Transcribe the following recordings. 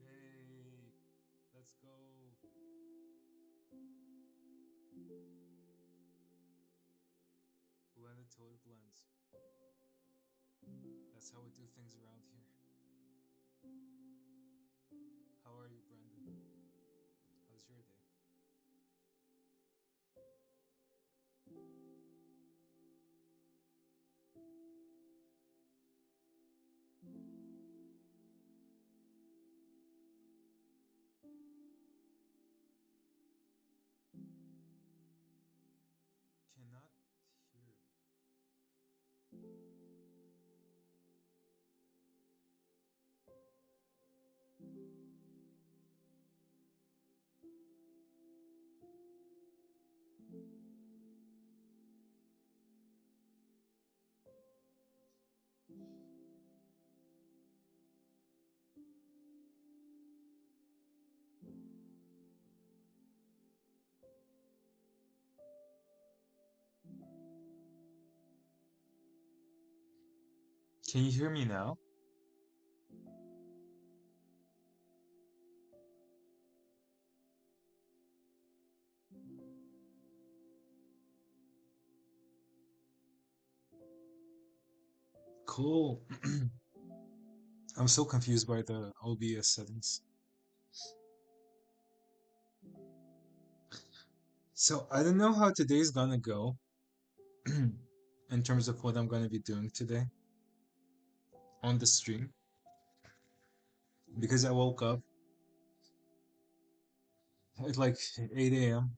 Hey, let's go. Blend it till it blends. That's how we do things around here. How are you, Brendan? How's your day? Cannot hear. Can you hear me now? Cool. I'm so confused by the OBS settings. So I don't know how today's gonna go in terms of what I'm gonna be doing today on the stream because I woke up at like 8 a.m.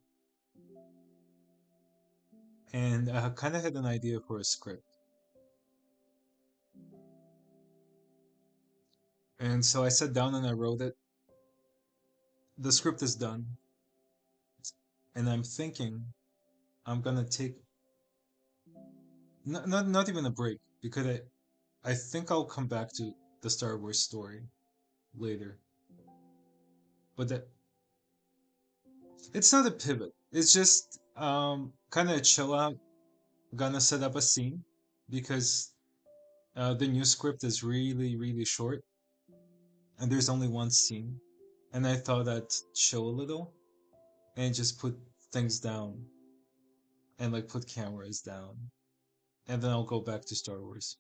and I kind of had an idea for a script. And so I sat down and I wrote it. The script is done, and I'm thinking I'm gonna take not even a break because I think I'll come back to the Star Wars story later. But that it's not a pivot. It's just kind of a chill out. Gonna set up a scene because the new script is really short and there's only one scene. And I thought I'd chill a little and just put things down and like put cameras down and then I'll go back to Star Wars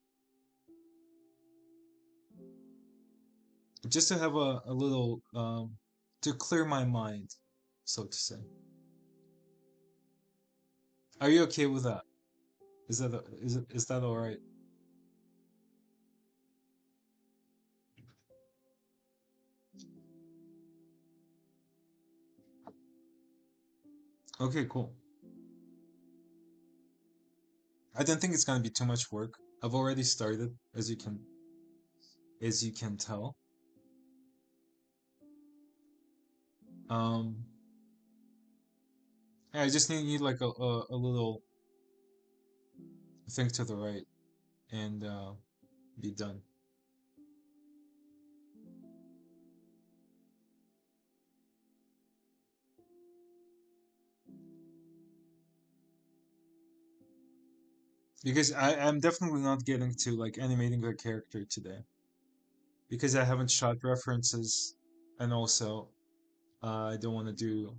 just to have a little to clear my mind, so to say. Are you okay with that? Is that all right? Okay, cool. I don't think it's gonna be too much work. I've already started, as you can tell. Um, yeah, I just need like a little thing to the right and be done. Because I'm definitely not getting to like animating a character today because I haven't shot references and also I don't want to do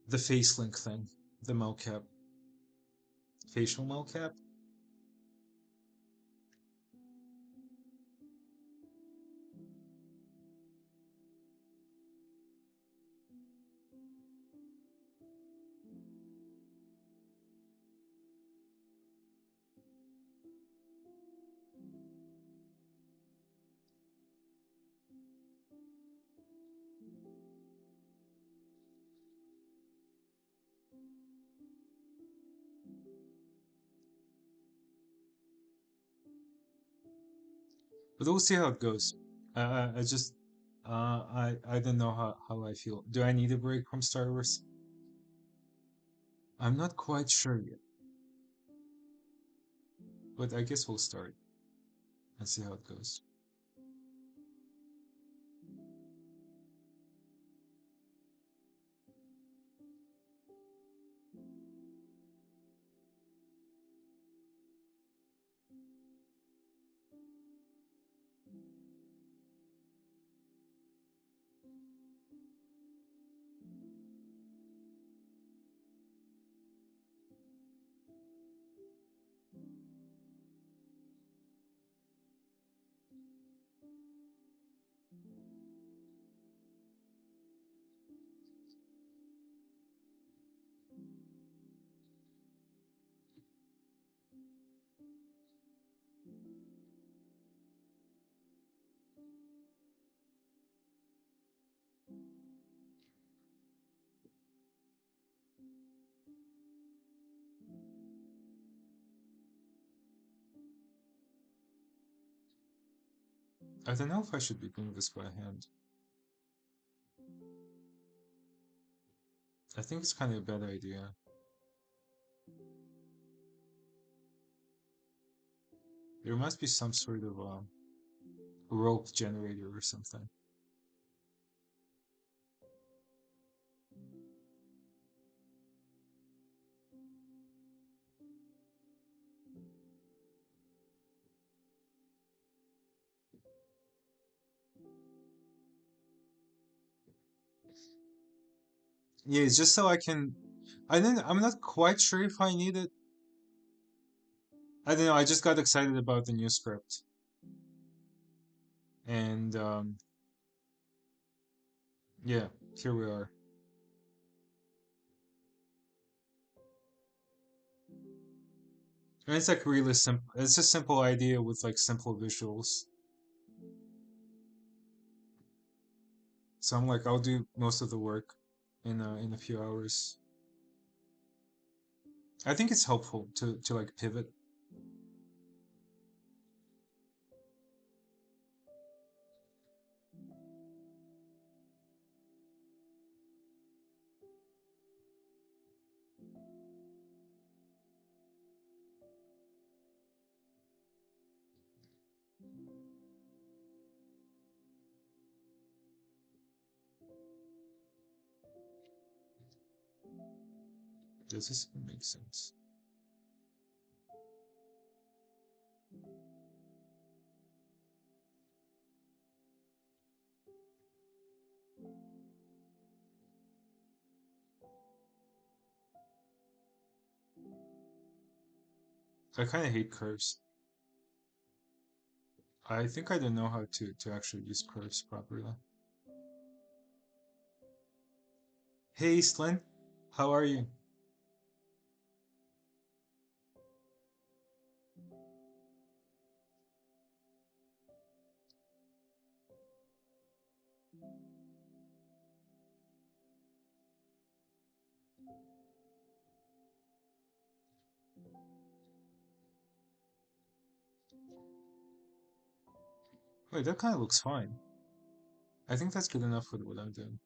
the face link thing, the mocap, facial mocap. But we'll see how it goes. I just I don't know how I feel. Do I need a break from Star Wars? I'm not quite sure yet, but I guess we'll start and see how it goes. I don't know if I should be doing this by hand. I think it's kind of a bad idea. There must be some sort of rope generator or something. Yeah, it's just so I can. I'm not quite sure if I need it. I don't know. I just got excited about the new script, and yeah, here we are. And it's like really simple. It's a simple idea with like simple visuals. So I'm like, I'll do most of the work in a few hours. I think it's helpful to like pivot. Does this make sense? I kind of hate curves. I think I don't know how to actually use curves properly. Hey, Slyn, how are you? Wait, that kind of looks fine. I think that's good enough with what I'm doing.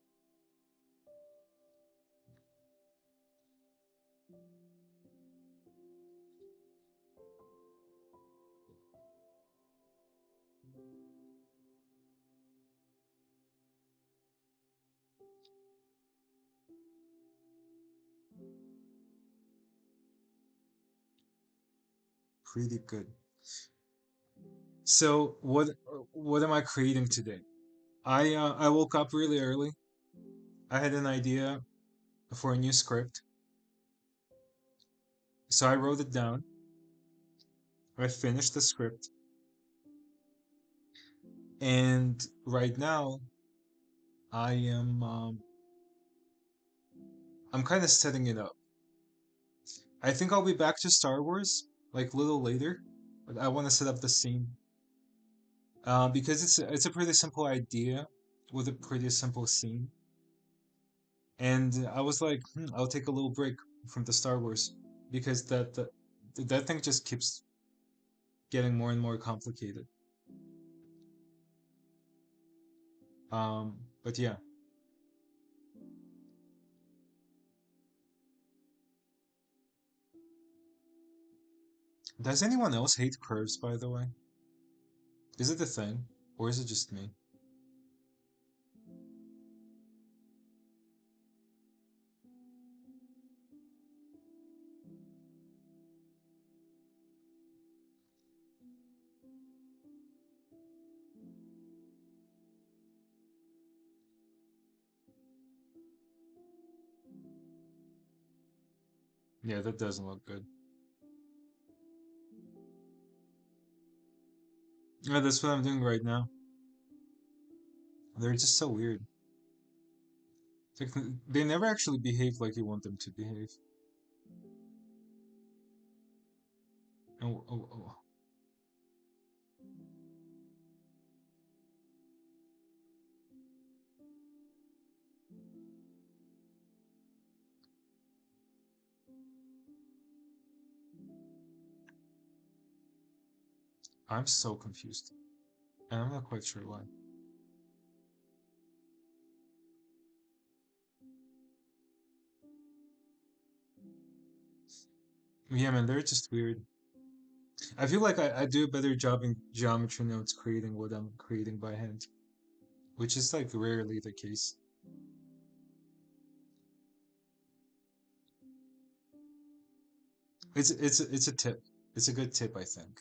Pretty good. So what am I creating today? I woke up really early. I had an idea for a new script, so I wrote it down. I finished the script, and right now I'm kind of setting it up. I think I'll be back to Star Wars like a little later, but I want to set up the scene because it's a pretty simple idea with a pretty simple scene, and I was like, I'll take a little break from the Star Wars because that thing just keeps getting more and more complicated. But yeah, does anyone else hate curves, by the way? Is it a thing, or is it just me? Yeah, that doesn't look good. Yeah, that's what I'm doing right now. They're just so weird. It's like, they never actually behave like you want them to behave. Oh, oh, oh. I'm so confused, and I'm not quite sure why. Yeah, man, they're just weird. I feel like I do a better job in geometry notes creating what I'm creating by hand, which is like rarely the case. It's a tip. It's a good tip, I think,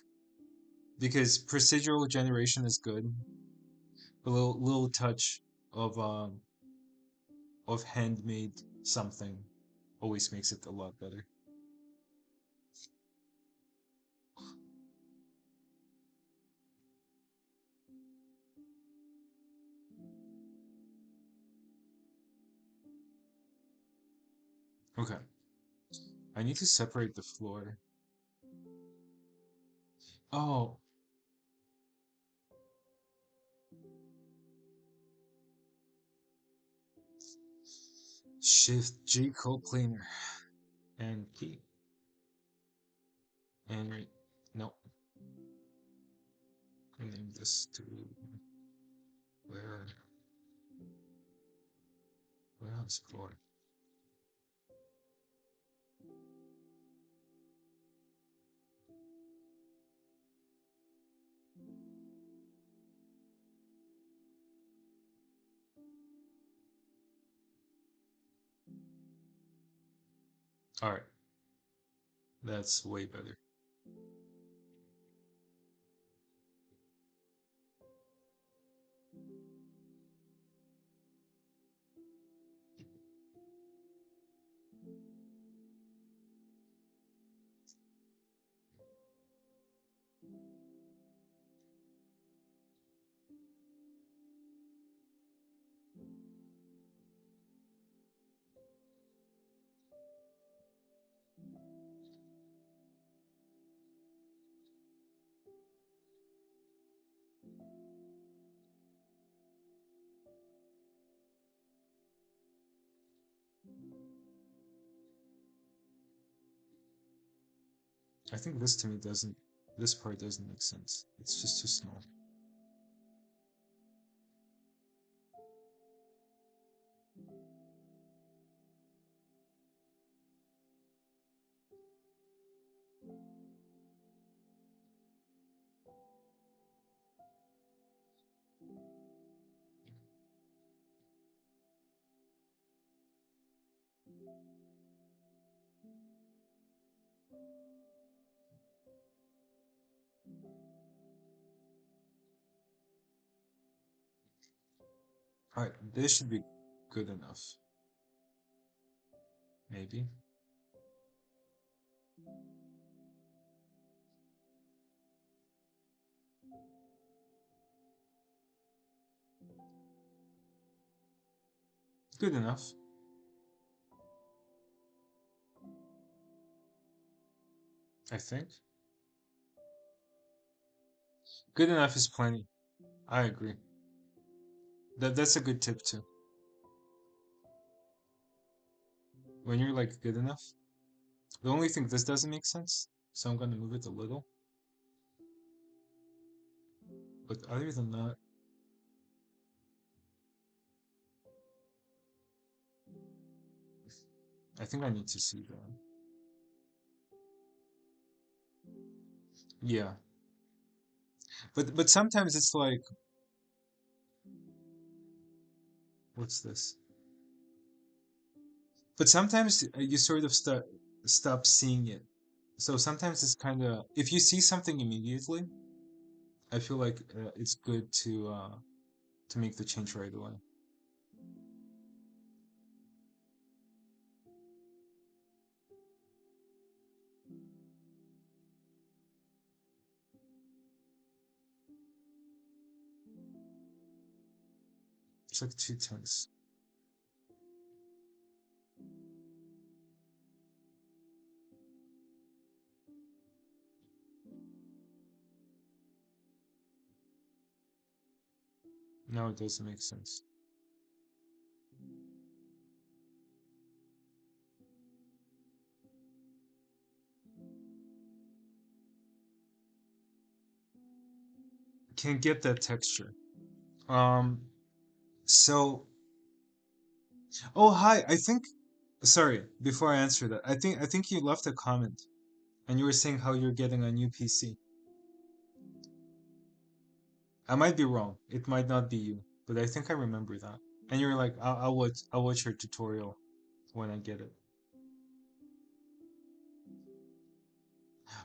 because procedural generation is good. A little touch of of handmade something always makes it a lot better. Okay, I need to separate the floor. Oh, Shift G cleaner and key and right. No, name this to where warehouse floor. All right, that's way better. I think this to me doesn't. This part doesn't make sense. It's just too small. All right, this should be good enough. Maybe good enough. I think good enough is plenty. I agree. That's a good tip too. When you're like good enough. The only thing this doesn't make sense, so I'm gonna move it a little. But other than that, I think I need to see that. Yeah, but sometimes it's like, what's this? But sometimes you sort of stop seeing it. So sometimes it's kind of if you see something immediately, I feel like it's good to make the change right away. It's like too tense. Now it doesn't make sense. Can't get that texture. Um, so oh hi, I think sorry, before I answer that, I think you left a comment and you were saying how you're getting a new PC. I might be wrong. It might not be you, but I think I remember that. And you were like, I'll watch your tutorial when I get it.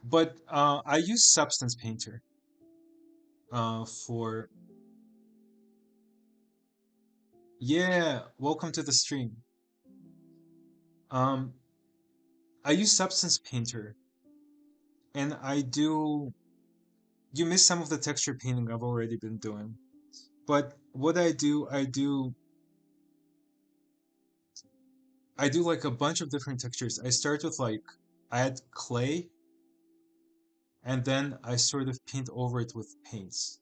But I use Substance Painter for Yeah, welcome to the stream. Um, I use Substance Painter, and I do. You missed some of the texture painting I've already been doing. But what I do like a bunch of different textures. I start with like, I add clay, and then I sort of paint over it with paints.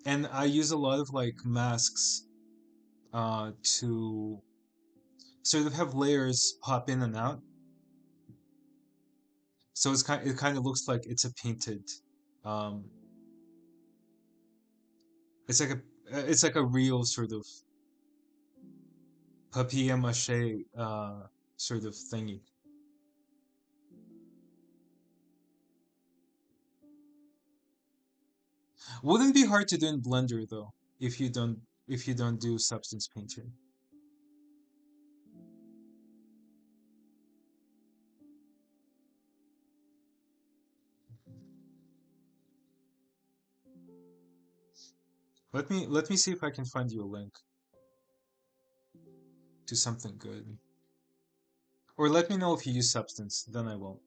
And I use a lot of like masks to sort of have layers pop in and out. So it kind of looks like it's a painted um it's like a real sort of papier mache sort of thingy. Wouldn't be hard to do in Blender though if you don't do Substance Painter. Let me see if I can find you a link to something good. Or let me know if you use Substance, then I won't.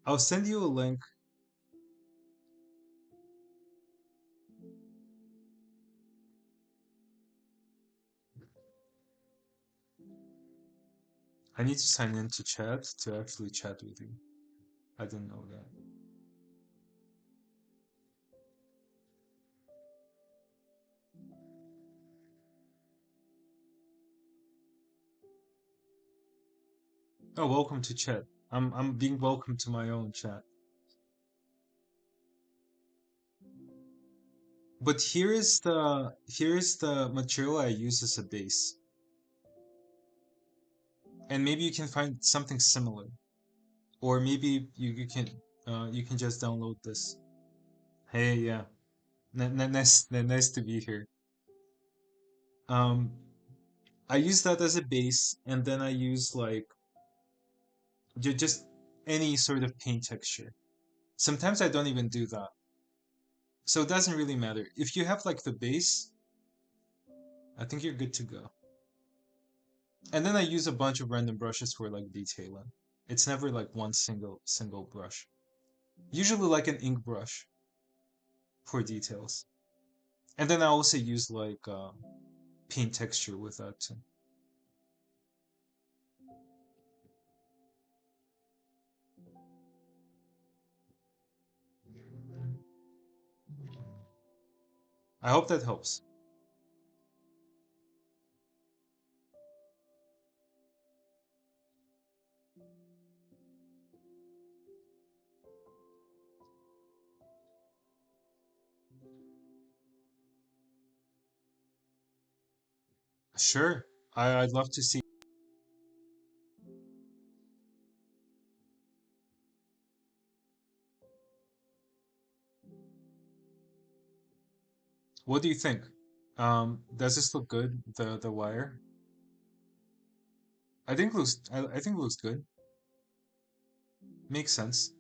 I'll send you a link. I need to sign into chat to actually chat with you. I didn't know that. Oh, welcome to chat. I'm being welcomed to my own chat. But here is the material I use as a base, and maybe you can find something similar, or maybe you can just download this. Hey, yeah, nice to be here. Um, I use that as a base, and then I use like just any sort of paint texture. Sometimes I don't even do that, so it doesn't really matter. If you have like the base, I think you're good to go. And then I use a bunch of random brushes for like detailing. It's never like one single brush. Usually like an ink brush for details. And then I also use like paint texture with that too. I hope that helps. Sure. I'd love to see. What do you think? Does this look good? The wire? I think it looks good. Makes sense.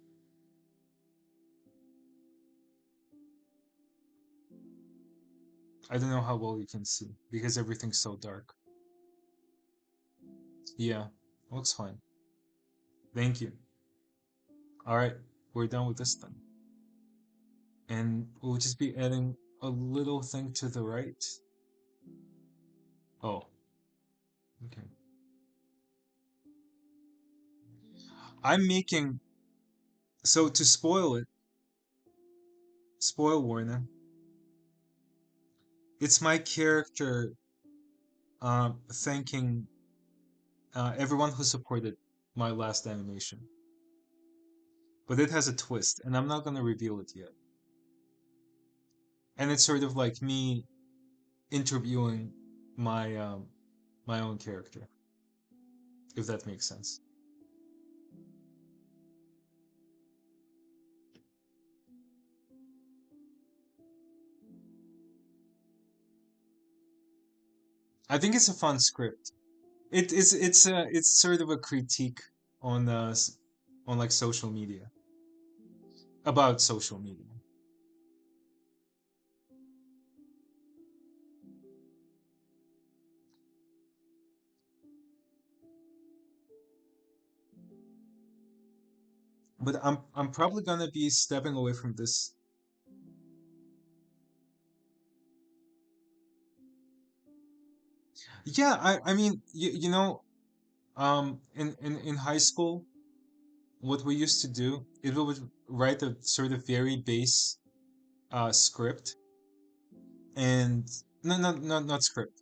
I don't know how well you can see because everything's so dark. Yeah, looks fine. Thank you. All right, we're done with this then. And we'll just be adding a little thing to the right. Oh, okay. I'm making, so to spoil it, spoil warning, it's my character thanking everyone who supported my last animation. But it has a twist, and I'm not gonna reveal it yet. And it's sort of like me interviewing my my own character, if that makes sense. I think it's a fun script. It's sort of a critique on on like social media, about social media. But I'm probably gonna be stepping away from this. Yeah, I mean, you know, in high school, what we used to do, it would write a sort of very base script, and not script,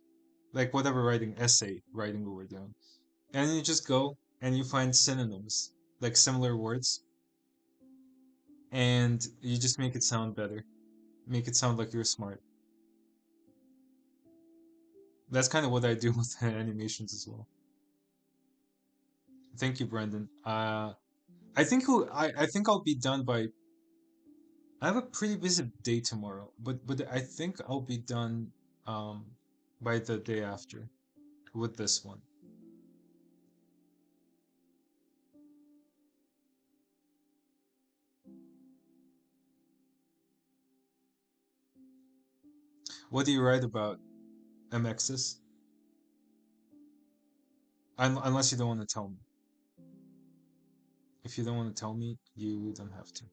like whatever writing, essay writing we were doing. And you just go and you find synonyms, like similar words, and you just make it sound better. Make it sound like you're smart. That's kind of what I do with animations as well. Thank you, Brendan. I think I'll be done by. I have a pretty busy day tomorrow, but I think I'll be done um by the day after with this one. What do you write about MXs? Unless you don't want to tell me. If you don't want to tell me, you don't have to.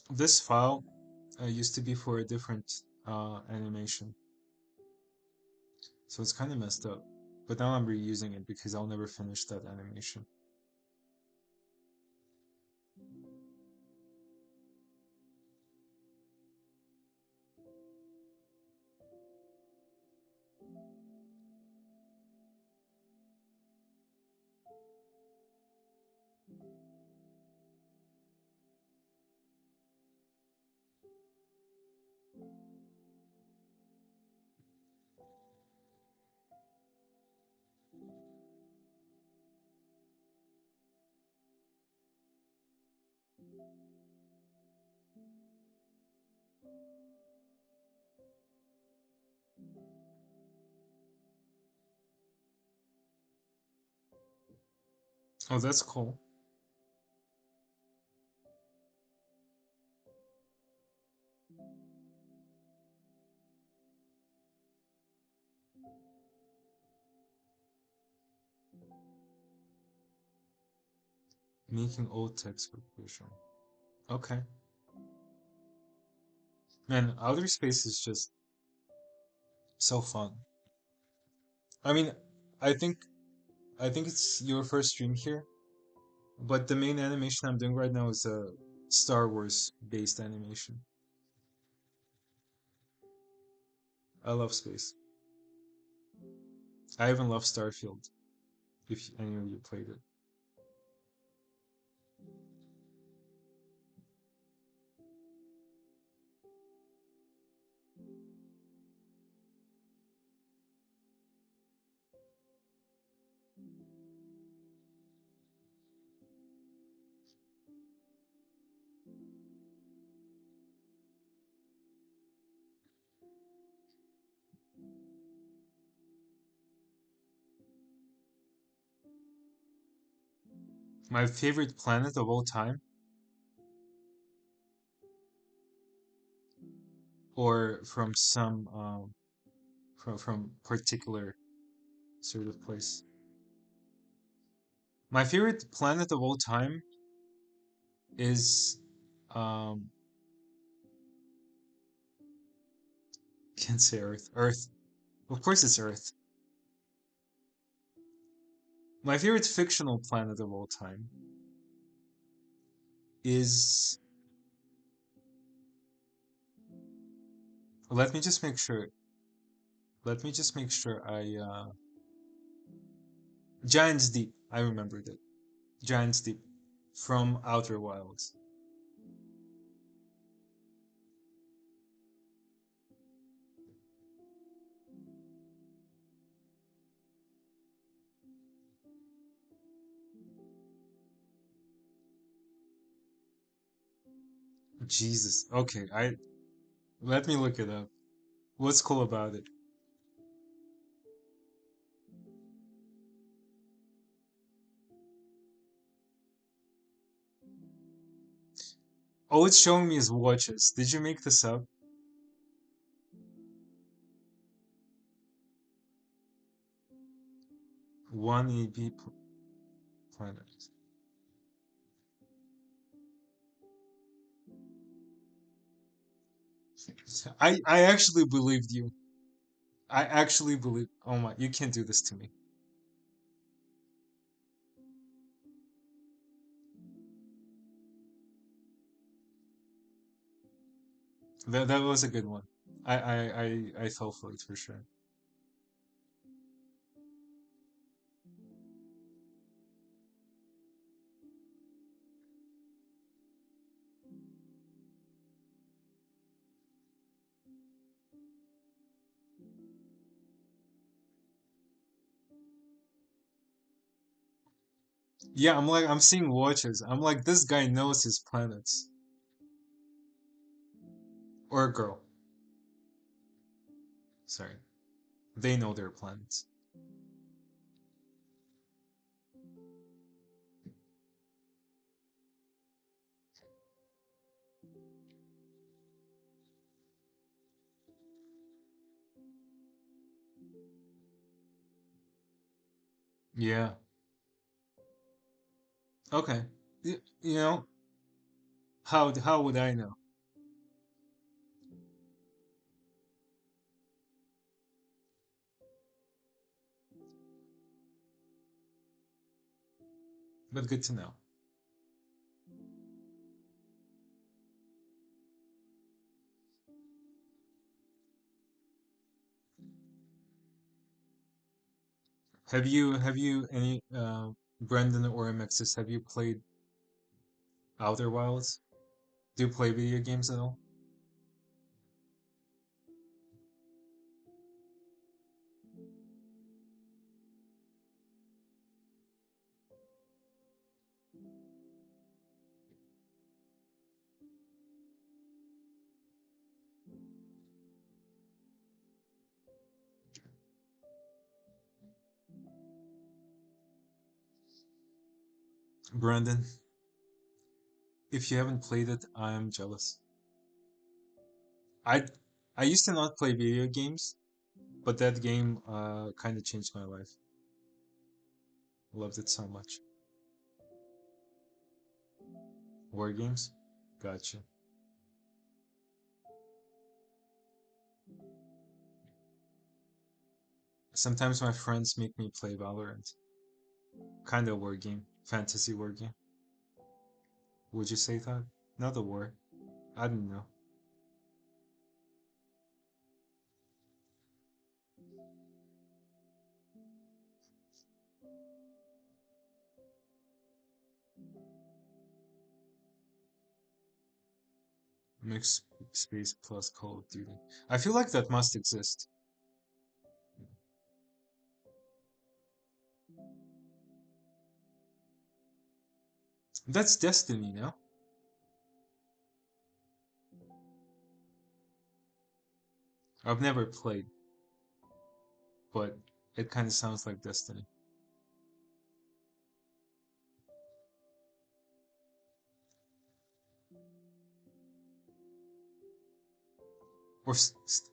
This file used to be for a different animation, so it's kind of messed up. But now I'm reusing it because I'll never finish that animation. Oh, that's cool. Making old textbook version. Okay. Man, outer space is just so fun. I mean, I think I think it's your first stream here, but the main animation I'm doing right now is a Star Wars based animation. I love space. I even love Starfield, if any of you played it. My favorite planet of all time, or from some from particular sort of place. My favorite planet of all time is um can't say Earth. Earth. Of course it's Earth. My favorite fictional planet of all time is, let me just make sure. Let me just make sure I Giant's Deep. I remembered it. Giant's Deep from Outer Wilds. Jesus. Okay, I let me look it up. What's cool about it? Oh, it's showing me his watches. Did you make this up? One EB planet. I actually believed you. I actually believe. Oh my, you can't do this to me. That was a good one. I fell for it for sure. Yeah, I'm seeing watches. I'm like, this guy knows his planets. Or a girl. Sorry. They know their planets. Yeah. Okay. You know, how would I know? But good to know. Have you any Brendan or MXs, have you played Outer Wilds? Do you play video games at all? Brandon, if you haven't played it, I am jealous. I I used to not play video games, but that game kind of changed my life. Loved it so much. War games? Gotcha. Sometimes my friends make me play Valorant. Kind of war game. Fantasy war game. Would you say that? Not a war. I don't know. Mixed space plus Call of Duty. I feel like that must exist. That's Destiny, no? I've never played, but it kind of sounds like Destiny.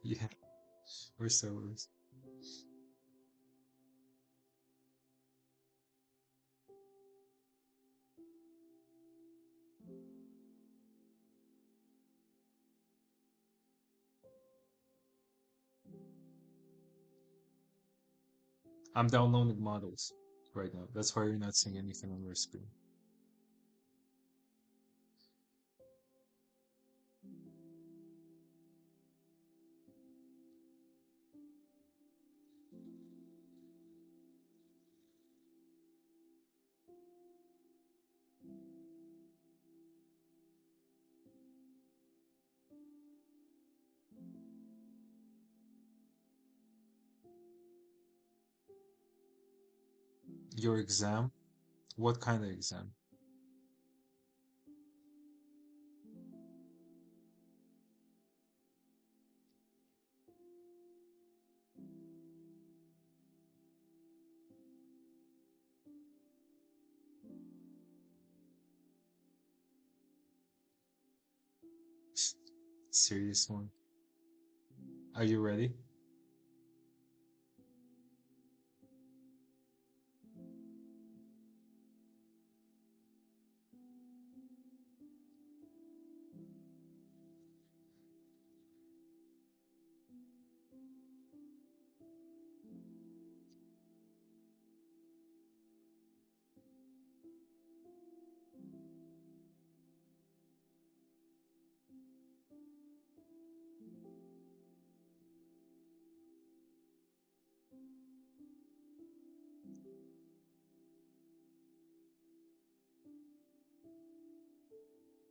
Yeah, or Star Wars. I'm downloading models right now. That's why you're not seeing anything on your screen. Your exam? What kind of exam? Serious one. Are you ready?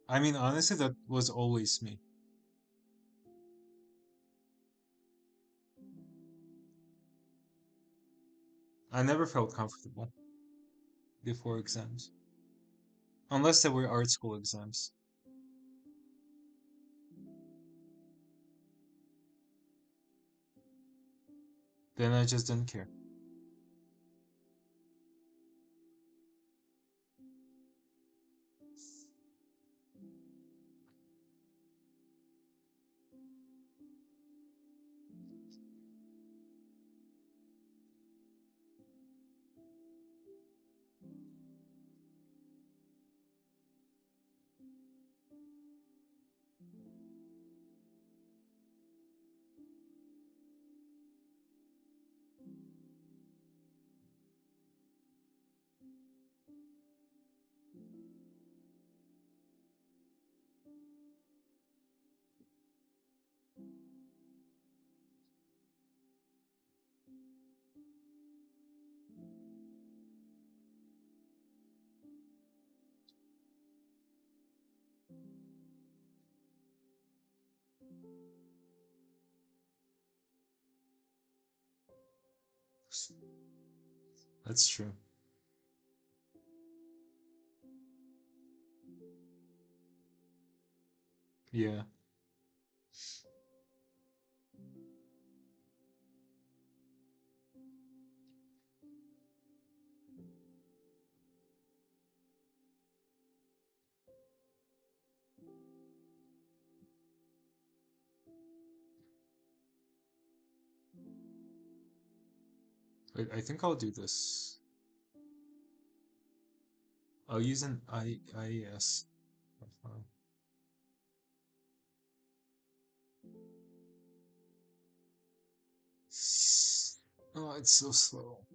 I mean, honestly, that was always me. I never felt comfortable before exams, unless they were art school exams. Then I just didn't care. That's true. Yeah. I think I'll do this. I'll use an IES profile. Oh, it's so slow.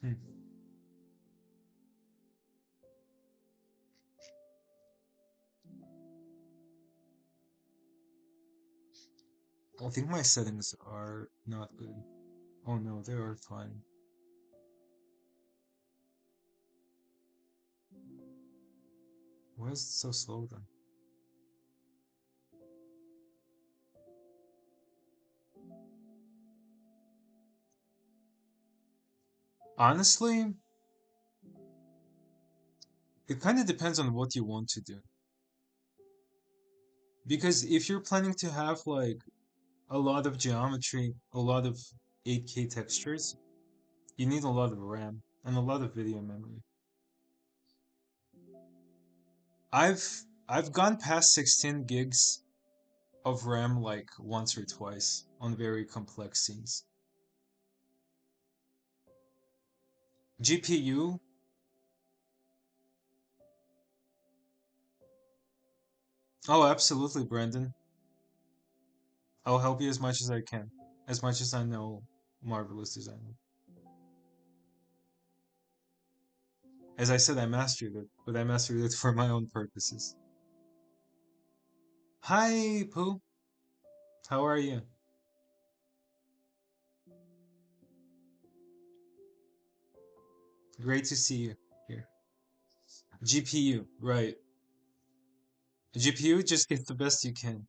Hmm. I think my settings are not good. Oh no, they are fine. Why is it so slow then? Honestly, it kind of depends on what you want to do. Because if you're planning to have like a lot of geometry, a lot of 8K textures, you need a lot of RAM and a lot of video memory. I've gone past 16 gigs of RAM like once or twice on very complex scenes. GPU, oh absolutely, Brandon. I'll help you as much as I can, as much as I know marvelous design. As I said, I mastered it, but I mastered it for my own purposes. Hi, Pooh. How are you? Great to see you here. GPU, right. GPU, just get the best you can.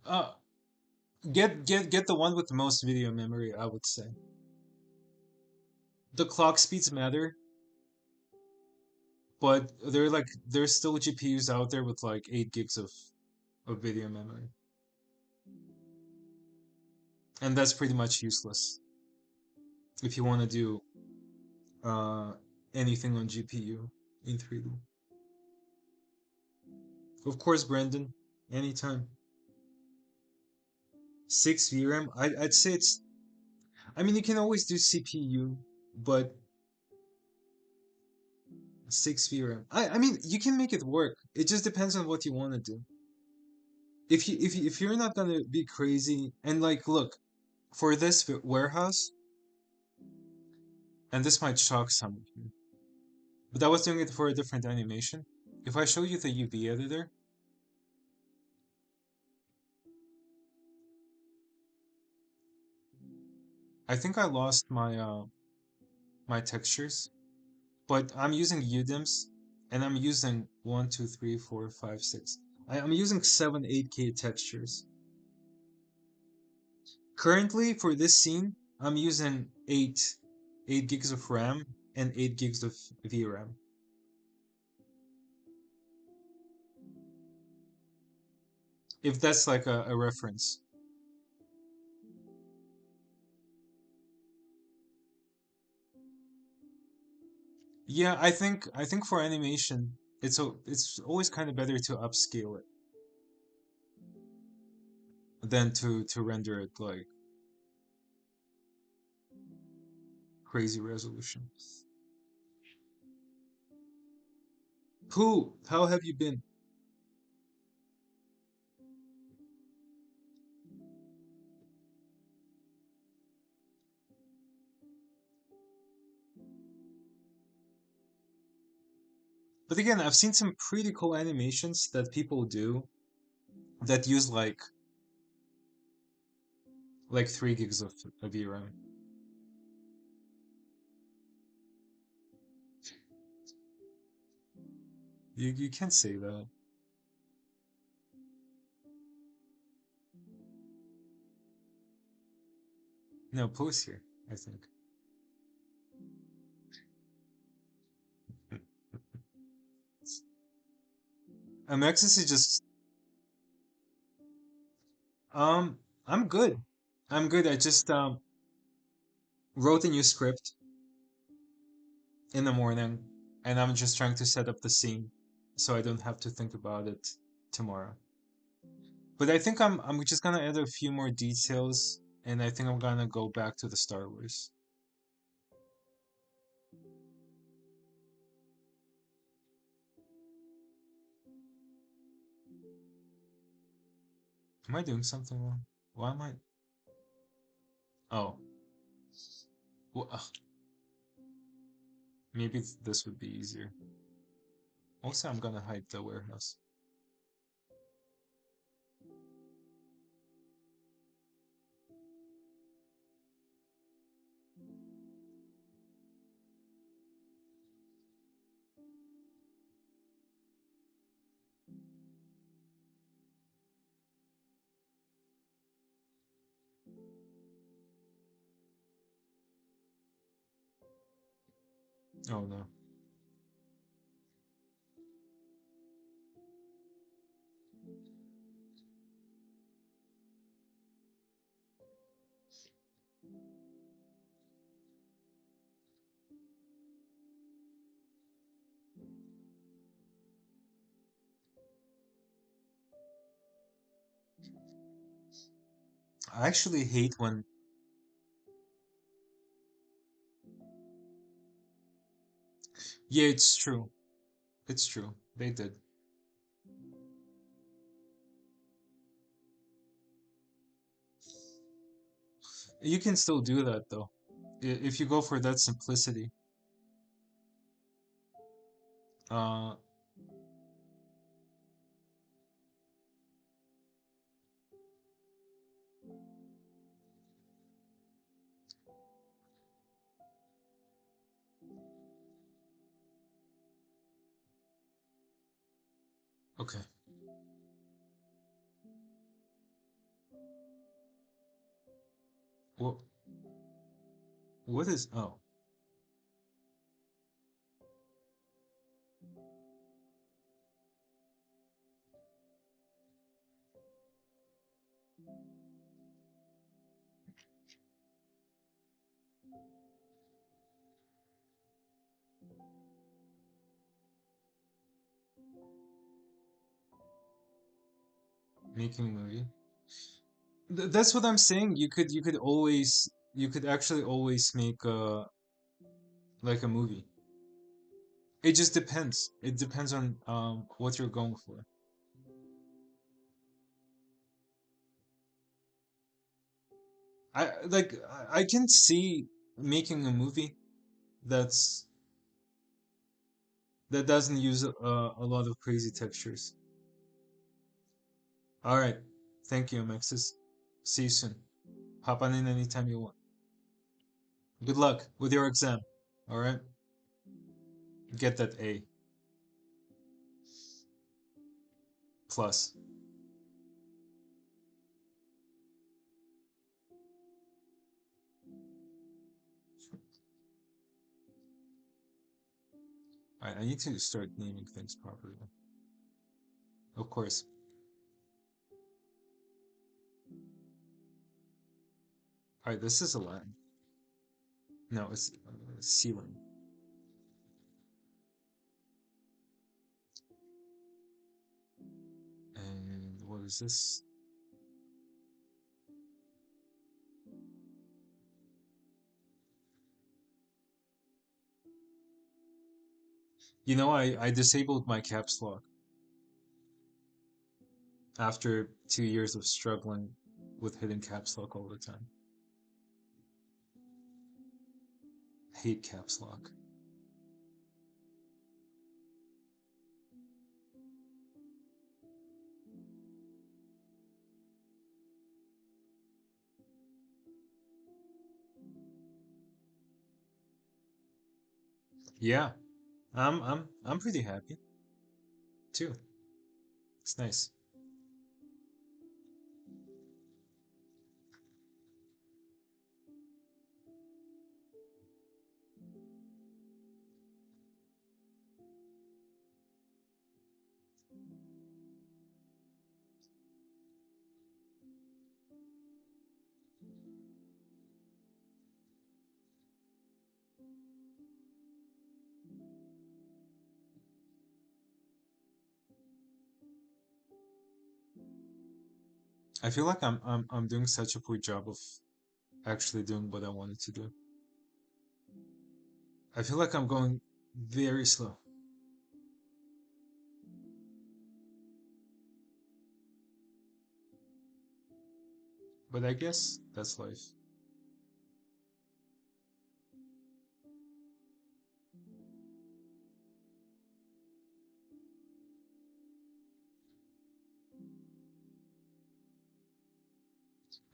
Uh, get the one with the most video memory, I would say. The clock speeds matter, but there's still GPUs out there with like 8 gigs of video memory. And that's pretty much useless if you want to do uh anything on GPU in 3D. Of course, Brandon, anytime. 6 VRAM, I'd say it's. I mean, you can always do CPU, but 6 VRAM. I mean, you can make it work. It just depends on what you want to do. If you're not gonna be crazy and like, look, for this warehouse, and this might shock some of you, but I was doing it for a different animation. If I show you the UV editor, I think I lost my textures, but I'm using UDIMs, and I'm using one, two, three, four, five, six. I'm using seven 8K textures. Currently, for this scene, I'm using 8 gigs of RAM and 8 gigs of VRAM. If that's like a reference. Yeah, I think for animation, it's always kind of better to upscale it than to render it like crazy resolution. Who? How have you been? But again, I've seen some pretty cool animations that people do that use like 3 gigs of VRAM. You can't say that. No, Poe's here, I think. Amexis is just um I'm good. I'm good. I just wrote a new script in the morning, and I'm just trying to set up the scene so I don't have to think about it tomorrow. But I think I'm just gonna add a few more details, and I think I'm gonna go back to the Star Wars. Am I doing something wrong? Why am I? Oh, well, maybe this would be easier. Also, I'm gonna hide the warehouse. Oh no. I actually hate when. Yeah, it's true. It's true. They did. You can still do that though. If you go for that simplicity. Uh, okay. What what is oh, making a movie? That's what I'm saying. You could actually always make like a movie. It just depends. It depends on what you're going for. I can see making a movie that's that doesn't use a lot of crazy textures. All right. Thank you, Alexis. See you soon. Hop on in anytime you want. Good luck with your exam. All right. Get that A plus. All right. I need to start naming things properly. Of course. All right. This is a line. No, it's ceiling. And what is this? You know, I disabled my caps lock after 2 years of struggling with hitting caps lock all the time. Hate caps lock. Yeah, I'm pretty happy too. It's nice. I feel like I'm doing such a poor job of actually doing what I wanted to do. I feel like I'm going very slow, but I guess that's life.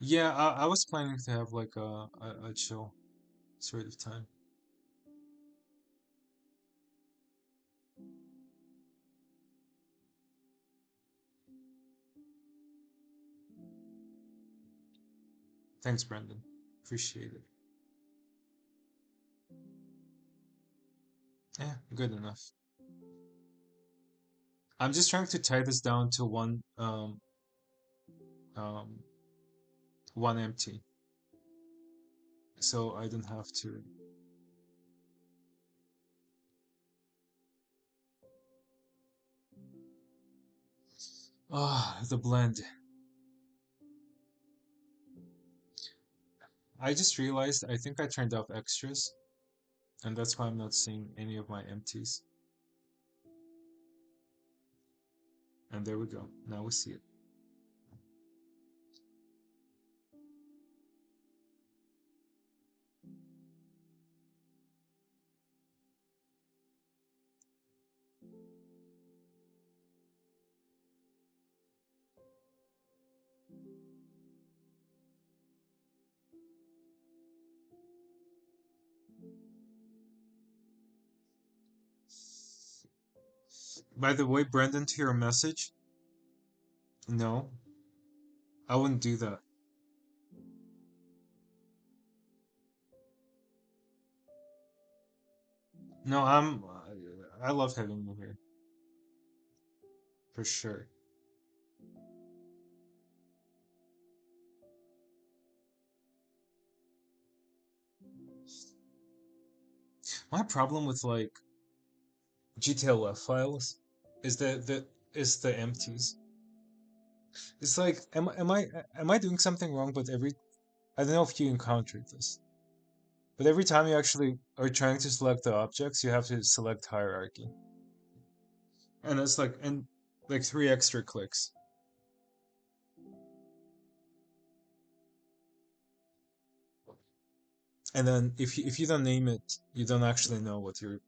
Yeah, I was planning to have like a chill sort of time. Thanks, Brendan. Appreciate it. Yeah, good enough. I'm just trying to tie this down to um one empty, so I don't have to. Ah, the blend. I just realized I think I turned off extras, and that's why I'm not seeing any of my empties. And there we go. Now we see it. By the way, Brendan, to your message, no, I wouldn't do that. No, I love having you here for sure. My problem with like GTLF files is the empties. It's like, am I doing something wrong? But I don't know if you encountered this, but every time you actually are trying to select the objects, you have to select hierarchy, and it's like three extra clicks. And then if you don't name it, you don't actually know what you're.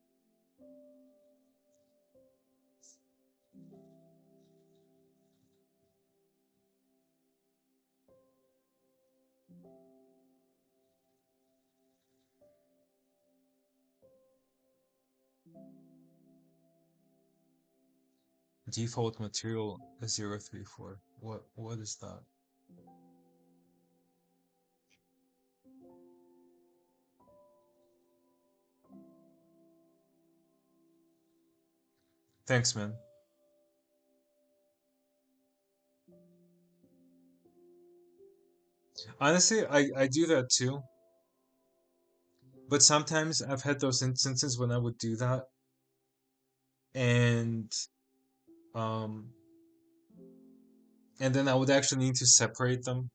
Default material 034. What is that? Thanks, man. Honestly, I do that too. But sometimes I've had those instances when I would do that, and um, and then I would actually need to separate them,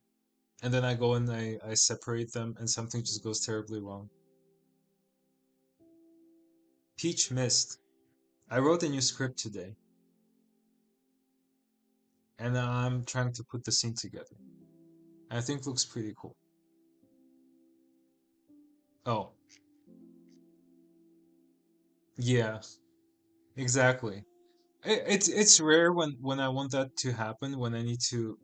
and then I go and I separate them, and something just goes terribly wrong. Peach missed. I wrote a new script today, and I'm trying to put the scene together. I think it looks pretty cool. Oh, yeah, exactly. It's rare when I want that to happen when I need to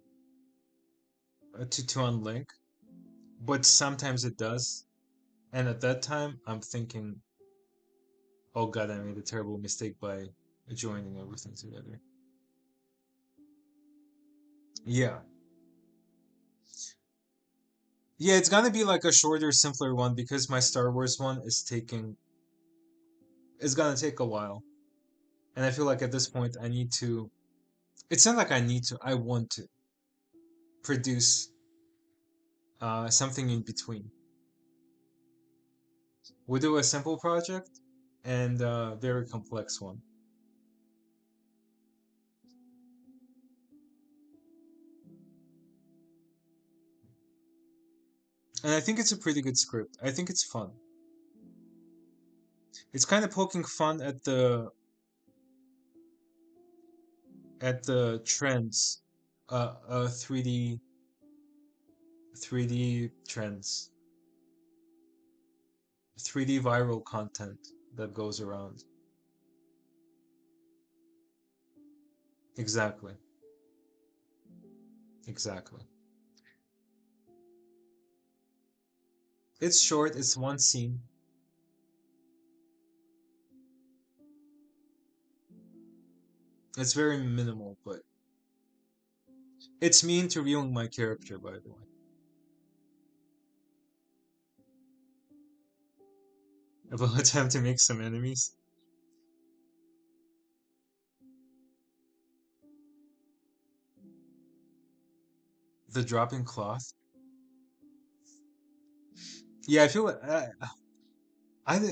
unlink, but sometimes it does. And at that time, I'm thinking, oh God, I made a terrible mistake by joining everything together. Yeah. Yeah, it's gonna be like a shorter, simpler one because my Star Wars one is gonna take a while. And I feel like at this point I need to it's not like I need to, I want to produce something in between. We do a simple project and a very complex one. And I think it's a pretty good script. I think it's fun. It's kind of poking fun at the trends, 3D trends, 3D viral content that goes around. Exactly, exactly. It's short. It's one scene. It's very minimal, but it's me interviewing my character, by the way, about time to make some enemies. The dropping cloth. Yeah, I feel I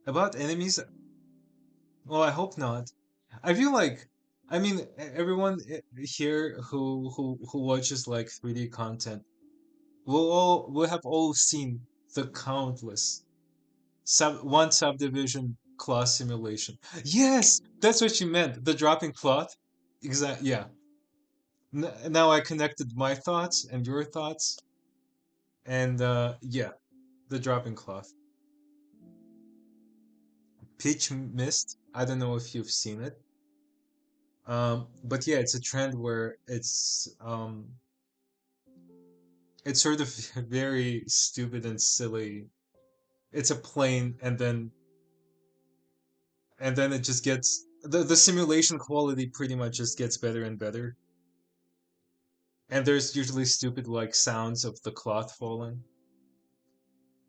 about enemies. Well, I hope not. I feel like, I mean, everyone here who watches like 3D content, we'll have all seen the countless one subdivision class simulation. Yes, that's what you meant. The dropping cloth. Exactly. Yeah. Now I connected my thoughts and your thoughts, and yeah, the dropping cloth. Peach mist. I don't know if you've seen it. But yeah, it's a trend where it's sort of very stupid and silly. It's a plane, and then it just gets the simulation quality pretty much just gets better and better. And there's usually stupid like sounds of the cloth falling.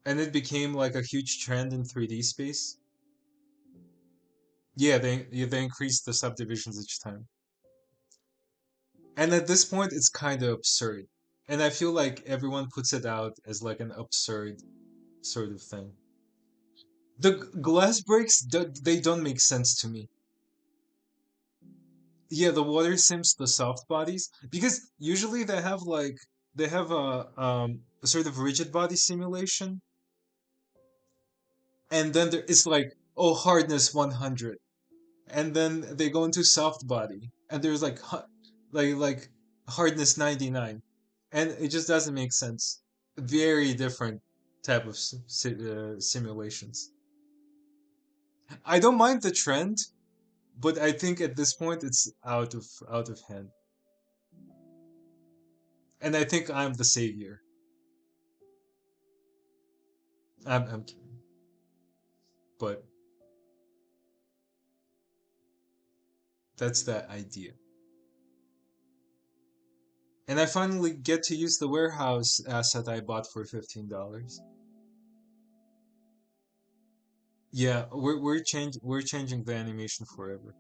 And it became like a huge trend in 3D space. Yeah, they increased the subdivisions each time. And at this point, it's kind of absurd. And I feel like everyone puts it out as like an absurd sort of thing. The glass breaks, they don't make sense to me. Yeah, the water sims, the soft bodies, because usually they have a sort of rigid body simulation, and then there it's like, oh, hardness 100, and then they go into soft body, and there's like like hardness 99, and it just doesn't make sense. Very different type of simulations. I don't mind the trend, but I think at this point it's out of hand, and I think I'm the savior. I'm kidding, but that's the idea. And I finally get to use the warehouse asset I bought for $15. Yeah, we're changing the animation forever.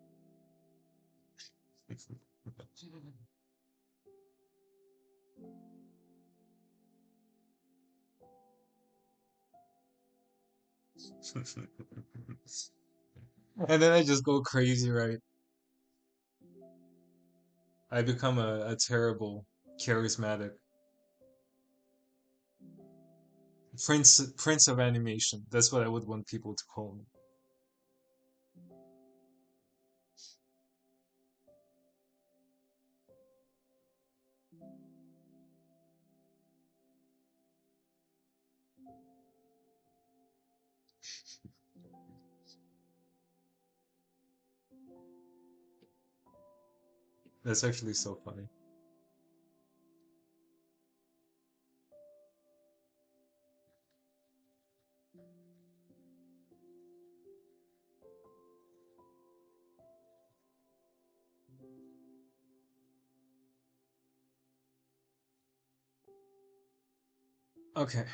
And then I just go crazy, right? I become a terrible, charismatic prince of animation. That's what I would want people to call me. That's actually so funny. Okay,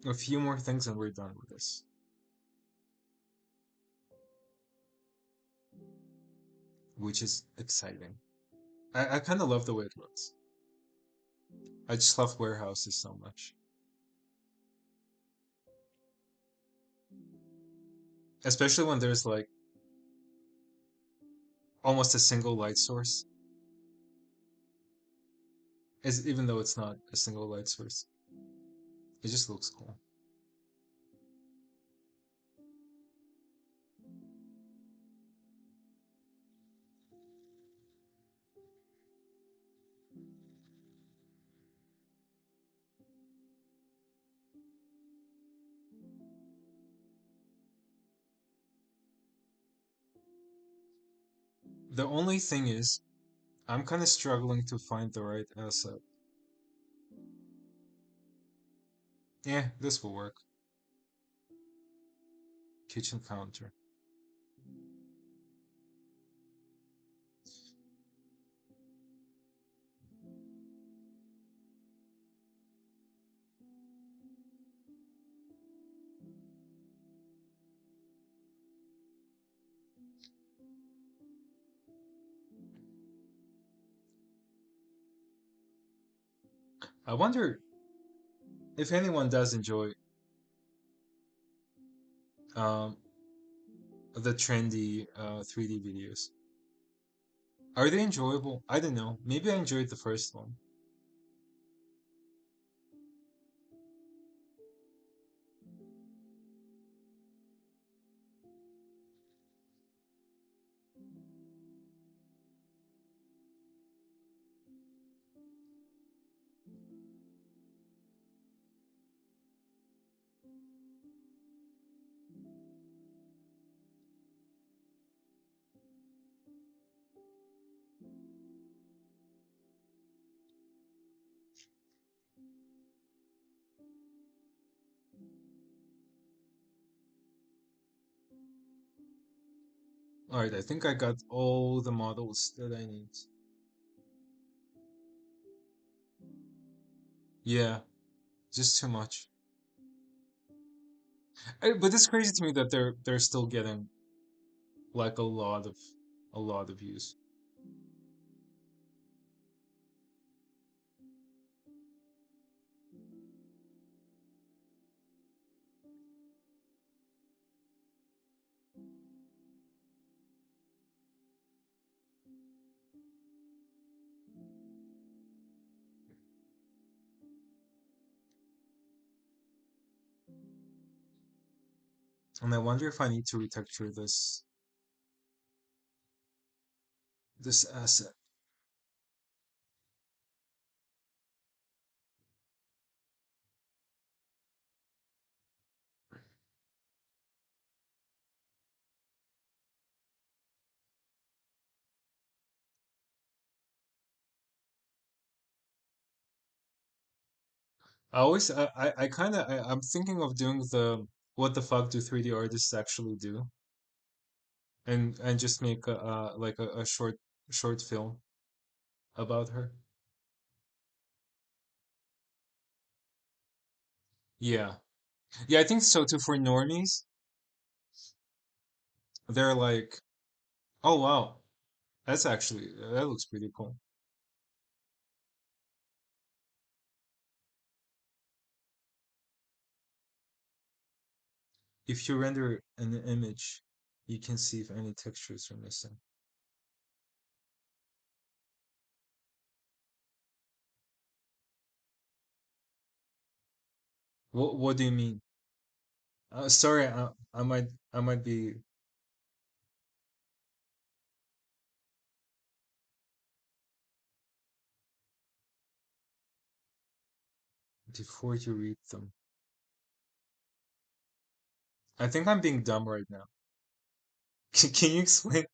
a few more things and we're done with this, which is exciting. I kind of love the way it looks. I just love warehouses so much, especially when there's like almost a single light source. Is even though it's not a single light source, it just looks cool. The only thing is, I'm kind of struggling to find the right asset. Yeah, this will work. Kitchen counter. I wonder if anyone does enjoy um, the trendy 3D videos. Are they enjoyable? I don't know. Maybe I enjoyed the first one. Alright, I think I got all the models that I need. Yeah, just too much. But it's crazy to me that they're still getting like a lot of views. And I wonder if I need to retexture this asset. I kind of I'm thinking of doing the what the fuck do 3D artists actually do, and just make like a short film about her. Yeah, yeah, I think so too. For normies, they're like, oh wow, that looks pretty cool. If you render an image, you can see if any textures are missing. What do you mean? Sorry, I might be before you read them. I think I'm being dumb right now. Can you explain?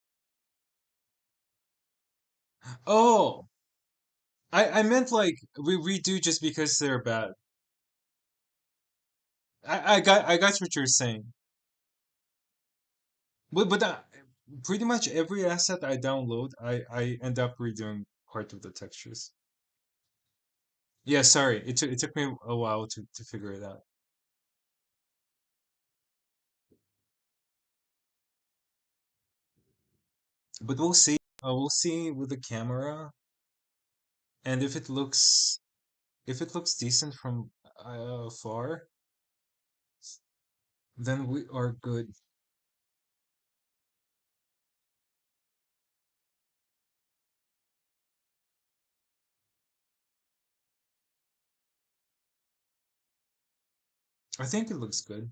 Oh, I meant like we redo just because they're bad. I got what you're saying. But pretty much every asset I download, I end up redoing part of the textures. Yeah, sorry. It took me a while to figure it out. But we'll see. We'll see with the camera, and if it looks decent from far, then we are good. I think it looks good.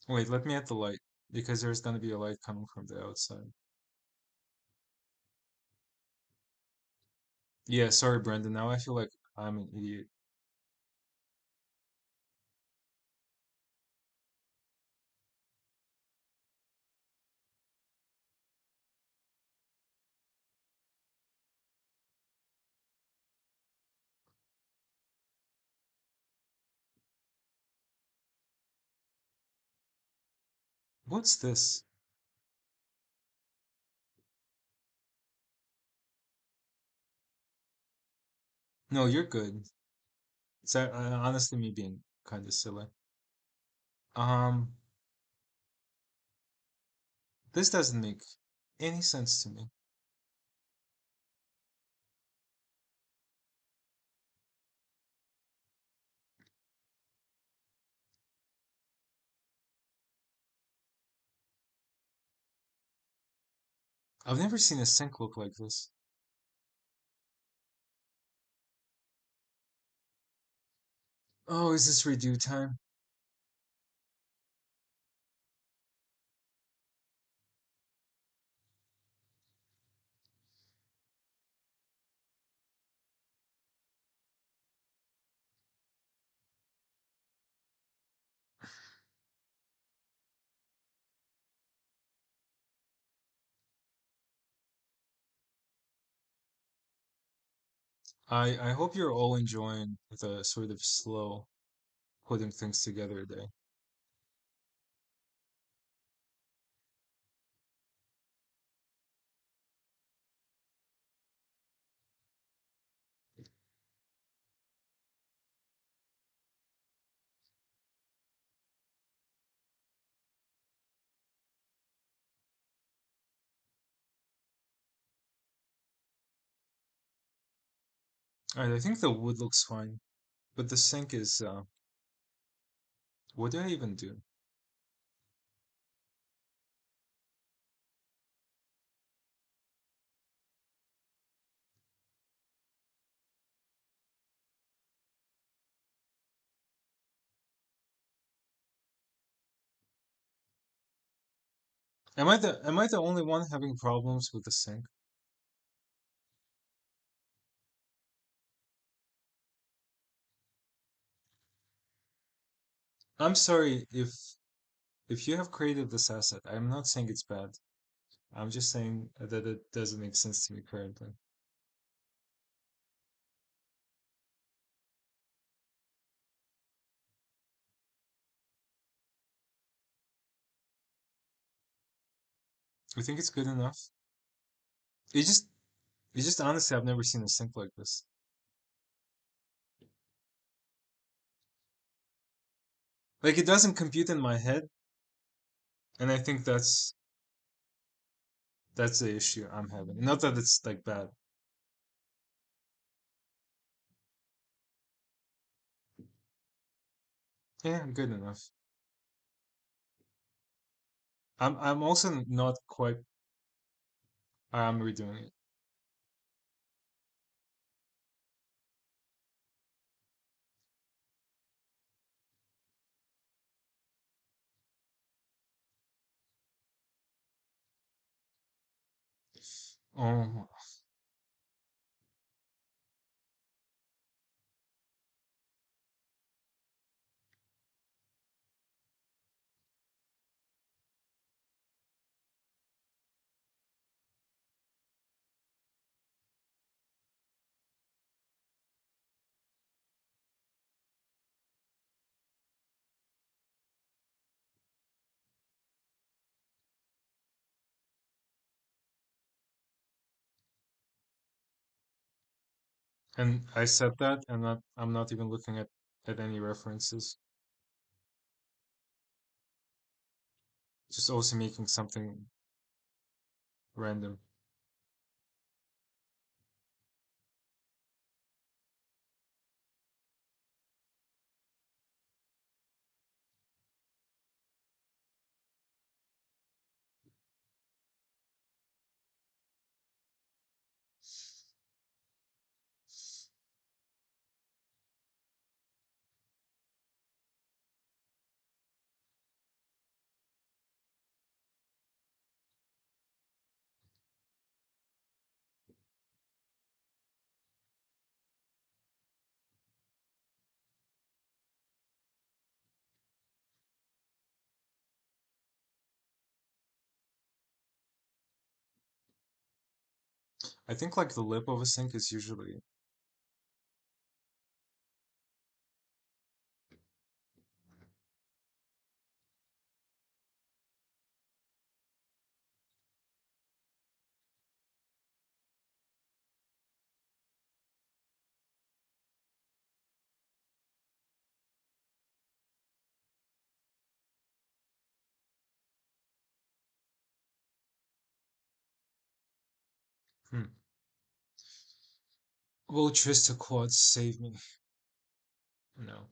Wait, let me add the light because there's gonna be a light coming from the outside. Yeah, sorry, Brendan. Now I feel like I'm an idiot. What's this? No, you're good. It's honestly me being kind of silly. Um, this doesn't make any sense to me. I've never seen a sync look like this. Oh, is this redo time? I hope you're all enjoying the sort of slow putting things together day. Alright, I think the wood looks fine, but the sink is what did I even do? Am I the only one having problems with the sink? I'm sorry if you have created this asset. I'm not saying it's bad. I'm just saying that it doesn't make sense to me currently. I think it's good enough. It just it's just honestly I've never seen a sink like this. Like it doesn't compute in my head, and I think that's the issue I'm having. Not that it's like bad. Yeah, good enough. I'm also not quite I'm redoing it. Oh, and I said that, and I'm not even looking at any references. Just also making something random. I think like the lip of a sink is usually hmm. Will Trista quads save me? No.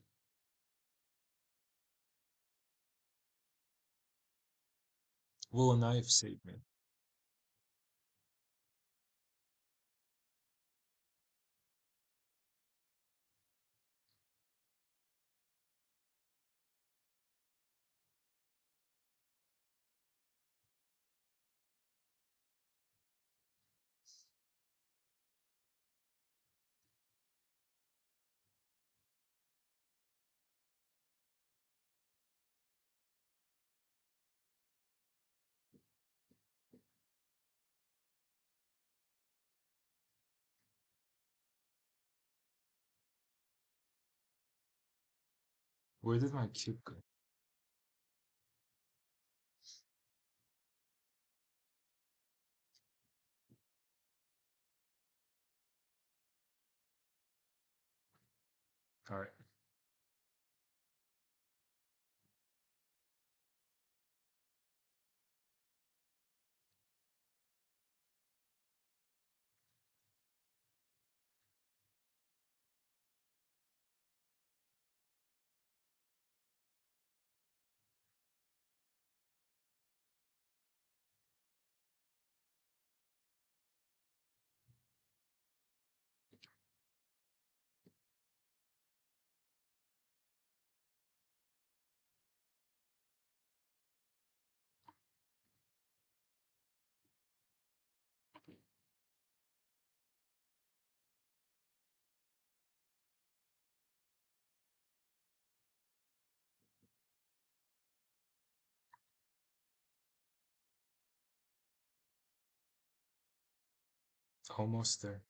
Will a knife save me? Where did my cube go? All right. Almost there.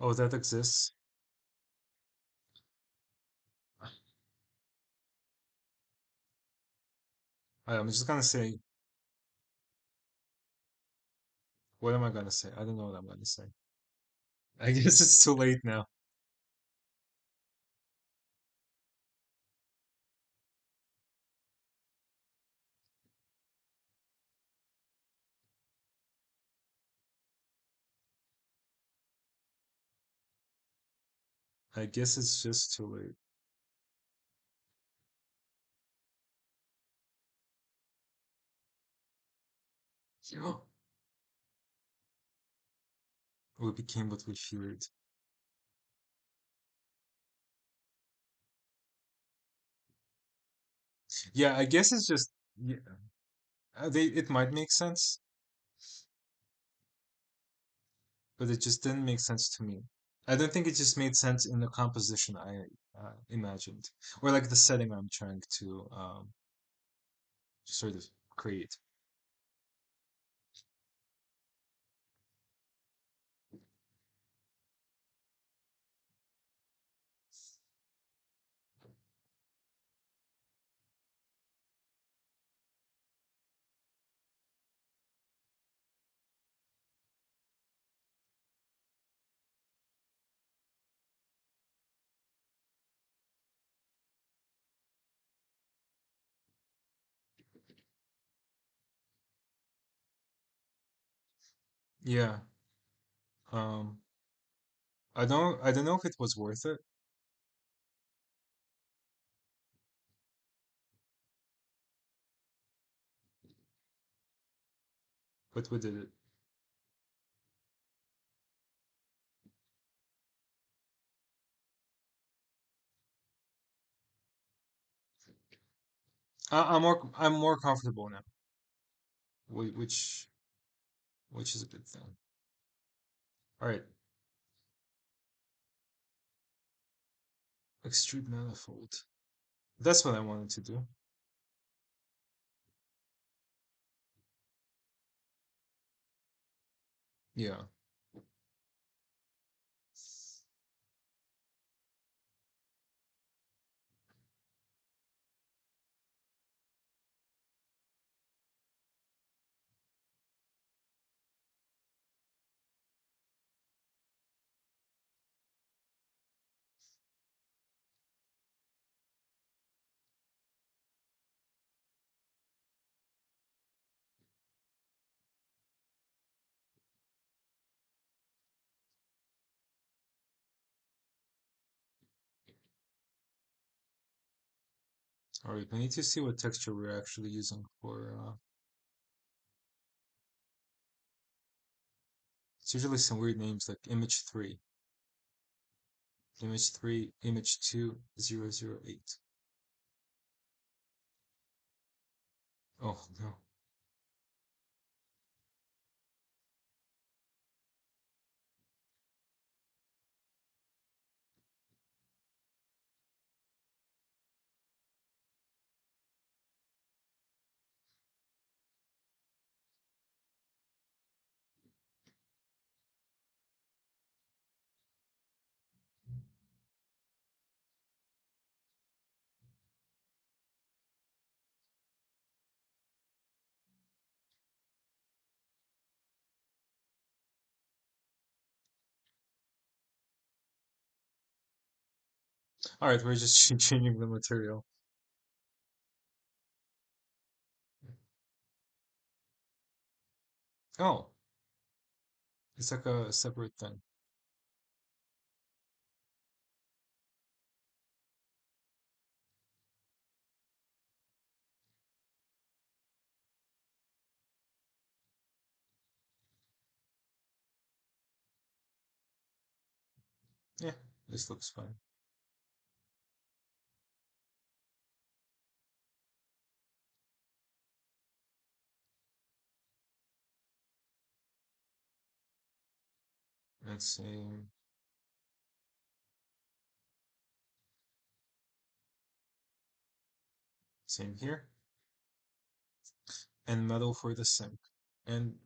Oh, that exists. I'm just gonna say, what am I gonna say? I don't know what I'm gonna say. I guess it's too late now. I guess it's just too late. We became what we feared. Yeah, I guess it's just yeah. It might make sense, but it just didn't make sense to me. I don't think it just made sense in the composition I imagined, or like the setting I'm trying to sort of create. Yeah. Um, I don't know if it was worth it, but we did it. I'm more comfortable now, which which is a good thing. All right, extrude manifold. That's what I wanted to do. Yeah. All right, we need to see what texture we're actually using for. It's usually some weird names like image three, image three, image 2008. Oh no. All right, we're just changing the material. Oh, it's like a separate thing. Yeah, this looks fine. Let's see. Same here. And metal for the sink. And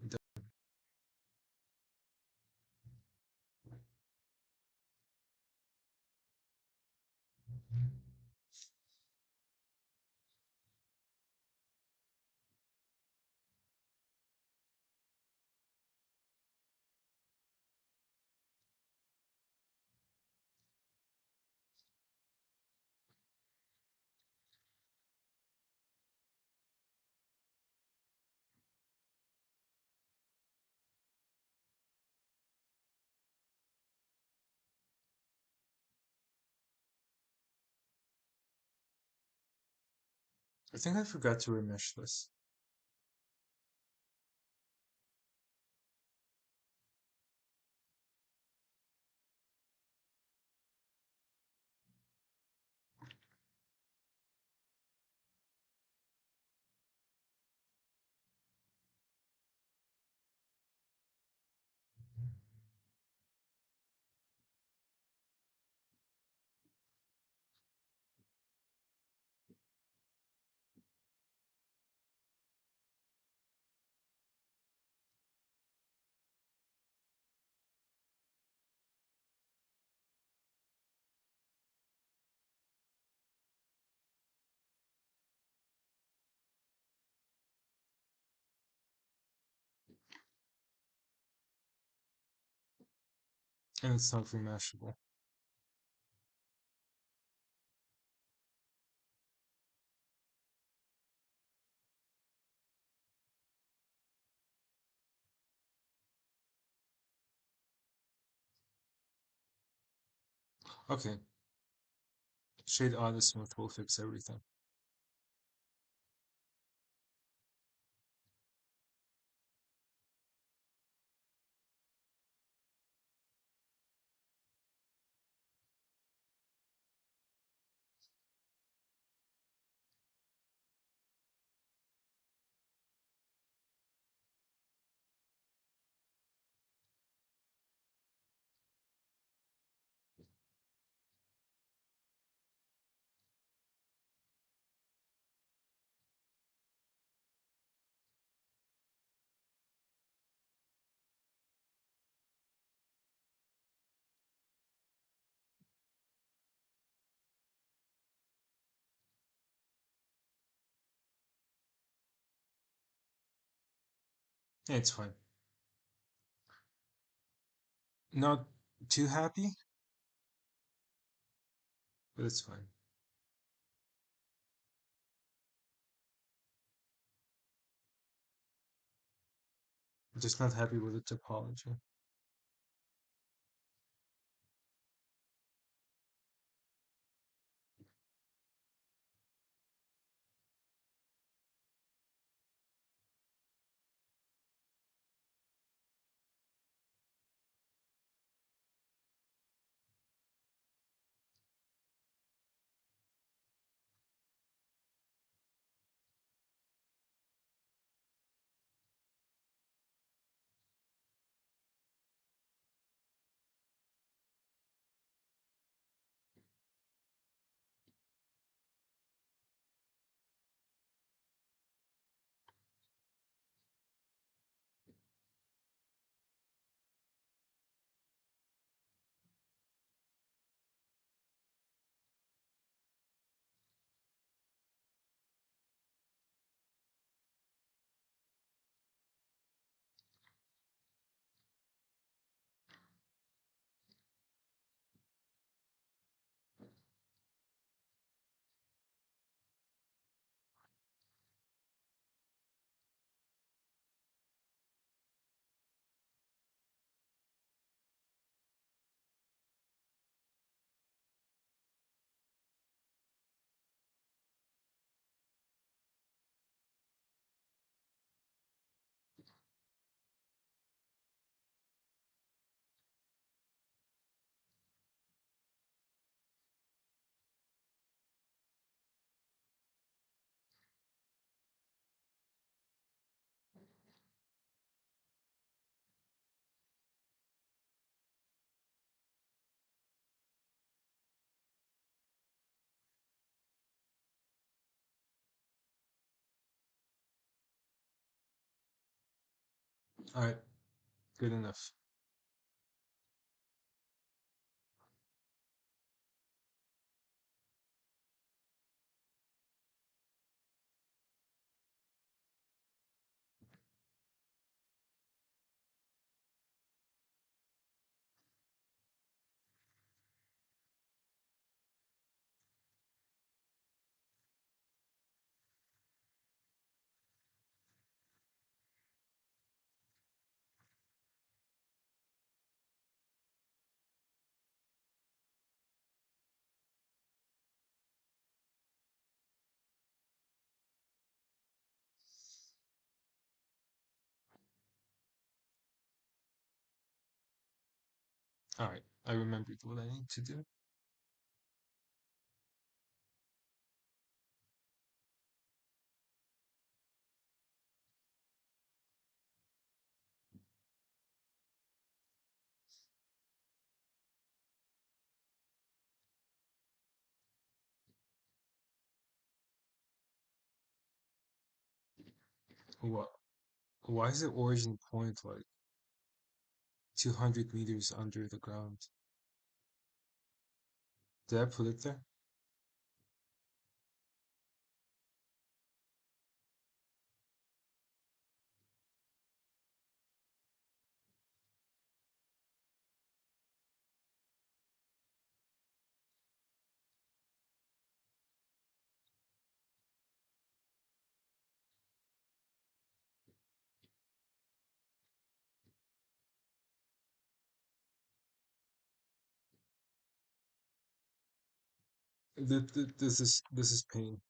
I think I forgot to remesh this. And it's not remeshable. Okay, shade auto smooth will fix everything. Yeah, it's fine. Not too happy, but it's fine. Just not happy with the topology. All right, good enough. All right, I remembered what I need to do. What? Why is the origin point like 200 meters under the ground? Did I put it there? This is pain.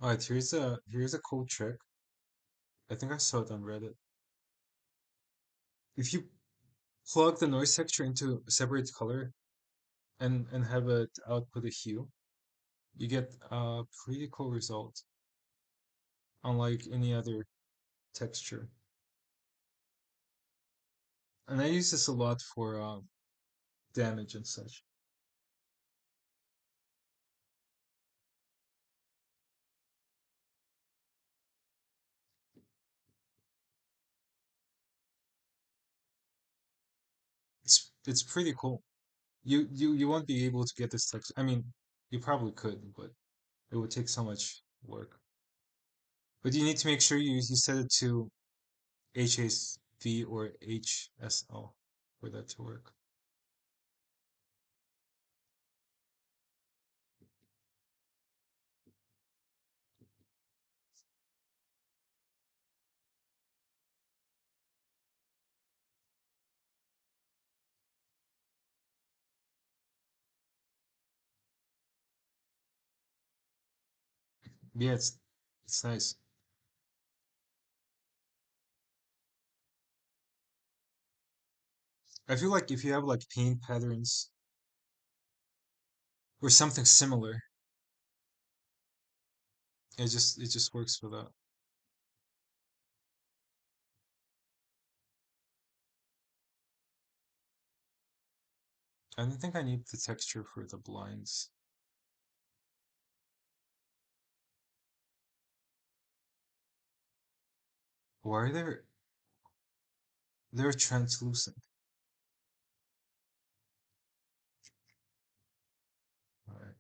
All right, here's a cool trick. I think I saw it on Reddit. If you plug the noise texture into a separate color and have it output a hue, you get a pretty cool result, unlike any other texture. And I use this a lot for damage and such. It's pretty cool. You won't be able to get this texture. I mean, you probably could, but it would take so much work. But you need to make sure you set it to HSV or HSL. for that to work. Yeah, it's nice. I feel like if you have like paint patterns or something similar, it just works for that. I don't think I need the texture for the blinds. Why are they're translucent? Alright.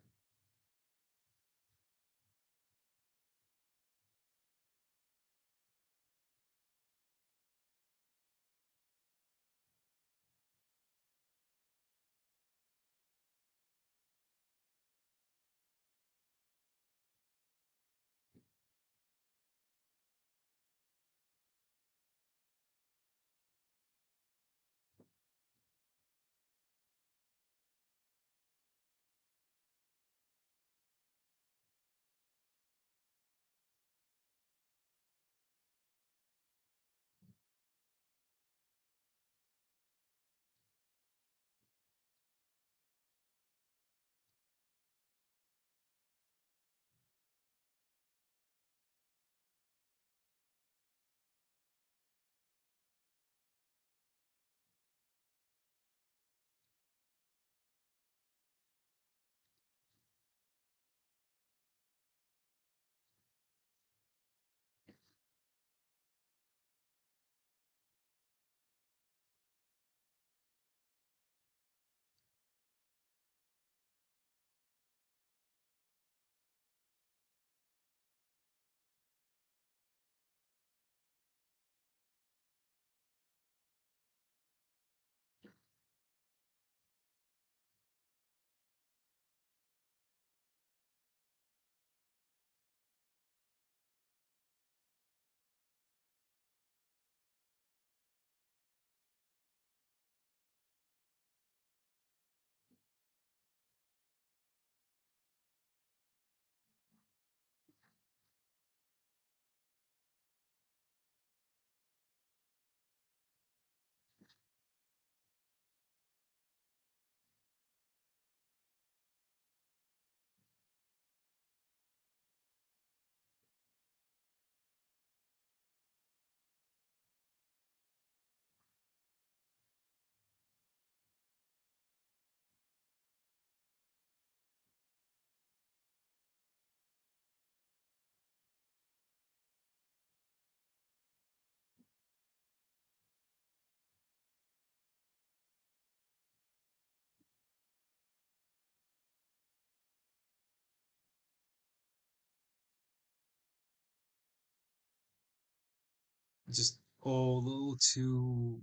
Just oh, a little too.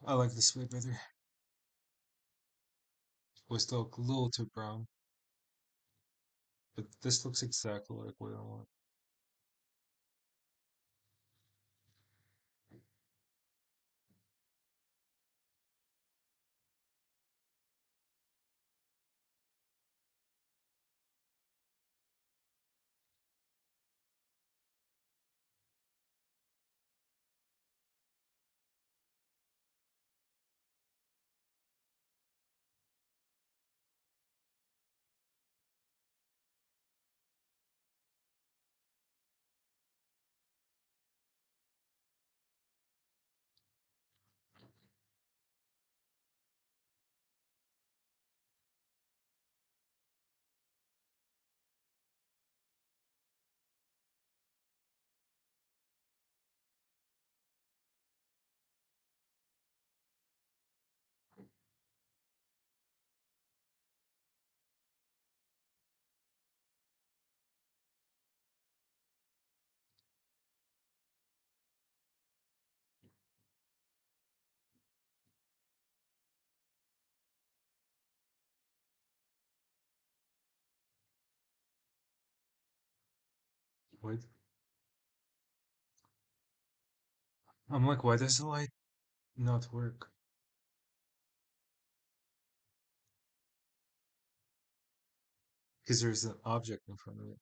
I like this way better. Was still a little too brown, but this looks exactly like what I want. What? I'm like, why does the light not work? Because there's an object in front of it.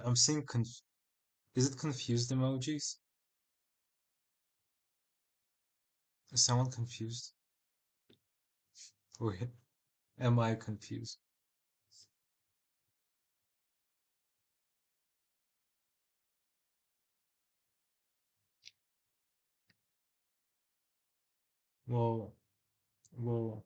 I'm seeing is it confused emojis? Is someone confused? Or am I confused? Well, well,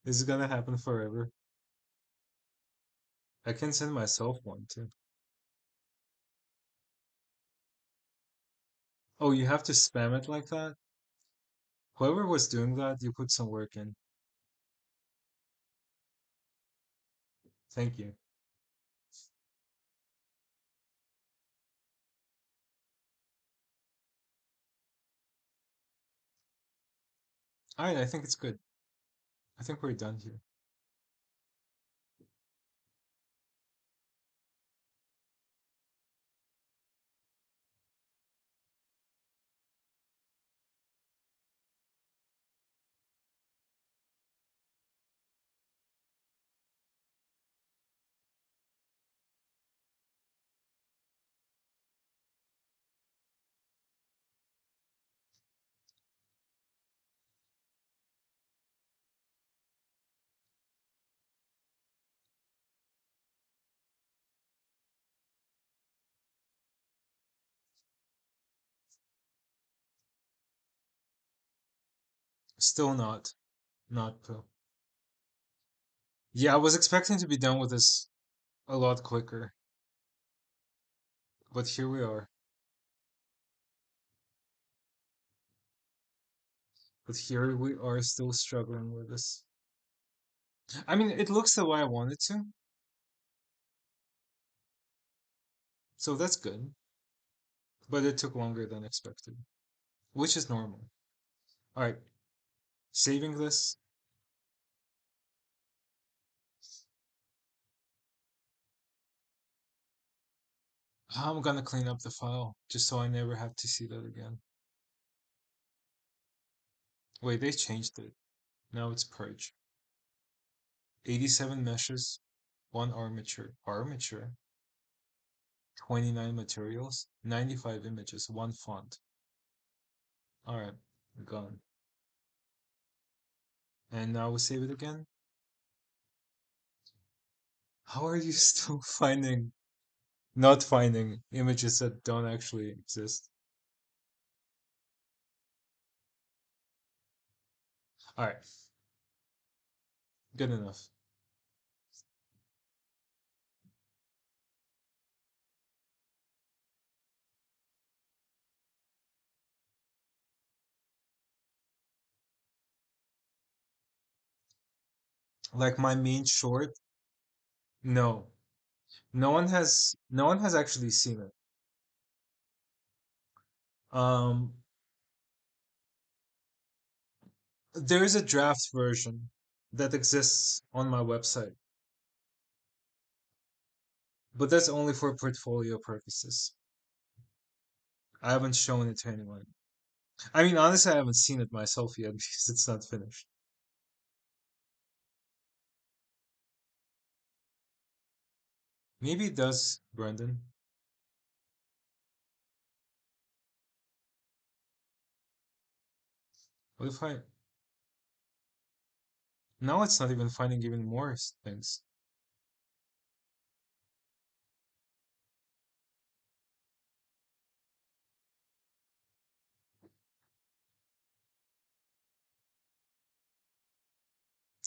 is it gonna happen forever? I can send myself one too. Oh, you have to spam it like that? Whoever was doing that, you put some work in. Thank you. Alright, I think it's good. I think we're done here. Still not Pooh. Yeah, I was expecting to be done with this a lot quicker, but here we are. But here we are still struggling with this. I mean, it looks the way I want it to, so that's good. But it took longer than expected, which is normal. All right, saving this. I'm gonna clean up the file just so I never have to see that again. Wait, they changed it. Now it's purge. 87 meshes, one armature. Armature? 29 materials, 95 images, one font. Alright, gone. And now we save it again. How are you still not finding images that don't actually exist? Alright, good enough. Like my main short, no. No one has actually seen it. Um there is a draft version that exists on my website, but that's only for portfolio purposes. I haven't shown it to anyone. I mean, honestly, I haven't seen it myself yet because it's not finished. Maybe it does, Brendan. What if I? Now it's not even finding even more things.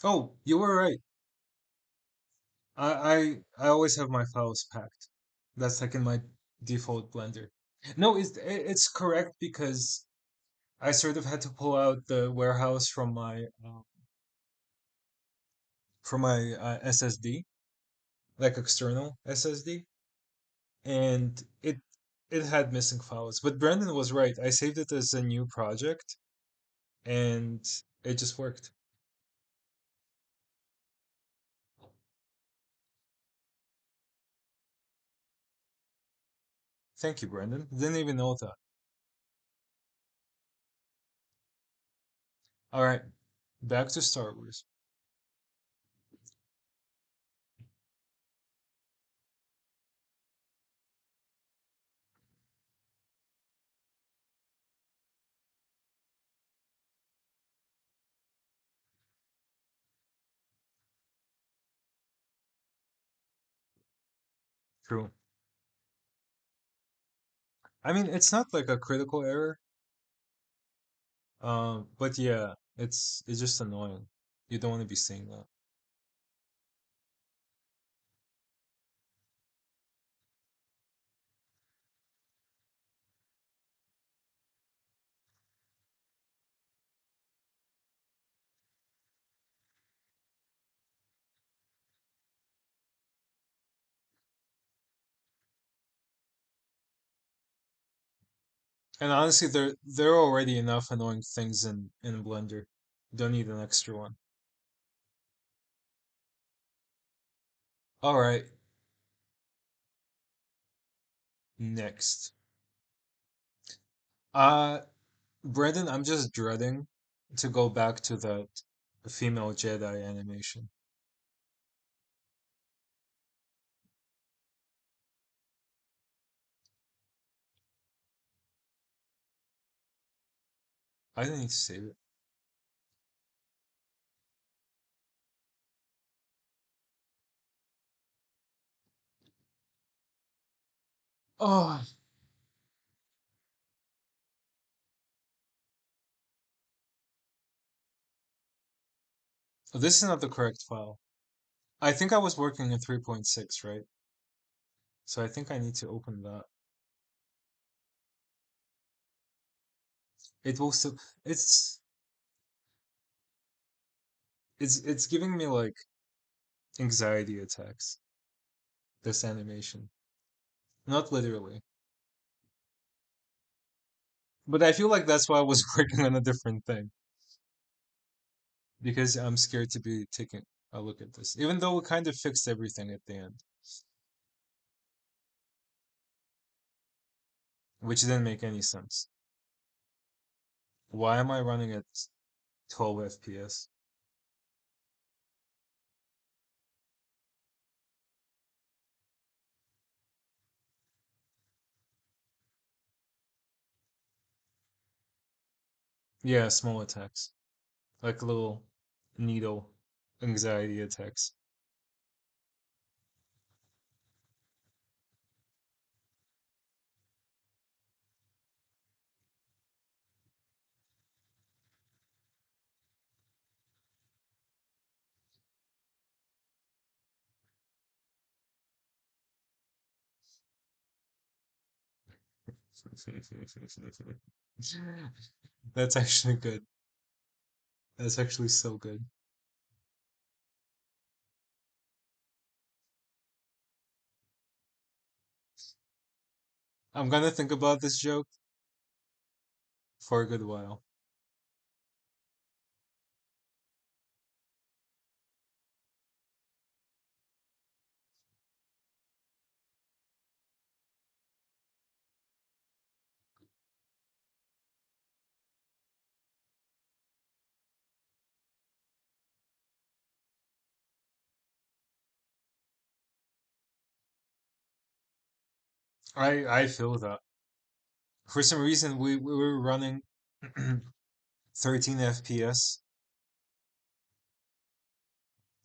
Oh, you were right. I always have my files packed. That's like in my default Blender. No, it's correct because I sort of had to pull out the warehouse from my SSD, like external SSD, and it had missing files. But Brandon was right. I saved it as a new project, and it just worked. Thank you, Brandon. Didn't even know that. All right, back to Star Wars. True. I mean, it's not like a critical error. But yeah, it's just annoying. You don't want to be seeing that. And honestly, there are already enough annoying things in Blender. You don't need an extra one. All right, next. Uh, Brendan, I'm just dreading to go back to that female Jedi animation. I didn't need to save it. Oh, Oh, this is not the correct file. I think I was working in 3.6, right? So I think I need to open that. It will still, it's, it's giving me like anxiety attacks, this animation. Not literally. But I feel like that's why I was working on a different thing. Because I'm scared to be taking a look at this. Even though we kind of fixed everything at the end. Which didn't make any sense. Why am I running at 12 FPS? Yeah, small attacks. Like little needle anxiety attacks. That's actually good. That's actually so good. I'm gonna think about this joke for a good while. I feel that. For some reason we were running 13 FPS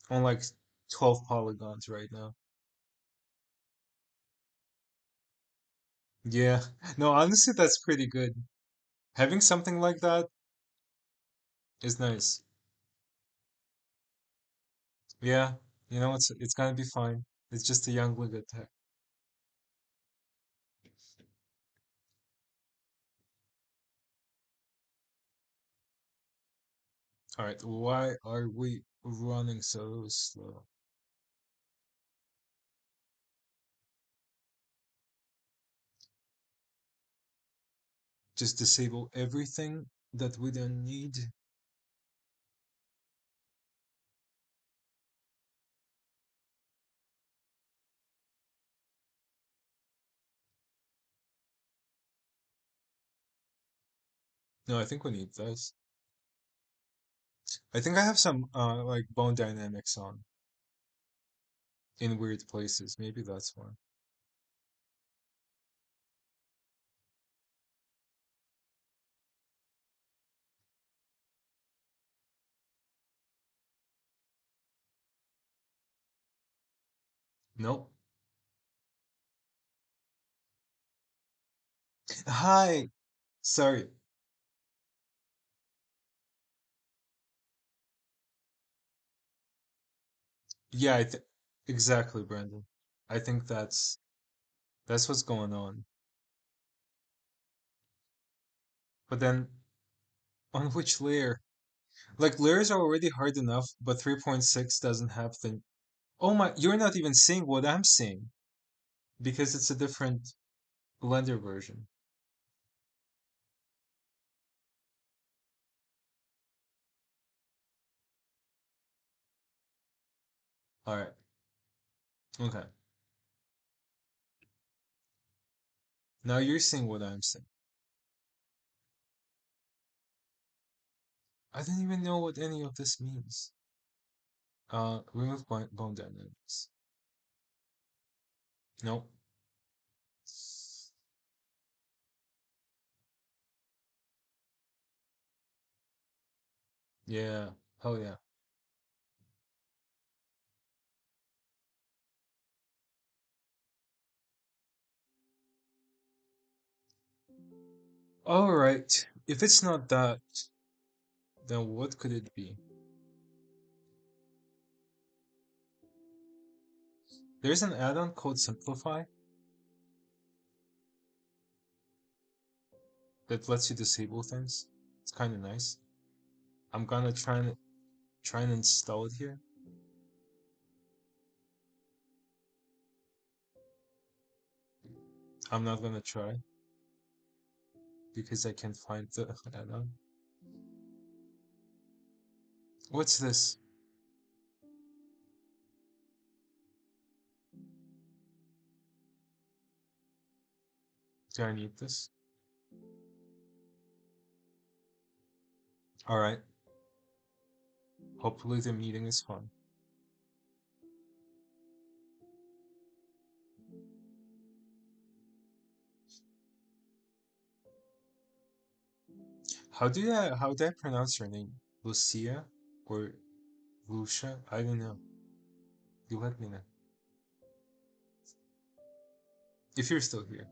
on like 12 polygons right now. Yeah. No, honestly that's pretty good. Having something like that is nice. Yeah, you know it's gonna be fine. It's just a young look attack. Alright, why are we running so slow? Just disable everything that we don't need? No, I think we need this. I think I have some like bone dynamics on in weird places. Maybe that's why. Nope. Hi. Sorry. Yeah, I think exactly, Brandon. I think that's what's going on. But then on which layer? Like layers are already hard enough, but 3.6 doesn't have the. Oh my, you're not even seeing what I'm seeing because it's a different Blender version. All right. Okay. Now you're seeing what I'm seeing. I don't even know what any of this means. Remove bone dynamics. Nope. Yeah. Hell yeah. All right. If it's not that, then what could it be? There's an add-on called Simplify that lets you disable things. It's kind of nice. I'm gonna try and install it here. I'm not gonna try because I can't find the add-on. What's this? Do I need this? Alright. Hopefully the meeting is fun. How do I pronounce your name? Lucia or Lucia? I don't know. You let me know. If you're still here.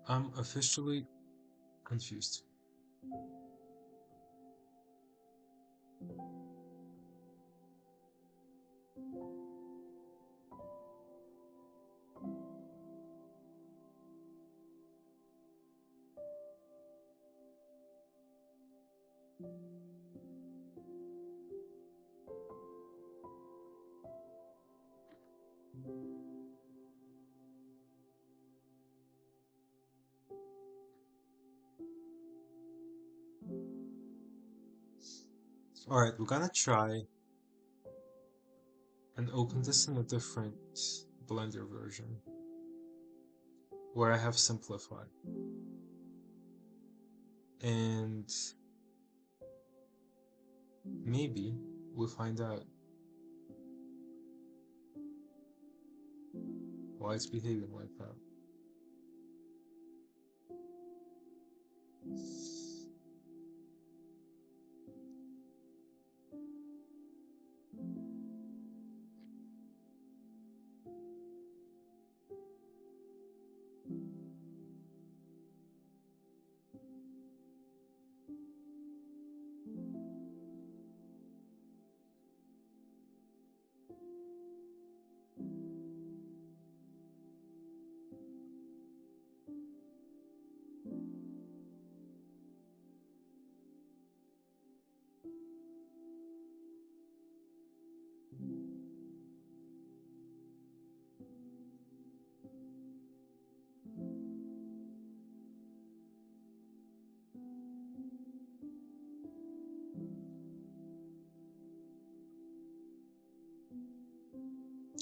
I'm officially confused. Alright, we're gonna try and open this in a different Blender version where I have simplified. And maybe we'll find out why it's behaving like that.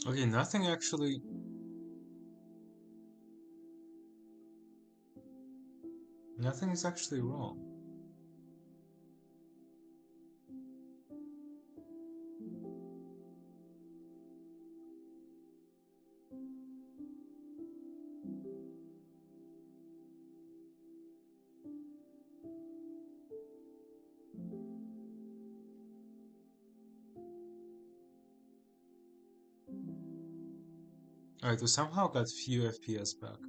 Okay, nothing is actually wrong. Alright, we somehow got few FPS back.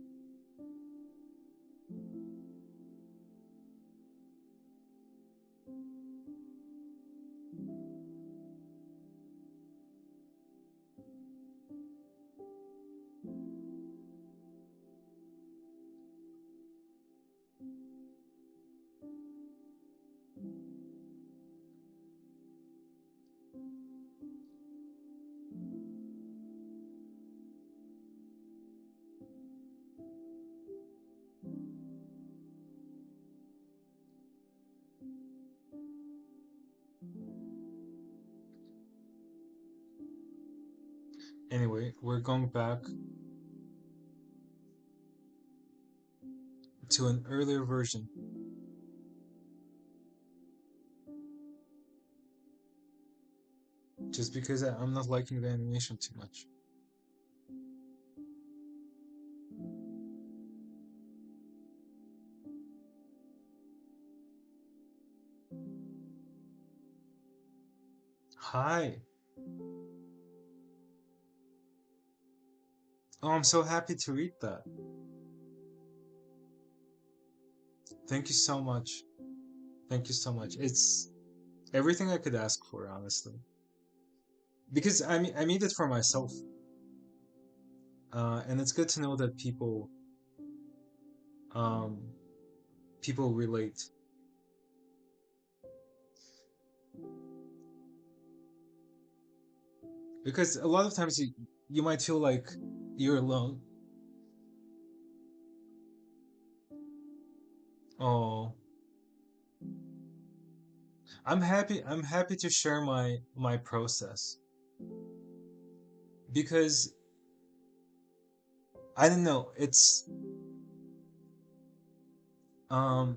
Anyway, we're going back to an earlier version just because I'm not liking the animation too much. Hi. Oh, I'm so happy to read that. Thank you so much. Thank you so much. It's everything I could ask for, honestly. Because I made it for myself, and it's good to know that um, people relate. Because a lot of times you might feel like you're alone. Oh, I'm happy. I'm happy to share my process because I don't know. Um,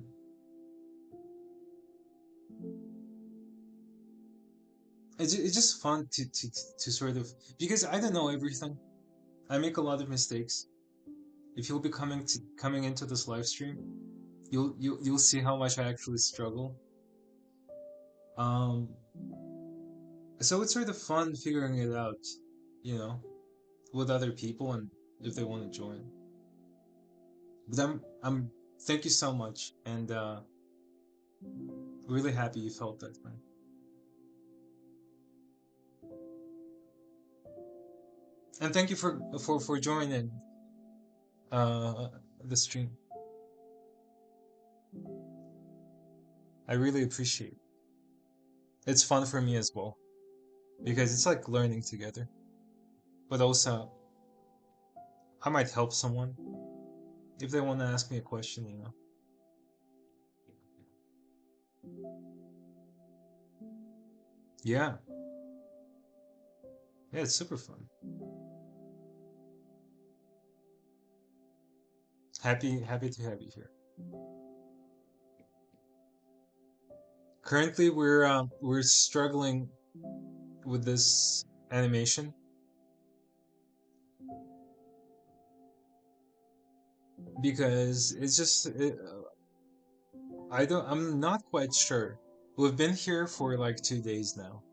it's just fun to sort of because I don't know everything. I make a lot of mistakes. If you'll be coming into this live stream, you'll see how much I actually struggle. Um, so it's sort of fun figuring it out, you know, with other people and if they want to join. But I'm thank you so much and really happy you felt that, man. And thank you for joining uh the stream. I really appreciate it. It's fun for me as well because it's like learning together. But also I might help someone if they want to ask me a question, you know. Yeah. Yeah, it's super fun. Happy to have you here. Currently we're struggling with this animation because I'm not quite sure. We've been here for like 2 days now.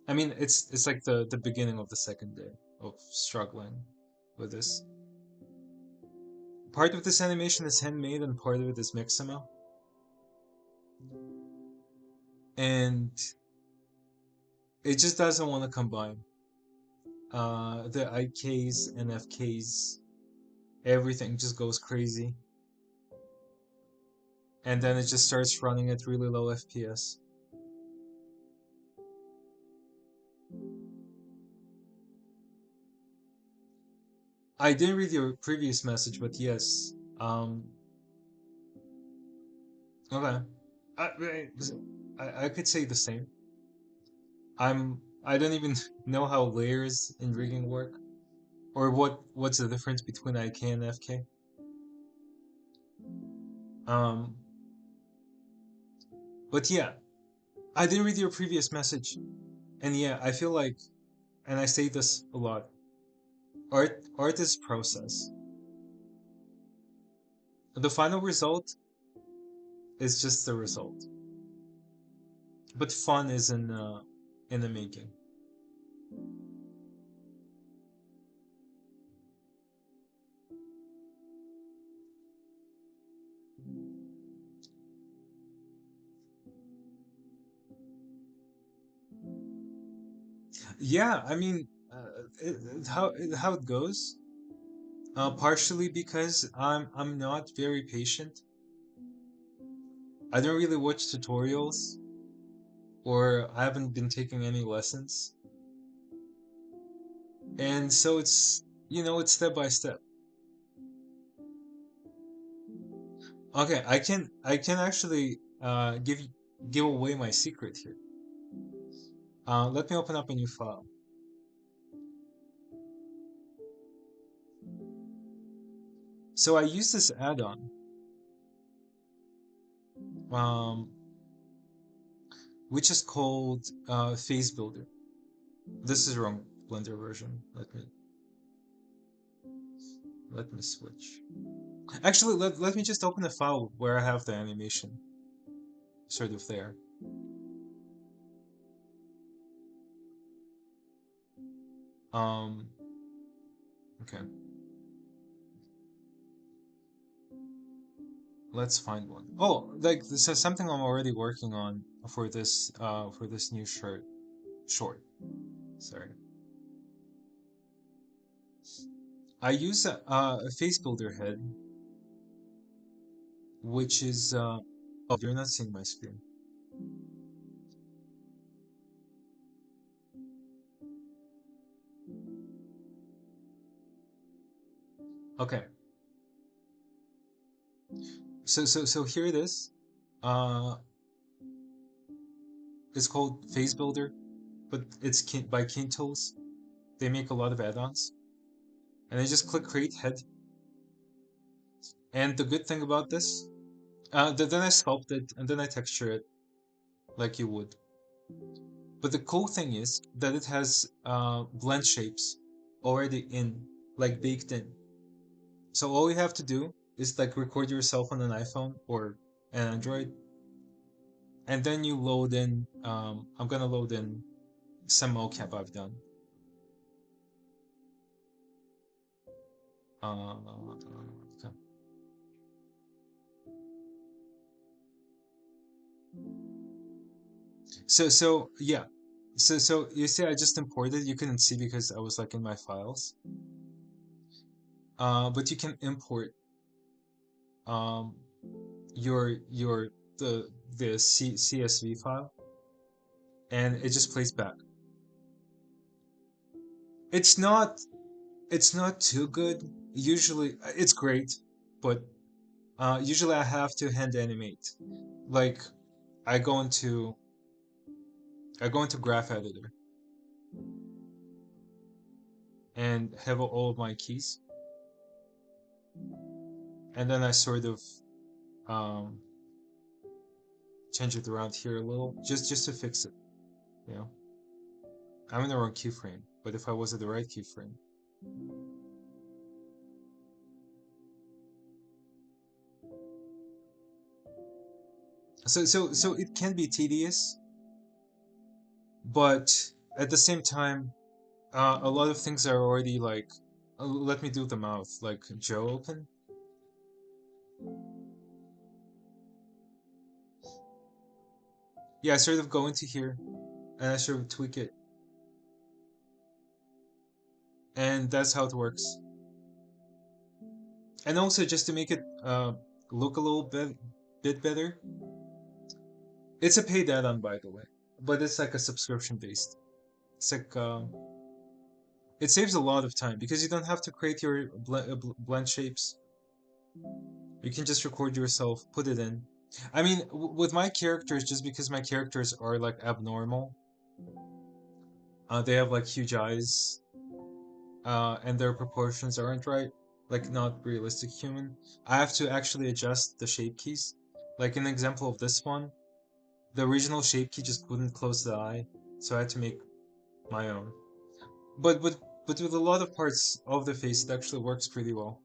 I mean, it's like the beginning of the second day of struggling with this. Part of this animation is handmade and part of it is Mixamo. And it just doesn't want to combine. The IKs and FKs, everything just goes crazy. And then it just starts running at really low FPS. I didn't read your previous message, but yes. Okay. I, I could say the same. I don't even know how layers in rigging work, or what's the difference between IK and FK. Um, but yeah, I didn't read your previous message, and yeah, I feel like, and I say this a lot. Art is process. The final result is just the result, but fun is in the making. Yeah, I mean, how it goes. Partially because I'm not very patient. I don't really watch tutorials, or I haven't been taking any lessons, and so it's it's step by step. Okay, I can actually give away my secret here. Let me open up a new file. So I use this add-on, um, which is called Phase Builder. This is wrong Blender version. Let me switch. Actually, let me just open a file where I have the animation sort of there. Um, okay. Let's find one. Oh, like this is something I'm already working on for this new short. Sorry. I use a face builder head, which is oh, you're not seeing my screen. Okay. So here it is. Uh, it's called Phase Builder, but it's by Keen Tools. They make a lot of add-ons, and I just click Create Head. And the good thing about this, then I sculpt it and then I texture it like you would. But the cool thing is that it has blend shapes already in, like baked in. So all you have to do is like record yourself on an iPhone or an Android, and then you load in. I'm gonna load in some mocap I've done. Okay. So yeah. So you see, I just imported. You couldn't see because I was like in my files. But you can import um your the CSV file, and it just plays back. It's not it's not too good. Usually it's great, but usually I have to hand animate. Like I go into I go into Graph Editor and have all of my keys, and then I sort of um, change it around here a little, just to fix it. You know, I'm in the wrong keyframe, but if I was at the right keyframe, so it can be tedious, but at the same time, a lot of things are already like. Let me do the mouth, like Joe open. Yeah, I sort of go into here and I sort of tweak it, and that's how it works. And also, just to make it look a little bit better, it's a paid add-on, by the way, but it's like a subscription based. It's like it saves a lot of time because you don't have to create your blend shapes. You can just record yourself, put it in. I mean, with my characters, just because my characters are like abnormal, they have like huge eyes, and their proportions aren't right, like not realistic human. I have to actually adjust the shape keys. Like an example of this one, the original shape key just wouldn't close the eye, so I had to make my own. But with a lot of parts of the face, it actually works pretty well.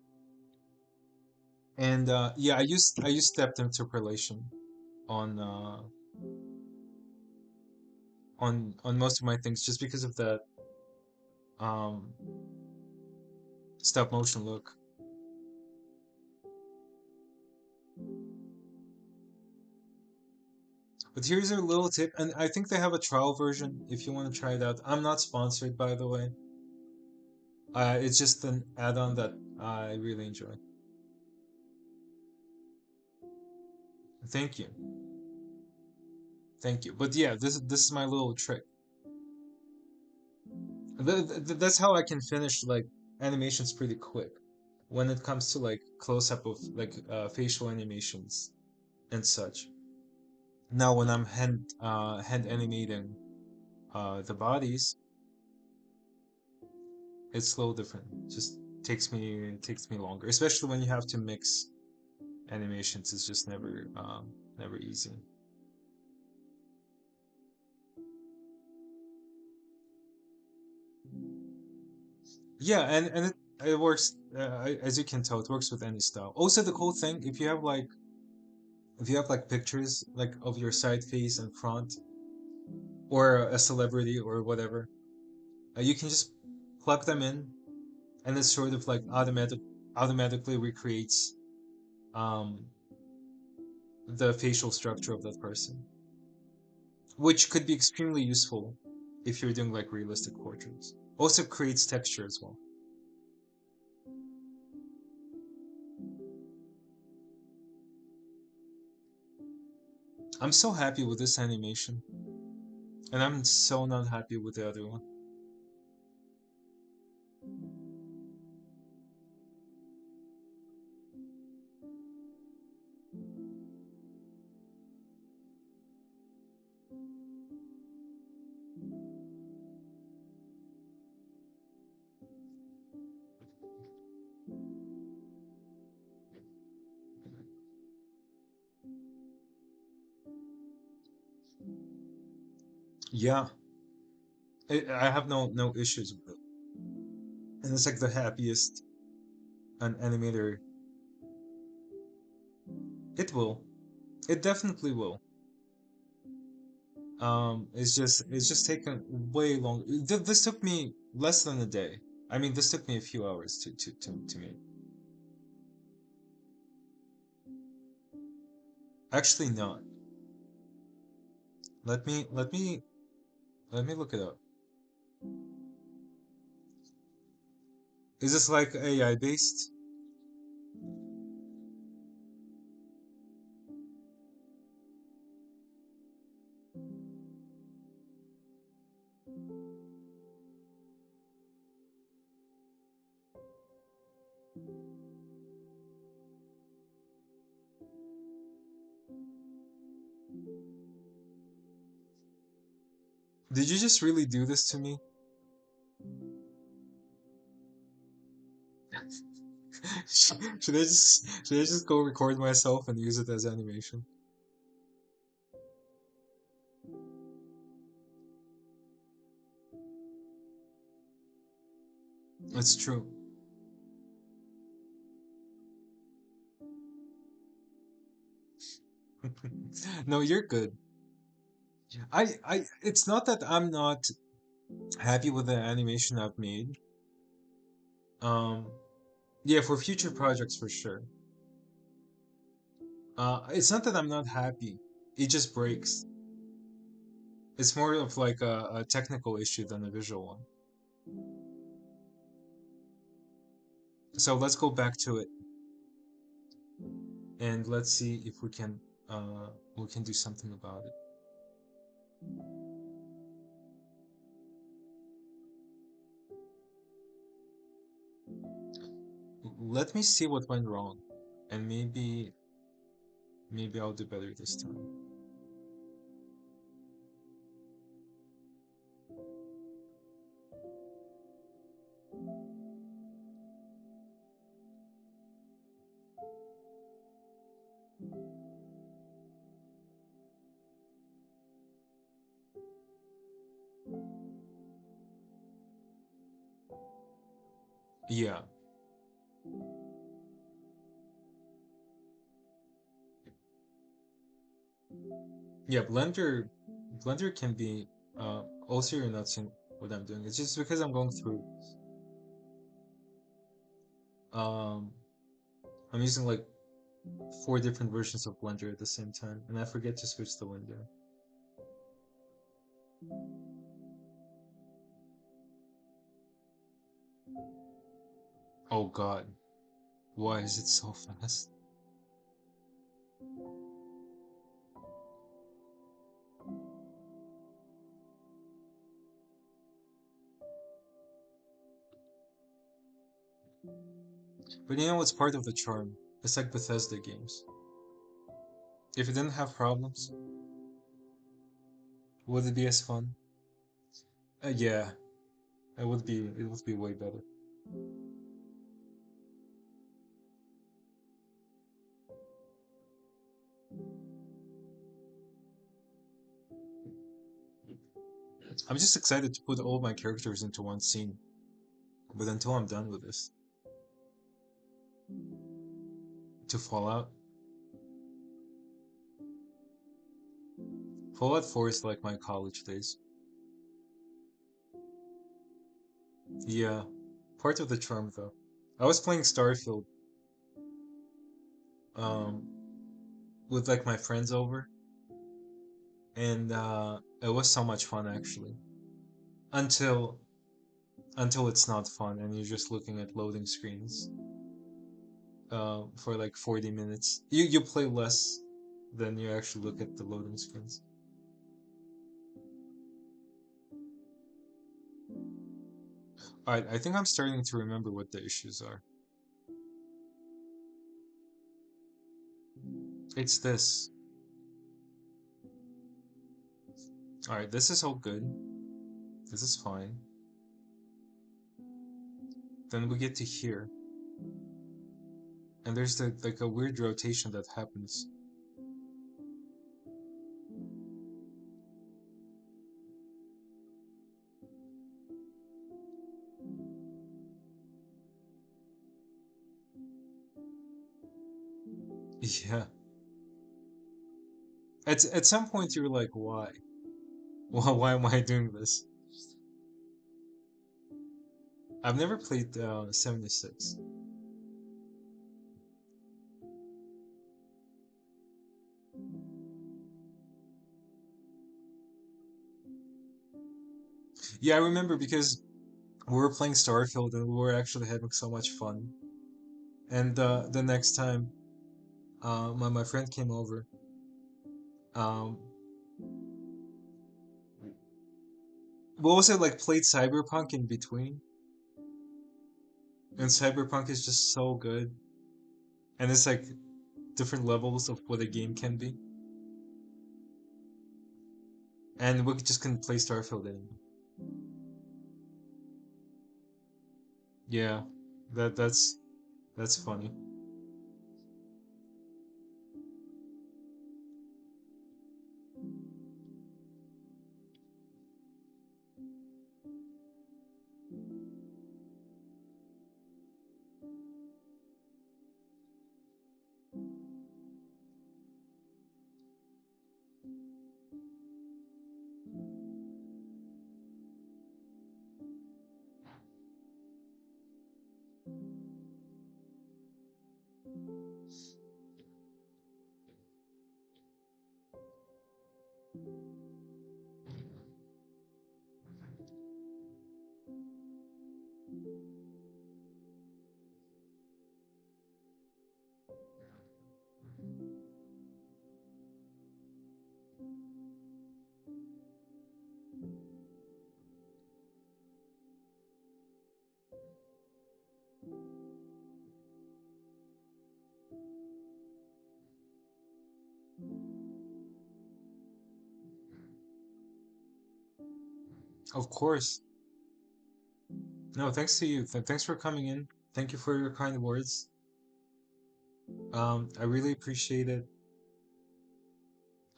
And yeah, I use step interpolation on on most of my things just because of that um, stop motion look. But here's a little tip, and I think they have a trial version if you want to try it out. I'm not sponsored, by the way. It's just an add-on that I really enjoy. Thank you, thank you. But yeah, this is my little trick. That's how I can finish like animations pretty quick when it comes to like close-up of like facial animations and such. Now, when I'm hand animating the bodies, it's a little different. Just takes me longer, especially when you have to mix animations. It's just never easy. Yeah, and it works, as you can tell, it works with any style. Also, the cool thing, if you have like pictures like of your side face and front, or a celebrity or whatever, you can just plug them in, and it sort of like automatically recreates um the facial structure of that person, which could be extremely useful if you're doing like realistic portraits. Also creates texture as well. I'm so happy with this animation, and I'm so not happy with the other one. Yeah, I have no issues with it, and it's like the happiest an animator. It will. It definitely will. It's just taken way long. This took me less than a day. I mean, this took me a few hours to make. Actually, not. Let me let me let me look it up. Is this like AI based? Did you just really do this to me? Should I just go record myself and use it as animation? It's true. No, you're good. It's not that I'm not happy with the animation I've made. Um, yeah, for future projects for sure. It's not that I'm not happy. It just breaks. It's more of like a technical issue than a visual one. So let's go back to it, and let's see if we can do something about it. Let me see what went wrong, and maybe I'll do better this time. Yeah, yeah. Blender can be. Also, you're not seeing what I'm doing. It's just because I'm going through. Um, I'm using like four different versions of Blender at the same time, and I forget to switch the window. Oh God, why is it so fast? But you know what's part of the charm? It's like Bethesda games. If it didn't have problems, would it be as fun? Yeah, it would be. It would be way better. I'm just excited to put all my characters into one scene. But until I'm done with this, to Fallout, Fallout 4 is like my college days. Yeah, part of the charm though. I was playing Starfield um, with like my friends over, and it was so much fun actually. Until it's not fun, and you're just looking at loading screens for like 40 minutes. You play less than you actually look at the loading screens. Alright, I think I'm starting to remember what the issues are. It's this. Alright, this is all good. This is fine. Then we get to here. And there's like a weird rotation that happens. Yeah. At some point you're like, why? Why am I doing this? I've never played 76. Yeah, I remember because we were playing Starfield and we were actually having so much fun. And the next time my friend came over, um, what was it like? Played Cyberpunk in between, and Cyberpunk is just so good, and it's like different levels of what a game can be, and we just couldn't play Starfield anymore. Yeah, that's funny. Of course. No, thanks to you. Thanks for coming in. Thank you for your kind words. I really appreciate it.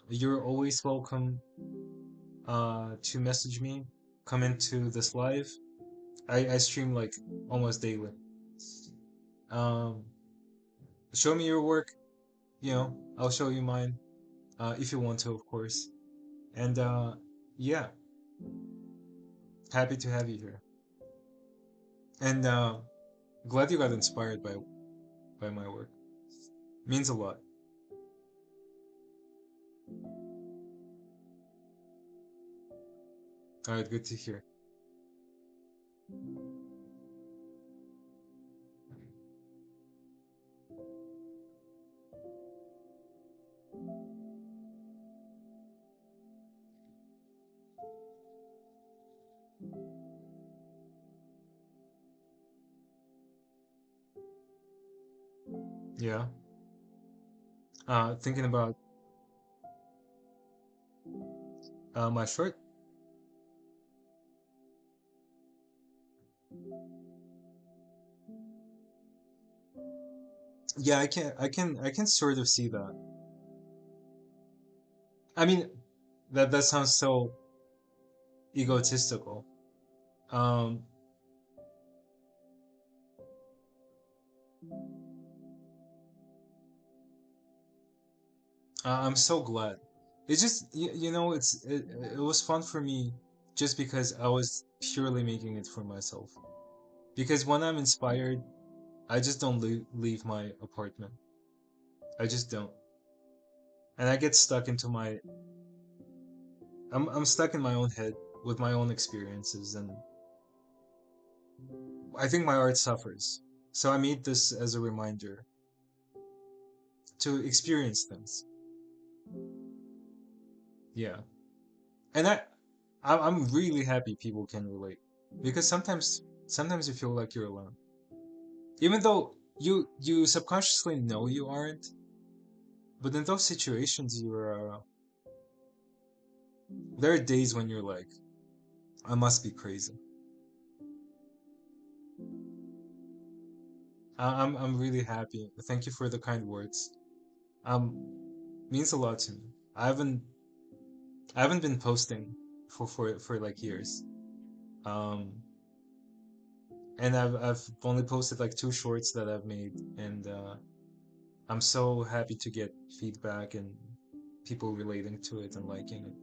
You're always welcome to message me. Come into this live. I stream like almost daily. Um, show me your work. I'll show you mine. If you want to, of course. And yeah, happy to have you here. And glad you got inspired by my work. Means a lot. All right, good to hear. Yeah. Thinking about my short. Yeah, I can sort of see that. I mean, that sounds so. egotistical. Um, I'm so glad. It's just it was fun for me just because I was purely making it for myself. Because when I'm inspired, I just don't leave my apartment. I just don't, and I get stuck into my. I'm stuck in my own head with my own experiences, and I think my art suffers. So I made this as a reminder to experience things. Yeah, and I'm really happy people can relate because sometimes you feel like you're alone, even though you subconsciously know you aren't. But in those situations, there are days when you're like, I must be crazy. I'm really happy. Thank you for the kind words. Means a lot to me. I haven't been posting for like years. Um, and I've only posted like two shorts that I've made, and I'm so happy to get feedback and people relating to it and liking it.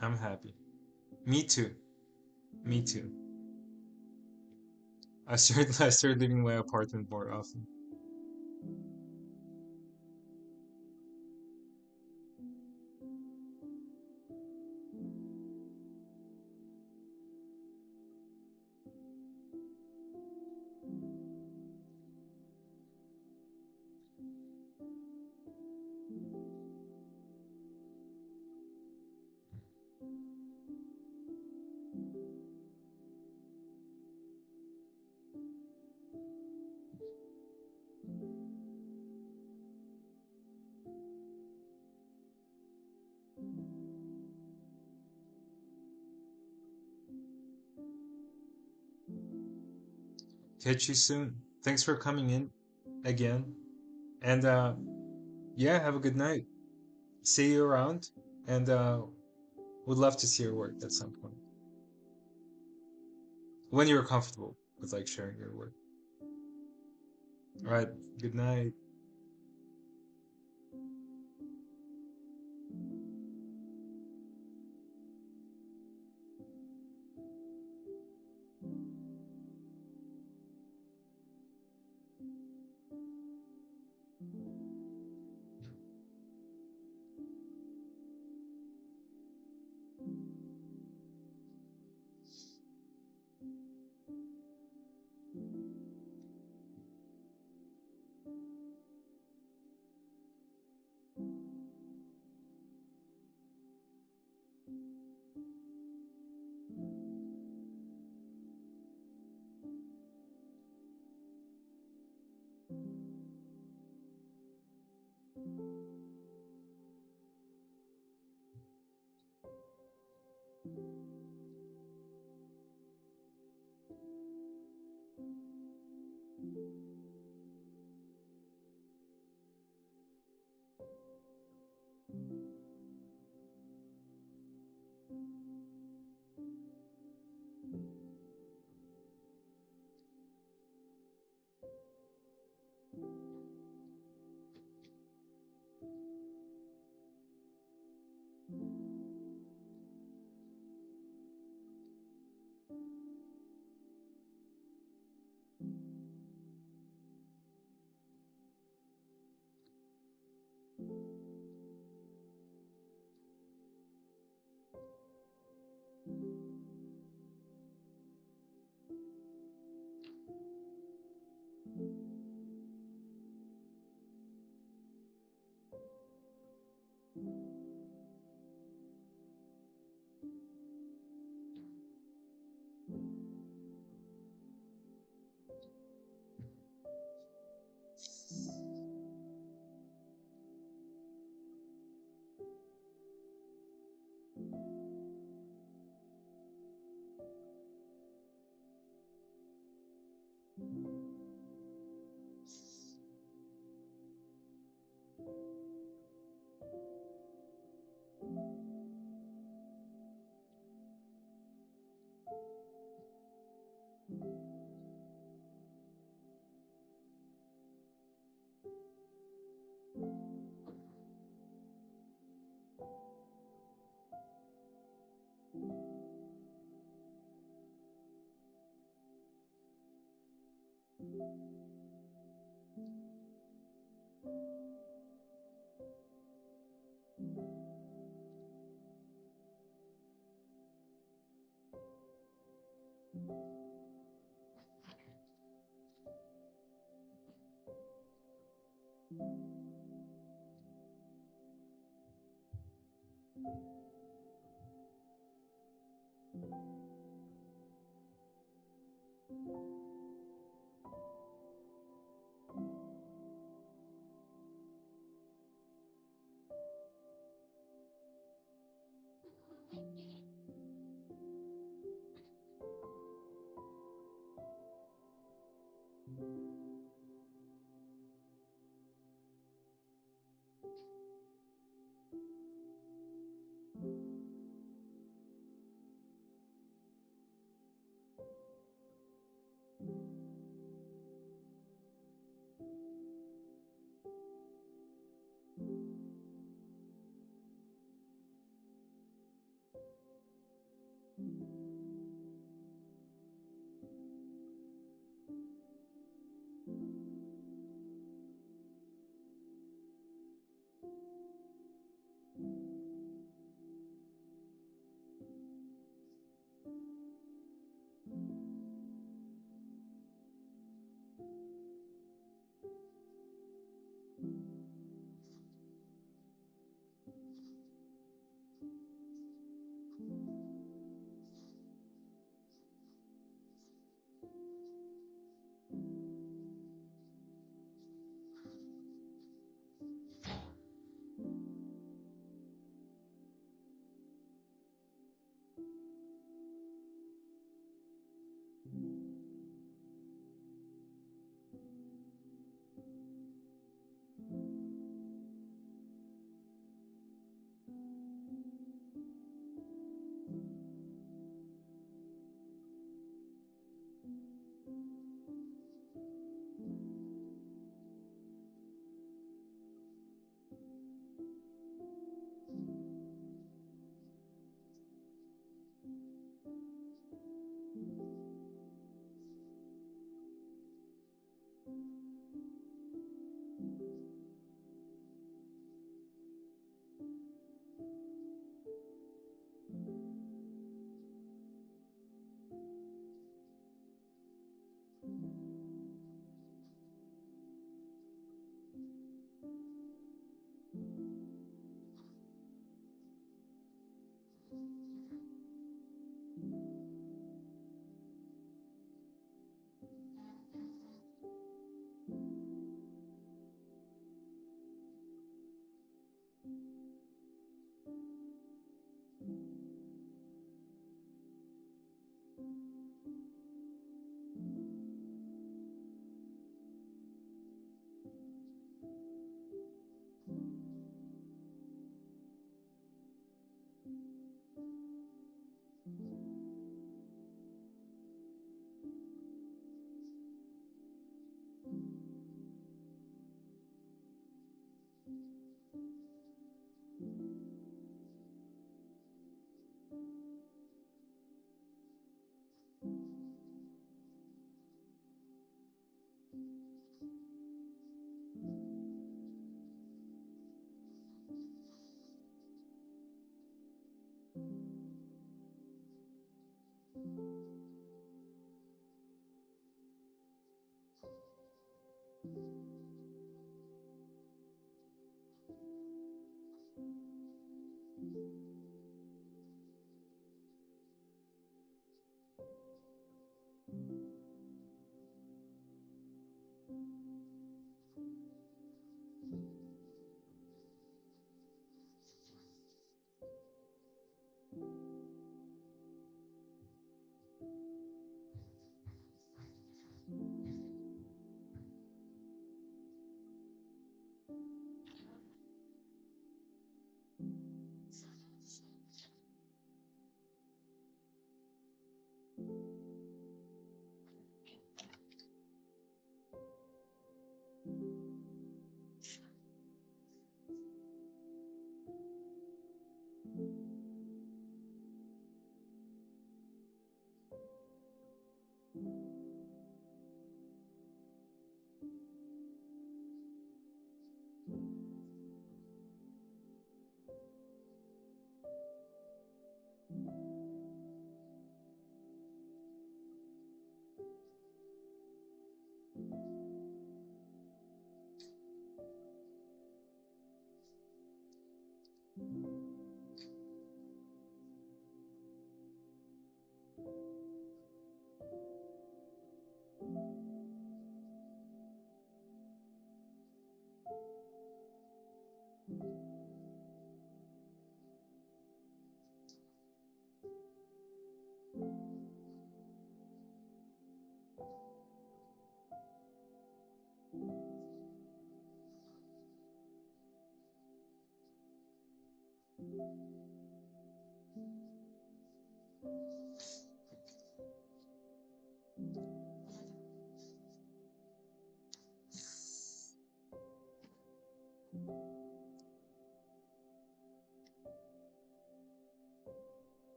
I'm happy. Me too. Me too. I started leaving my apartment more often. Catch you soon. Thanks for coming in again. And yeah, have a good night. See you around. And would love to see your work at some point when you're comfortable with like sharing your work. All right. Good night.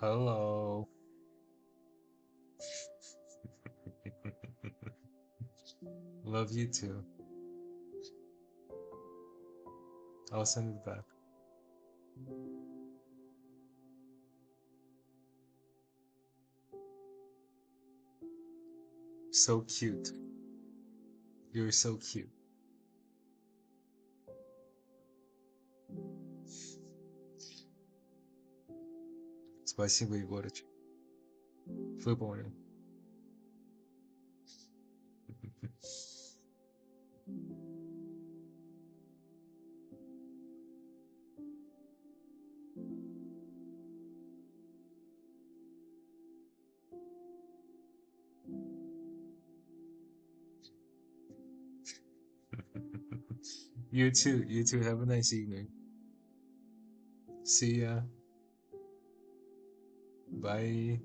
Hello. Love you too. I'll send it back. So cute. You're so cute. Спасибо, Егорыч. Выполнил. You too. You too. Have a nice evening. See ya. Bye.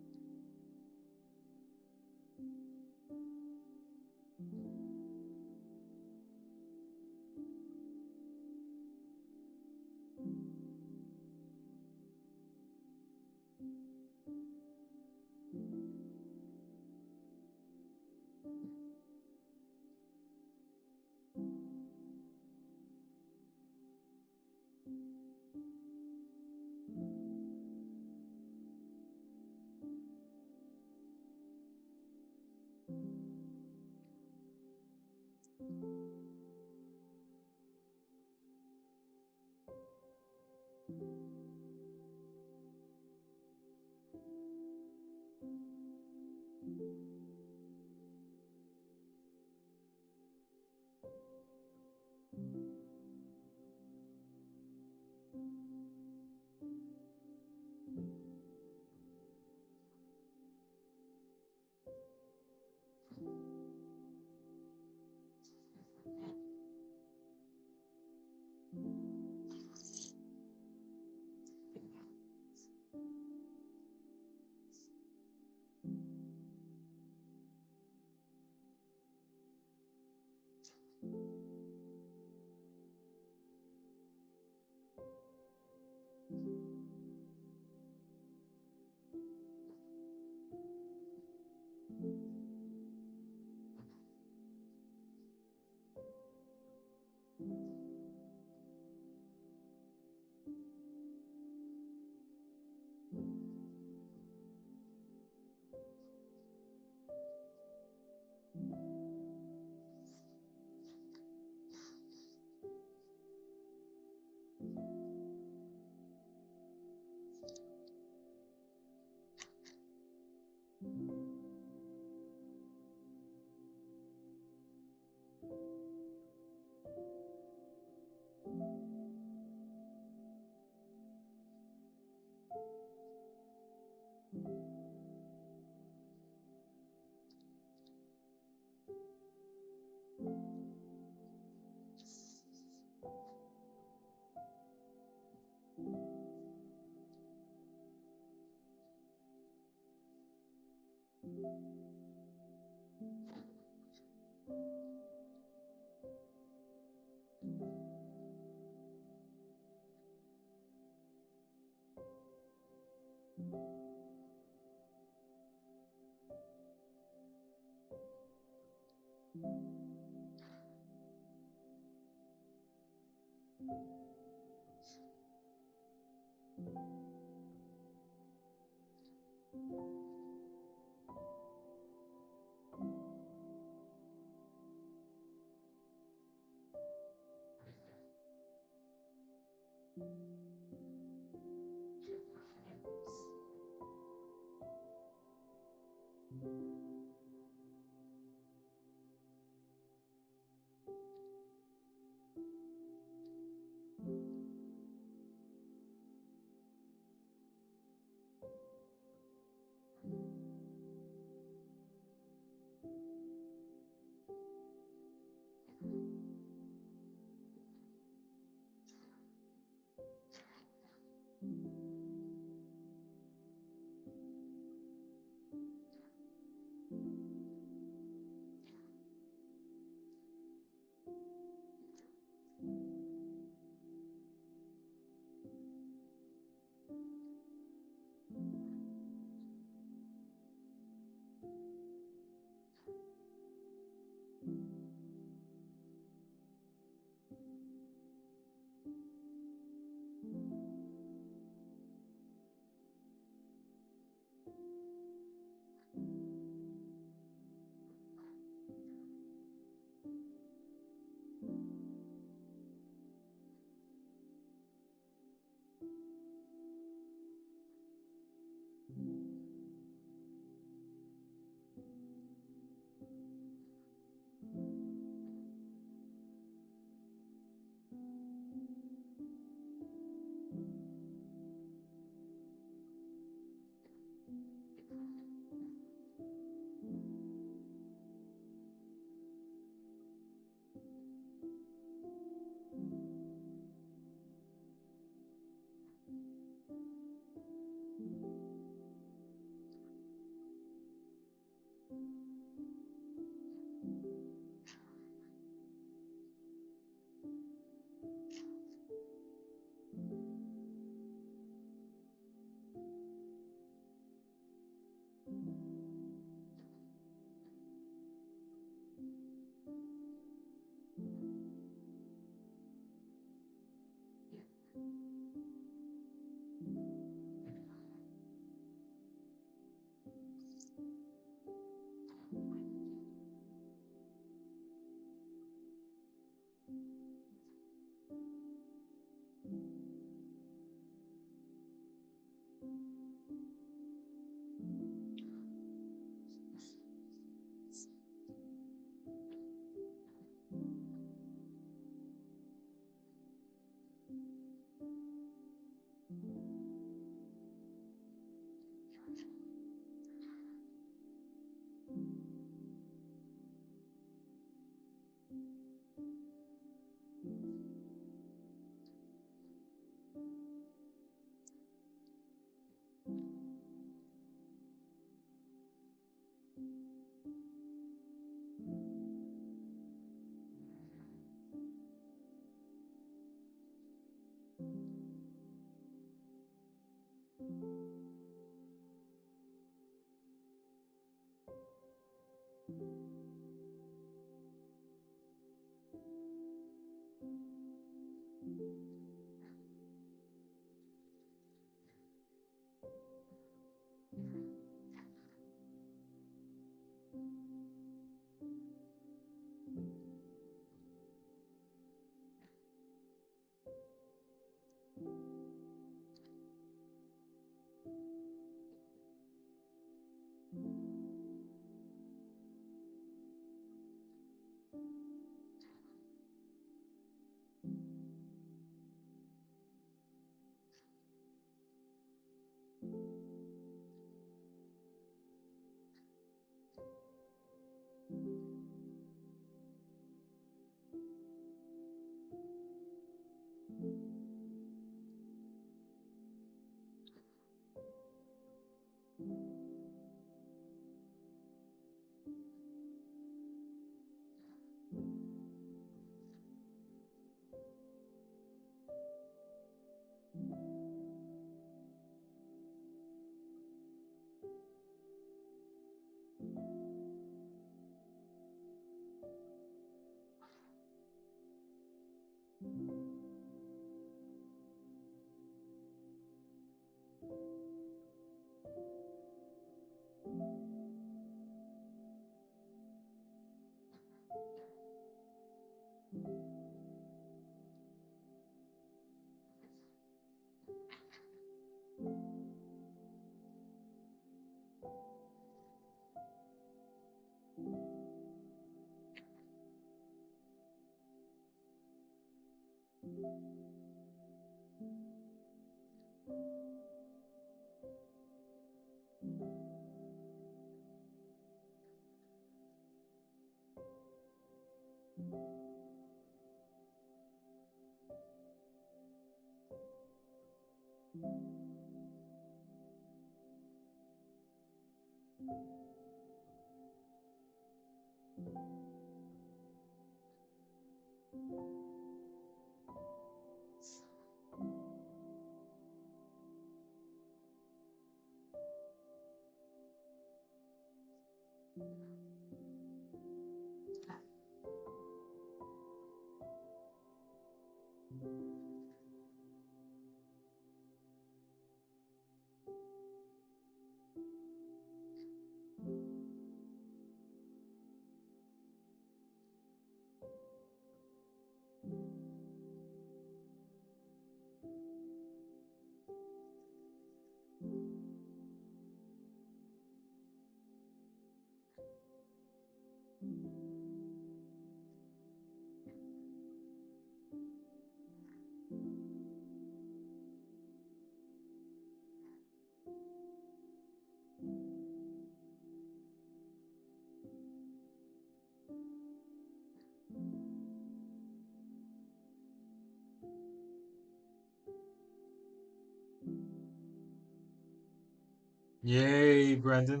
Yay, Brandon.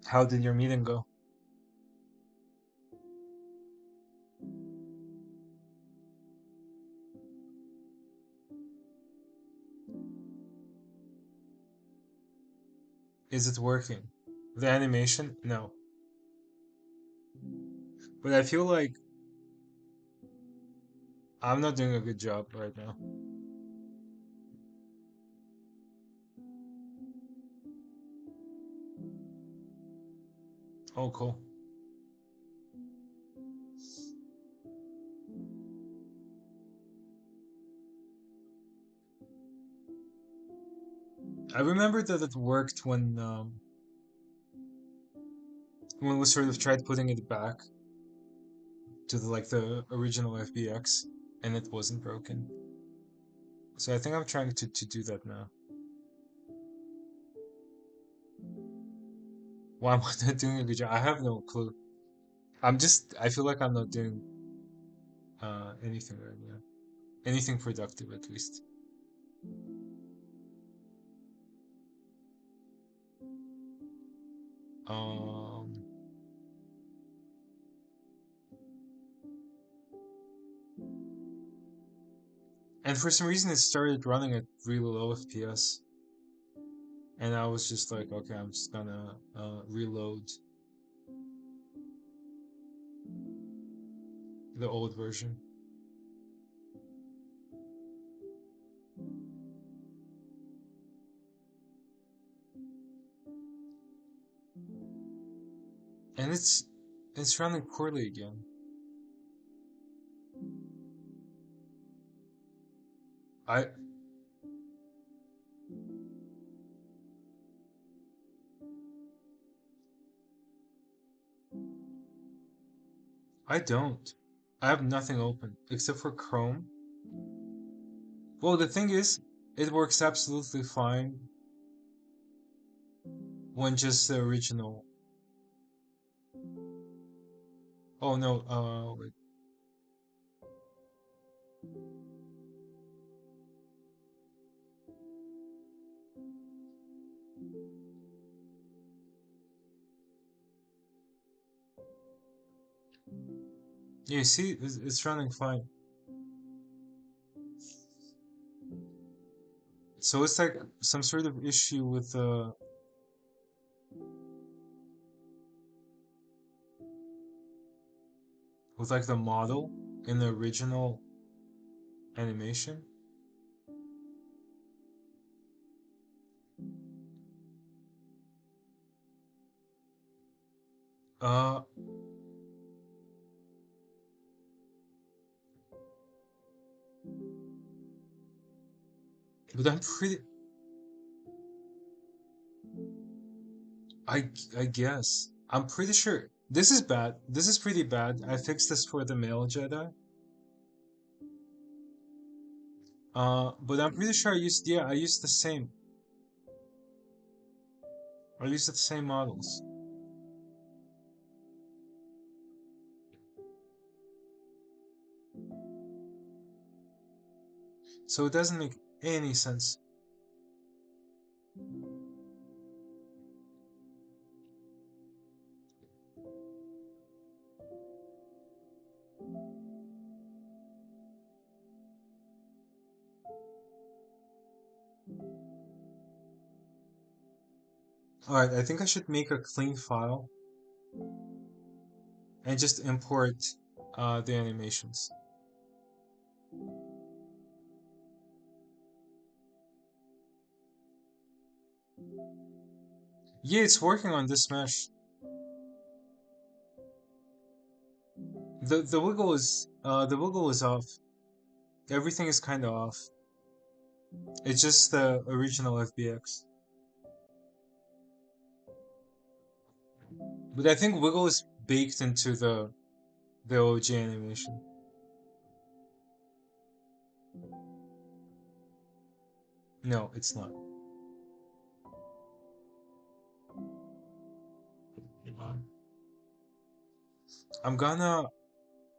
How did your meeting go? Is it working? The animation? No. But I feel like I'm not doing a good job right now. Oh, cool. I remember that it worked when we sort of tried putting it back to the original FBX, and it wasn't broken. So I think I'm trying to do that now. Why am I not doing a good job? I have no clue. I feel like I'm not doing anything right now. Anything productive at least. Um, and for some reason it started running at really low FPS. And I was just like, okay, I'm just gonna reload the old version. And it's running poorly again. I I don't. I have nothing open except for Chrome. Well, the thing is, it works absolutely fine when just the original. Oh no, wait. Yeah, you see, it's running fine. So it's like some sort of issue with like the model in the original animation. Uh, But I'm pretty. I guess I'm pretty sure this is bad. This is pretty bad. I fixed this for the male Jedi. But I'm pretty sure I used the same. I used the same models. So it doesn't make any sense. Alright, I think I should make a clean file and just import the animations. Yeah, it's working on this mesh. The wiggle is off. Everything is kind of off. It's just the original FBX. But I think wiggle is baked into the OG animation. No, it's not. I'm gonna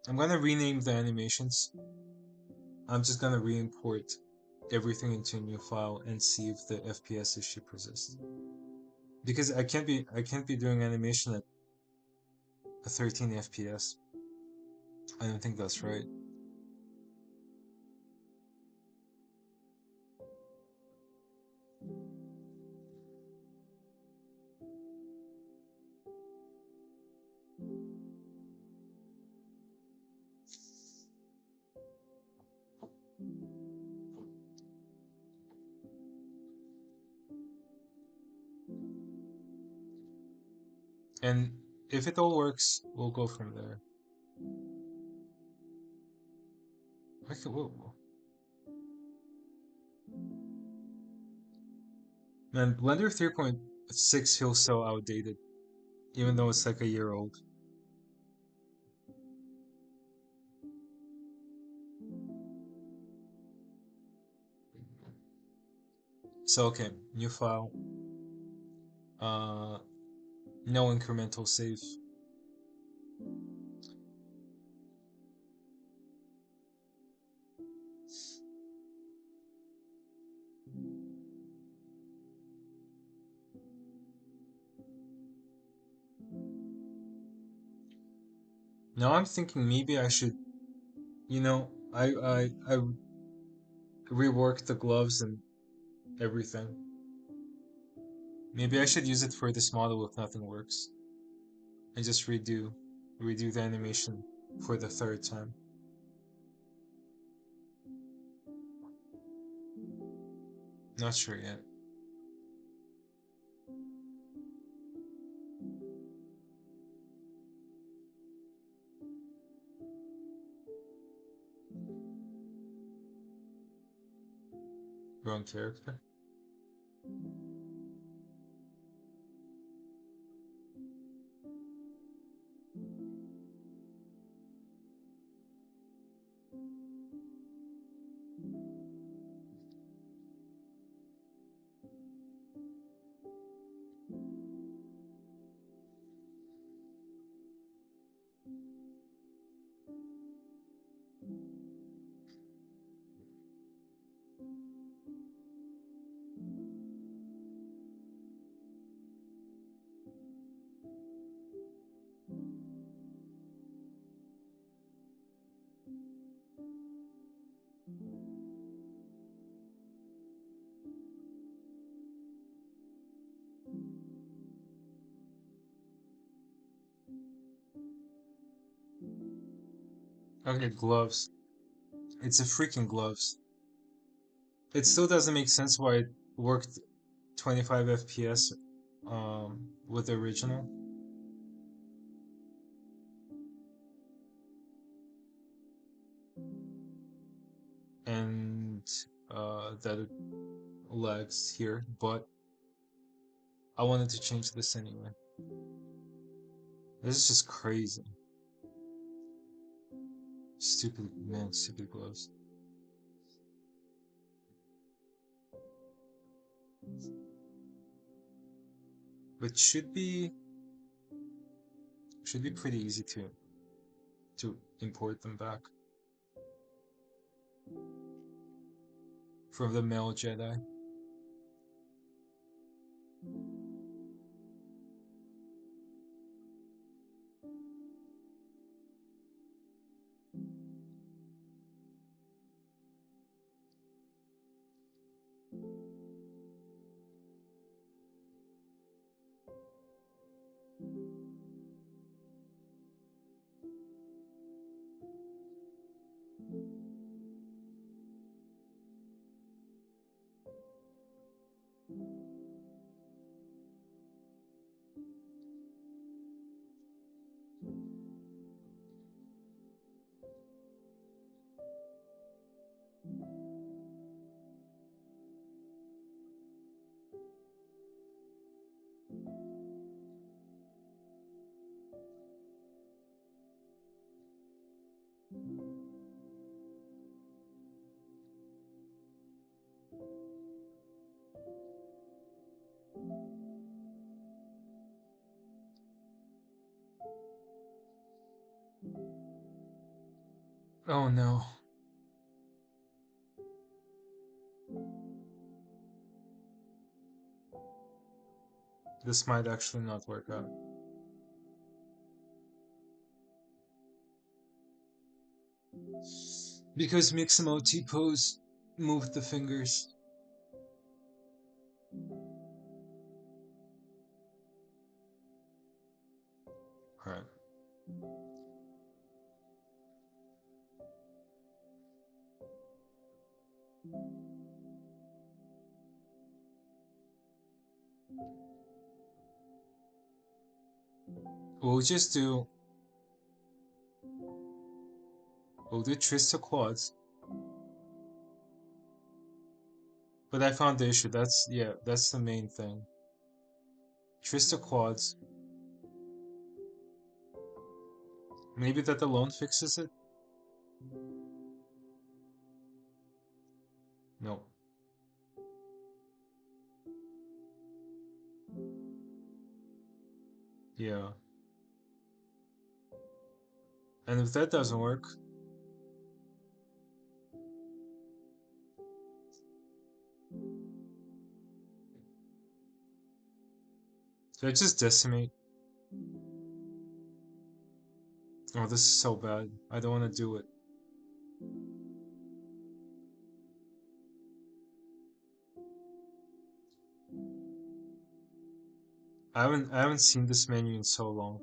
I'm gonna rename the animations. I'm just gonna re-import everything into a new file and see if the FPS issue persists. Because I can't be doing animation at a 13 FPS. I don't think that's right. And if it all works, we'll go from there. Okay, whoa. Man, Blender 3.6 feels so outdated, even though it's like a year old. So okay, new file. Uh, no incremental save. Now I'm thinking maybe I should, I reworked the gloves and everything. Maybe I should use it for this model if nothing works. And just redo the animation for the third time. Not sure yet. Wrong character. Okay, gloves. It's a freaking gloves. It still doesn't make sense why it worked 25 FPS with the original. And that legs here, but I wanted to change this anyway. This is just crazy. Stupid, man, stupid gloves. But should be pretty easy to import them back from the male Jedi. Oh no. This might actually not work out. Because Mixamo T-pose moved the fingers. Alright. We'll just do... We'll do Trista quads. But I found the issue. That's the main thing. Trista quads. Maybe that alone fixes it? No. Yeah. And if that doesn't work... So I just decimate. Oh, this is so bad. I don't want to do it. I haven't seen this menu in so long.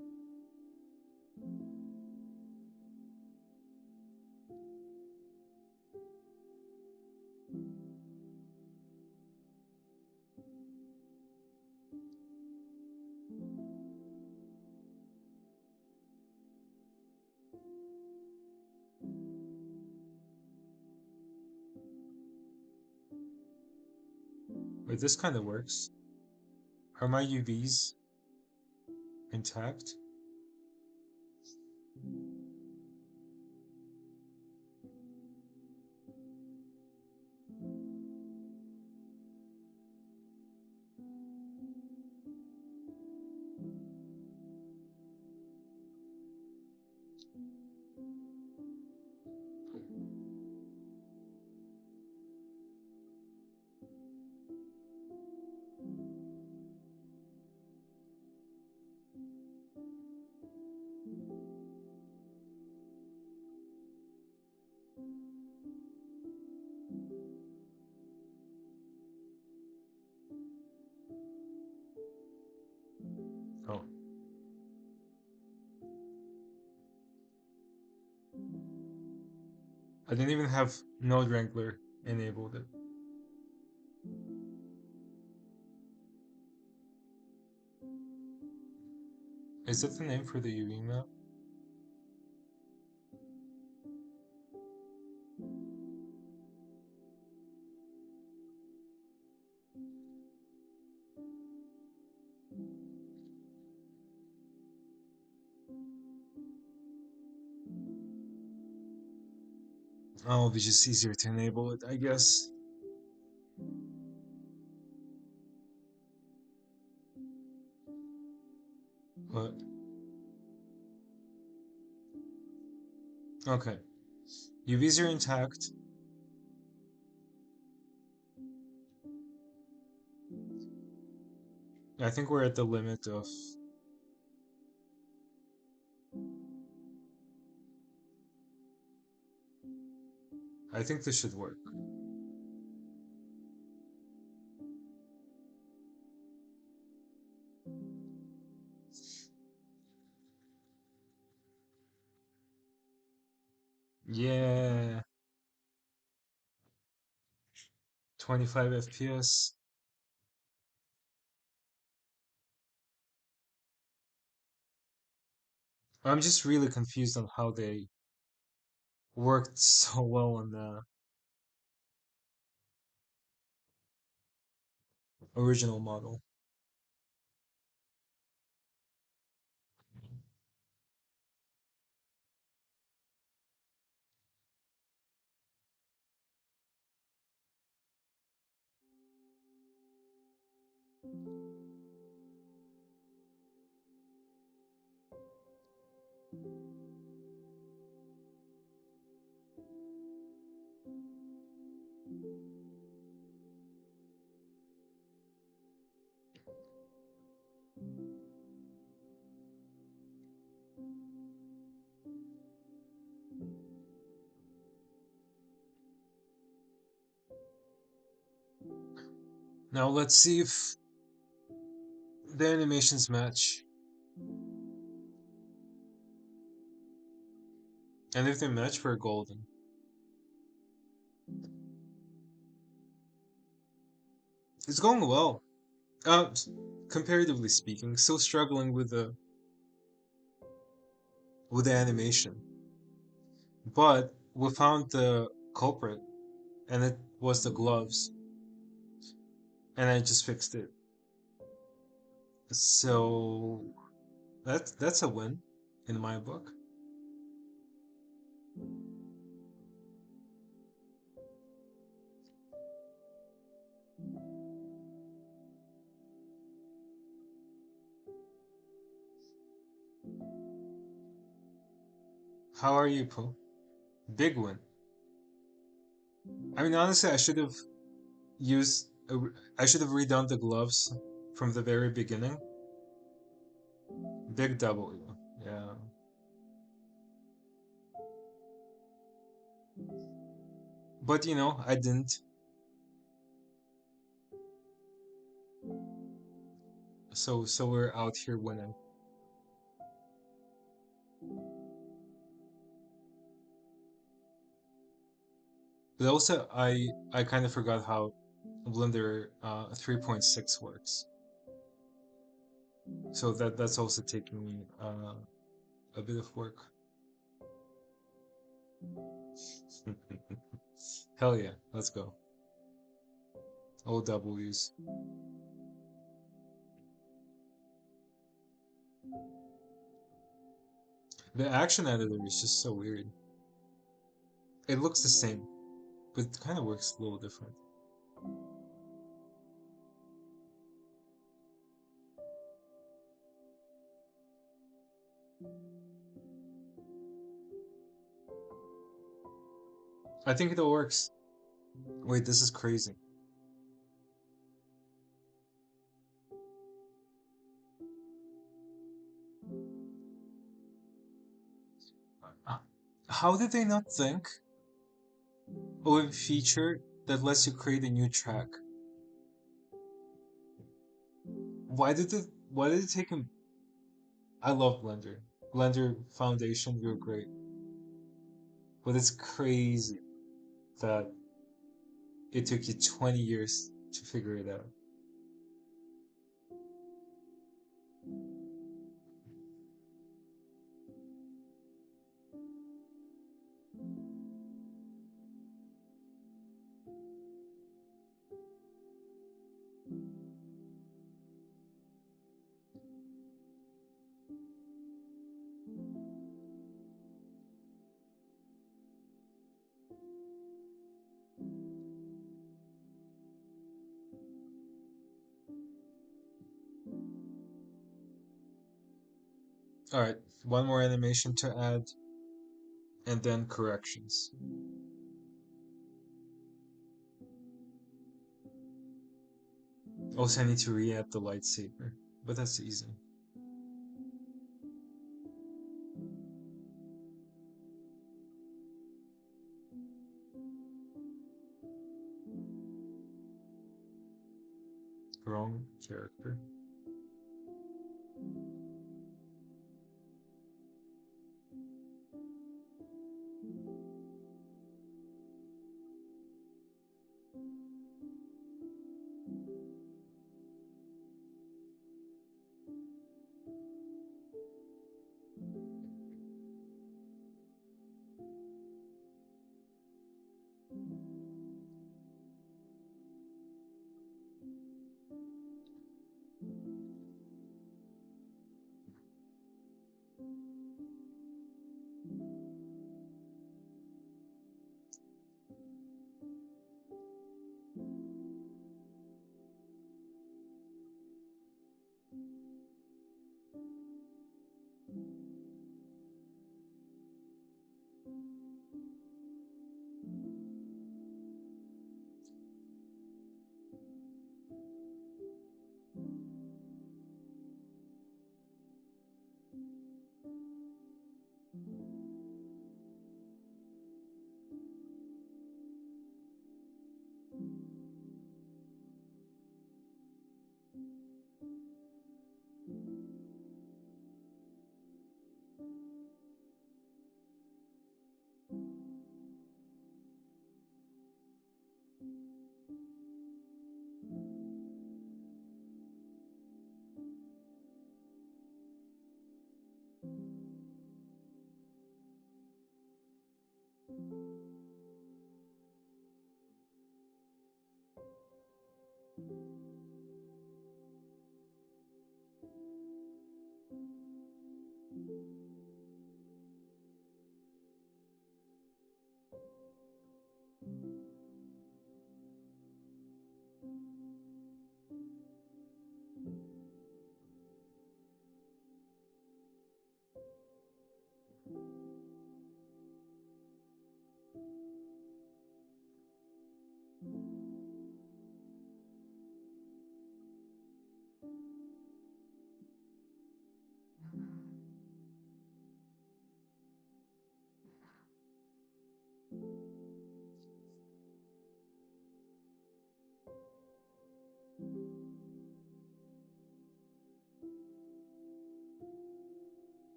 Wait, this kind of works. Are my UVs intact? Oh. I didn't even have Node Wrangler enabled it. Is that the name for the UV map? Oh, it'll be just easier to enable it, I guess. But okay, UVs are intact. I think we're at the limit of. I think this should work. Yeah, 25 FPS. I'm just really confused on how they worked so well on the original model. Now let's see if the animations match. And if they match, we're golden. It's going well. Uh, Comparatively speaking, still struggling with the animation. But we found the culprit, and it was the gloves, and I just fixed it. So that's a win in my book. How are you, Pooh? Big win. I mean, honestly, used. I should have redone the gloves from the very beginning. Big W. Yeah. But I didn't. So we're out here winning. But also, I kind of forgot how Blender 3.6 works. So that's also taking me a bit of work. Hell yeah, let's go. OWs. The action editor is just so weird. It looks the same, but it kind of works a little different. I think it all works. Wait, this is crazy. Uh, How did they not think of a feature that lets you create a new track? Why did it take him? I love Blender. Blender Foundation, you're great. But it's crazy that it took you 20 years to figure it out. Alright, one more animation to add, and then corrections. Also, I need to re-add the lightsaber, but that's easy. Wrong character.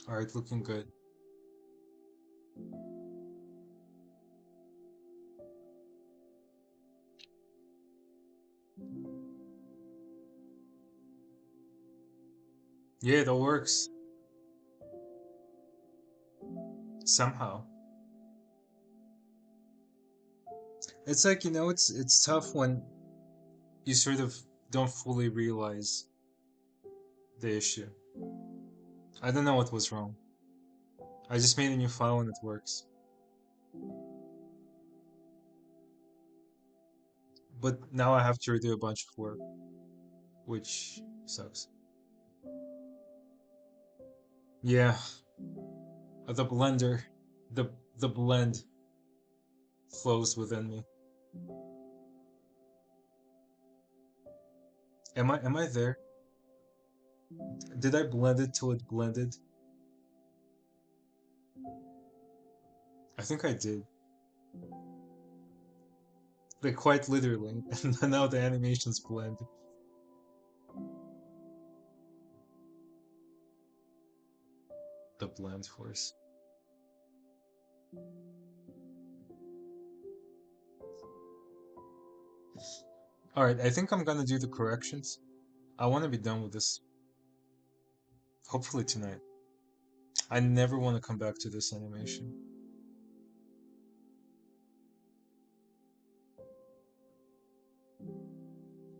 Alright, looking good. Yeah, that works. Somehow. It's like, it's tough when you sort of don't fully realize the issue. I don't know what was wrong. I just made a new file and it works. But now I have to redo a bunch of work, which sucks. Yeah, the blender, the blend flows within me. Am I there? Did I blend it till it blended? I think I did. Like quite literally. And now the animations blend. The blend force. Alright, I think I'm gonna do the corrections. I wanna be done with this. Hopefully tonight. I never wanna come back to this animation.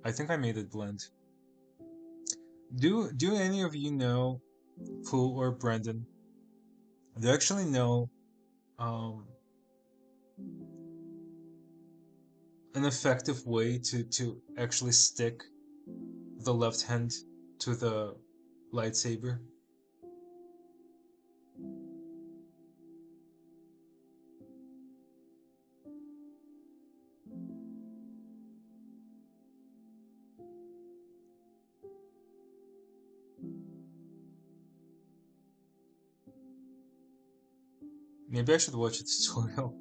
I think I made it blend. Do any of you know, Pooh or Brendan? Do you actually know um, an effective way to actually stick the left hand to the lightsaber? Maybe I should watch a tutorial.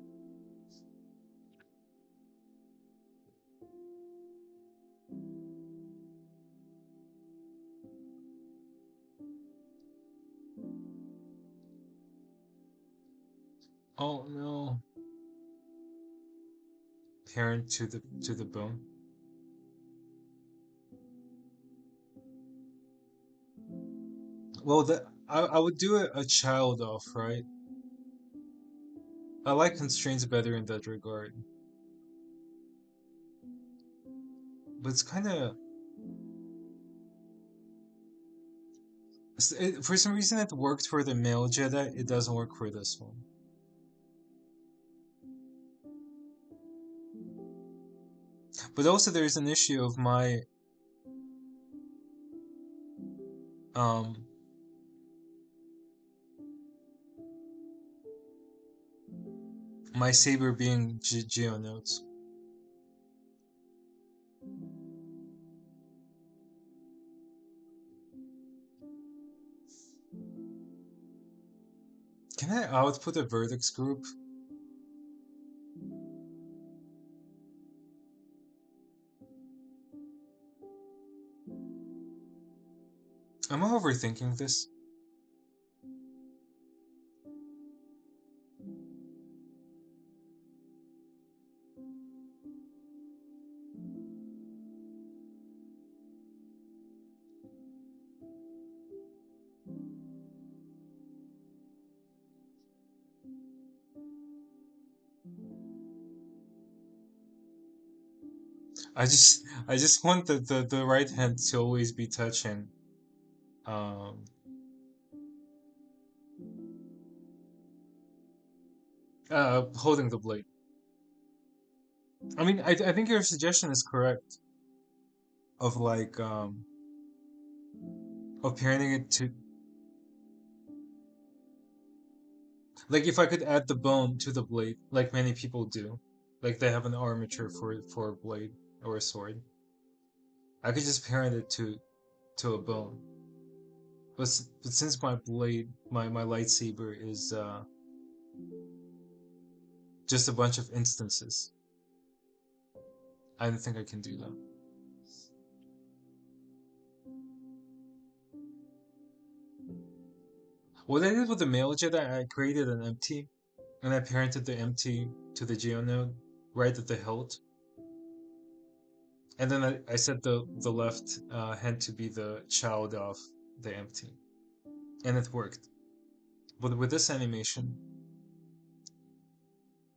Oh no. Parent to the bone. Well, I would do a child off, right? I like constraints better in that regard, but it's kind of for some reason it worked for the male Jedi. It doesn't work for this one. But also, there's an issue of um my saber being Geonodes. Can I output a vertex group? Am I overthinking this? I just want the right hand to always be touching um holding the blade. I mean, I think your suggestion is correct of like of parenting it to like if I could add the bone to the blade, like many people do, like they have an armature for a blade or a sword. I could just parent it to a bone. But since my blade, my lightsaber is just a bunch of instances, I don't think I can do that. What I did with the male Jedi, I created an empty, and I parented the empty to the Geonode right at the hilt, and then I set the left hand to be the child of the empty, and it worked. But with this animation,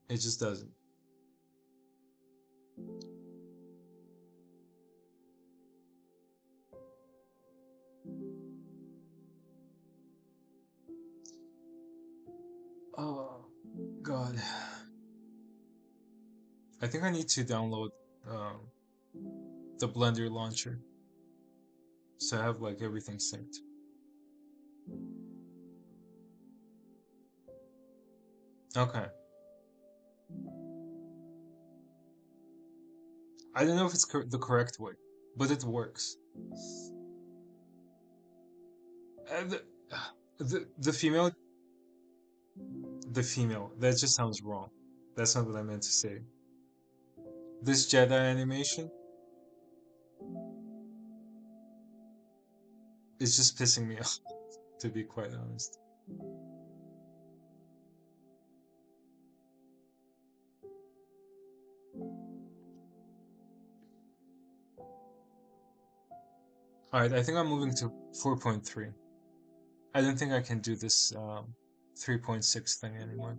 it just doesn't. Oh God, I think I need to download um, the Blender launcher so I have like everything synced. Okay, I don't know if it's the correct way, but it works. Uh, the, the female, the female. That just sounds wrong. That's not what I meant to say. This Jedi animation is just pissing me off, to be quite honest. Alright, I think I'm moving to 4.3. I don't think I can do this 3.6 thing anymore.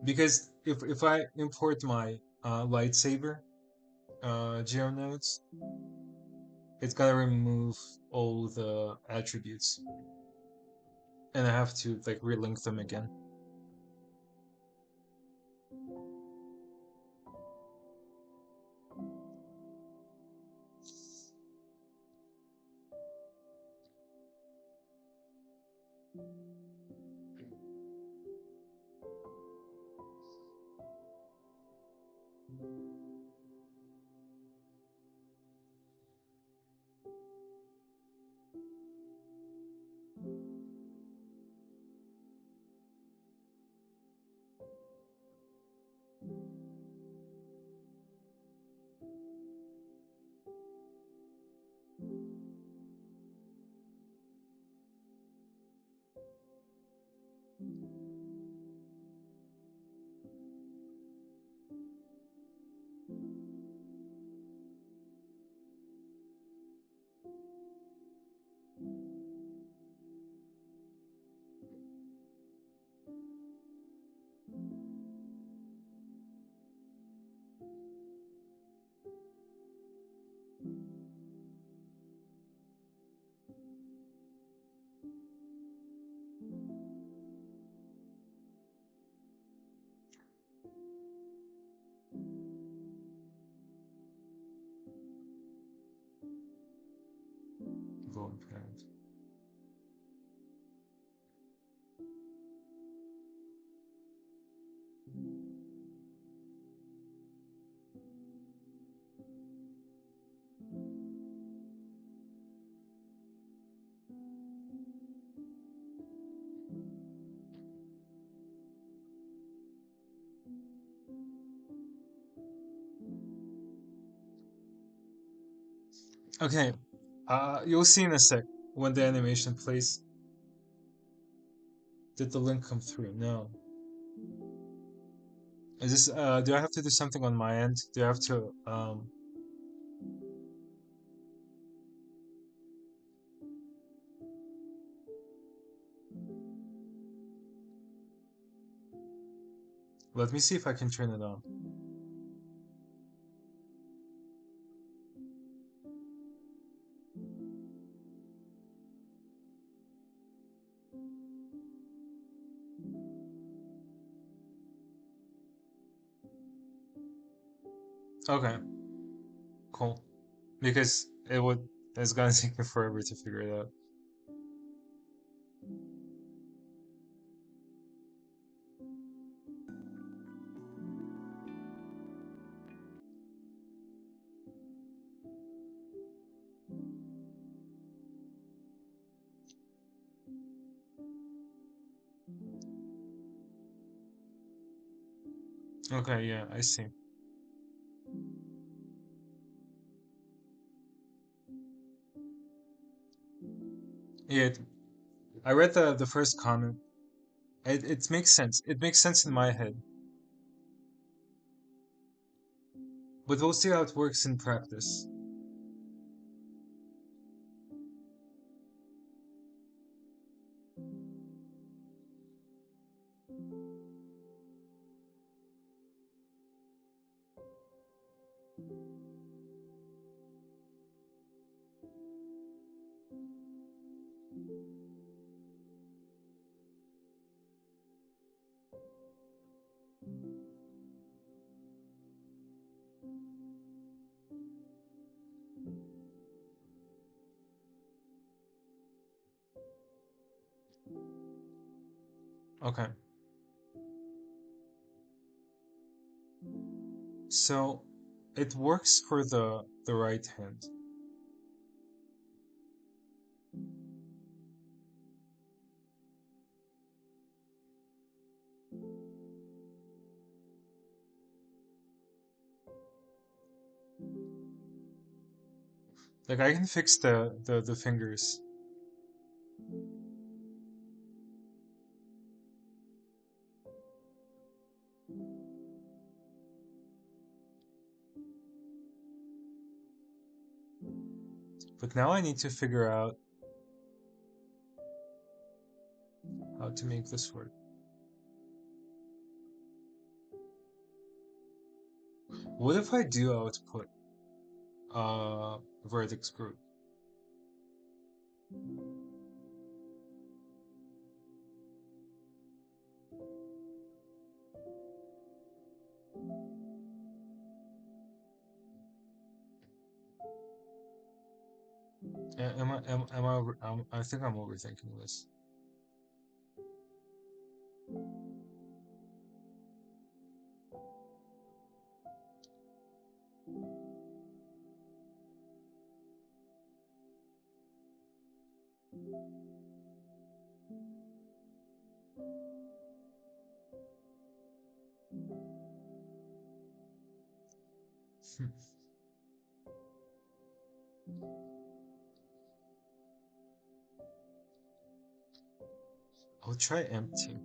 Because if I import my lightsaber geo nodes, it's gotta remove all the attributes, and I have to like relink them again. Golden parent. Okay, you'll see in a sec when the animation plays. Did the link come through? No. Is this? Do I have to do something on my end? Do I have to? Let me see if I can turn it on. Okay, cool. Because it's gonna take me forever to figure it out. Okay, yeah, I see. Yeah, I read the first comment. It makes sense. It makes sense in my head, but we'll see how it works in practice. Okay, so it works for the right hand. Like I can fix the fingers. But now I need to figure out how to make this work. What if I do output vertex group? Am I I think I'm overthinking this. Hmm. I'll try empty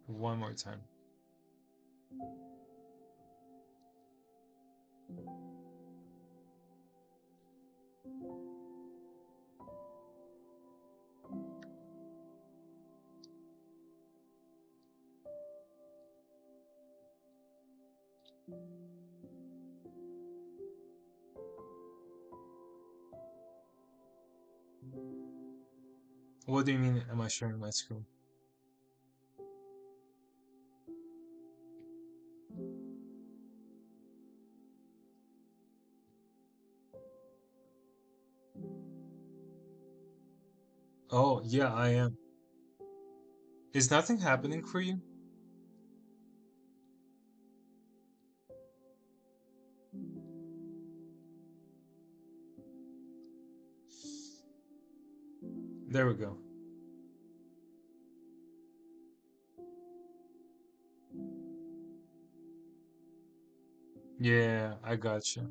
one more time. What do you mean, am I sharing my screen? Oh, yeah, I am. Is nothing happening for you? There we go. Yeah, I gotcha.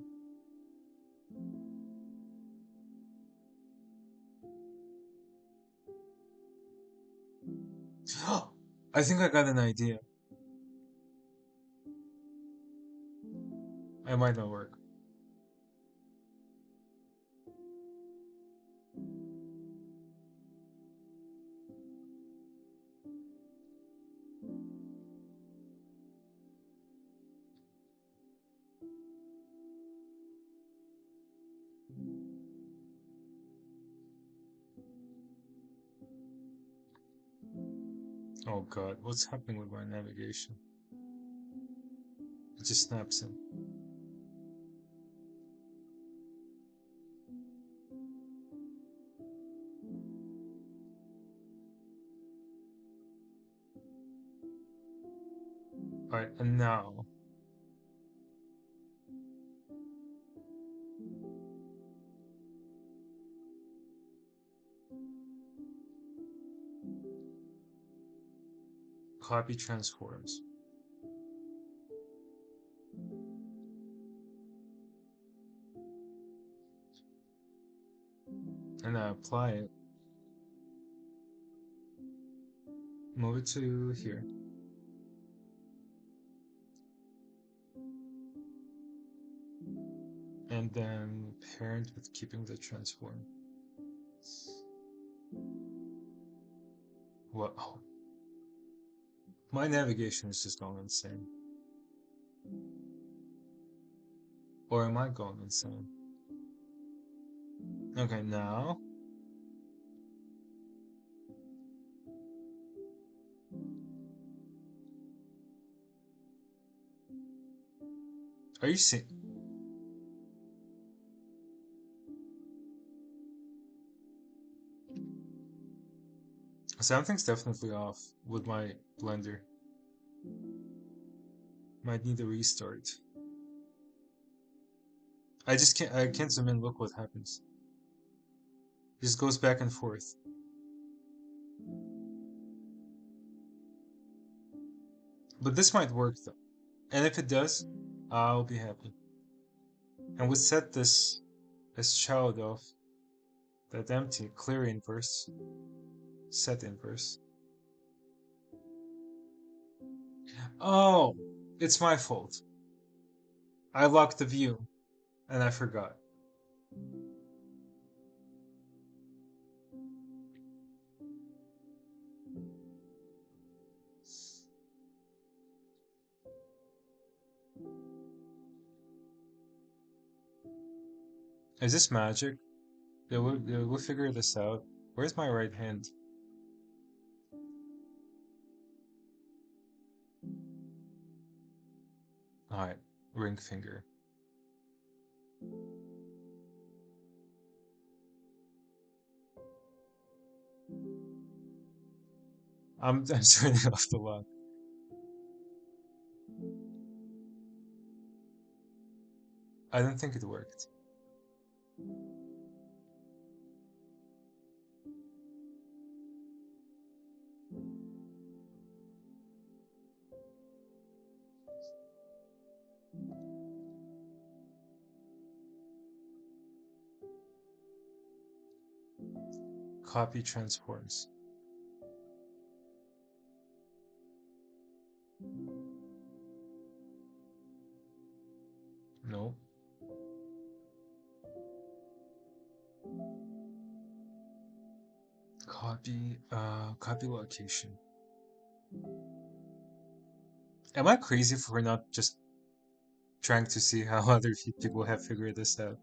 I think I got an idea. It might not work. Oh god, what's happening with my navigation? It just snaps in. Alright, and now. Copy transforms. And I apply it. Move it to here. And then parent with keeping the transform. What? Oh. My navigation is just going insane. Or am I going insane? Okay, now. Are you seeing? Something's definitely off with my blender. Might need a restart. I can't zoom in, look what happens. It just goes back and forth. But this might work though. And if it does, I'll be happy. And we set this as child of that empty, clear inverse, set inverse. Oh, it's my fault. I locked the view and I forgot. Is this magic? We'll figure this out. Where's my right hand? Alright, ring finger. I'm turning off the lock. I don't think it worked. Copy transforms. No. Copy location. Am I crazy for not just trying to see how other people have figured this out?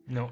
No.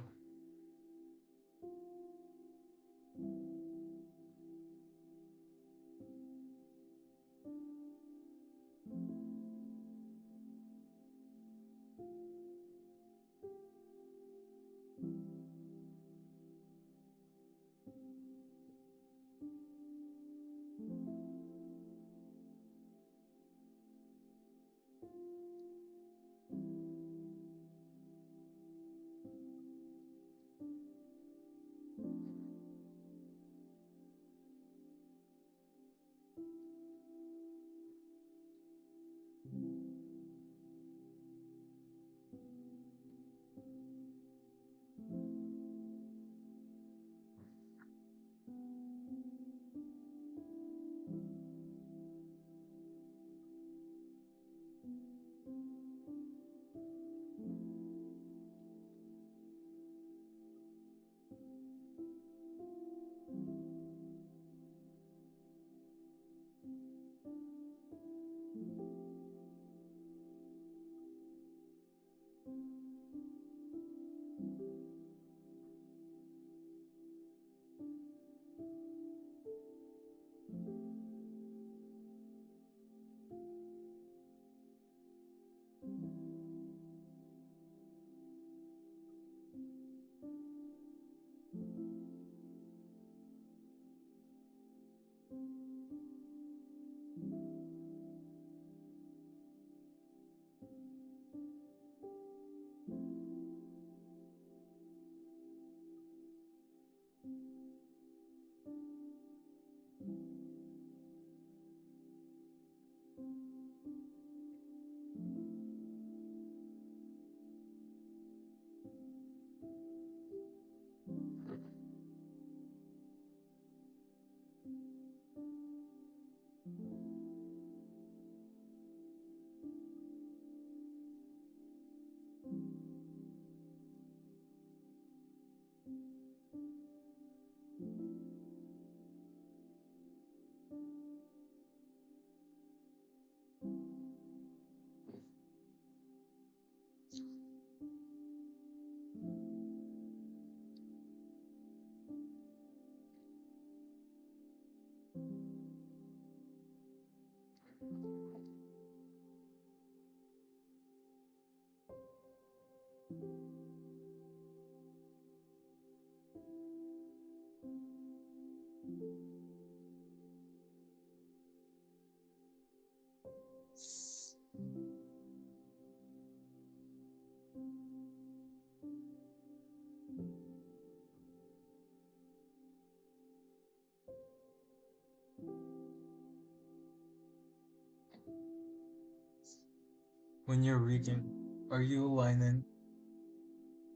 When you're rigging, are you aligning?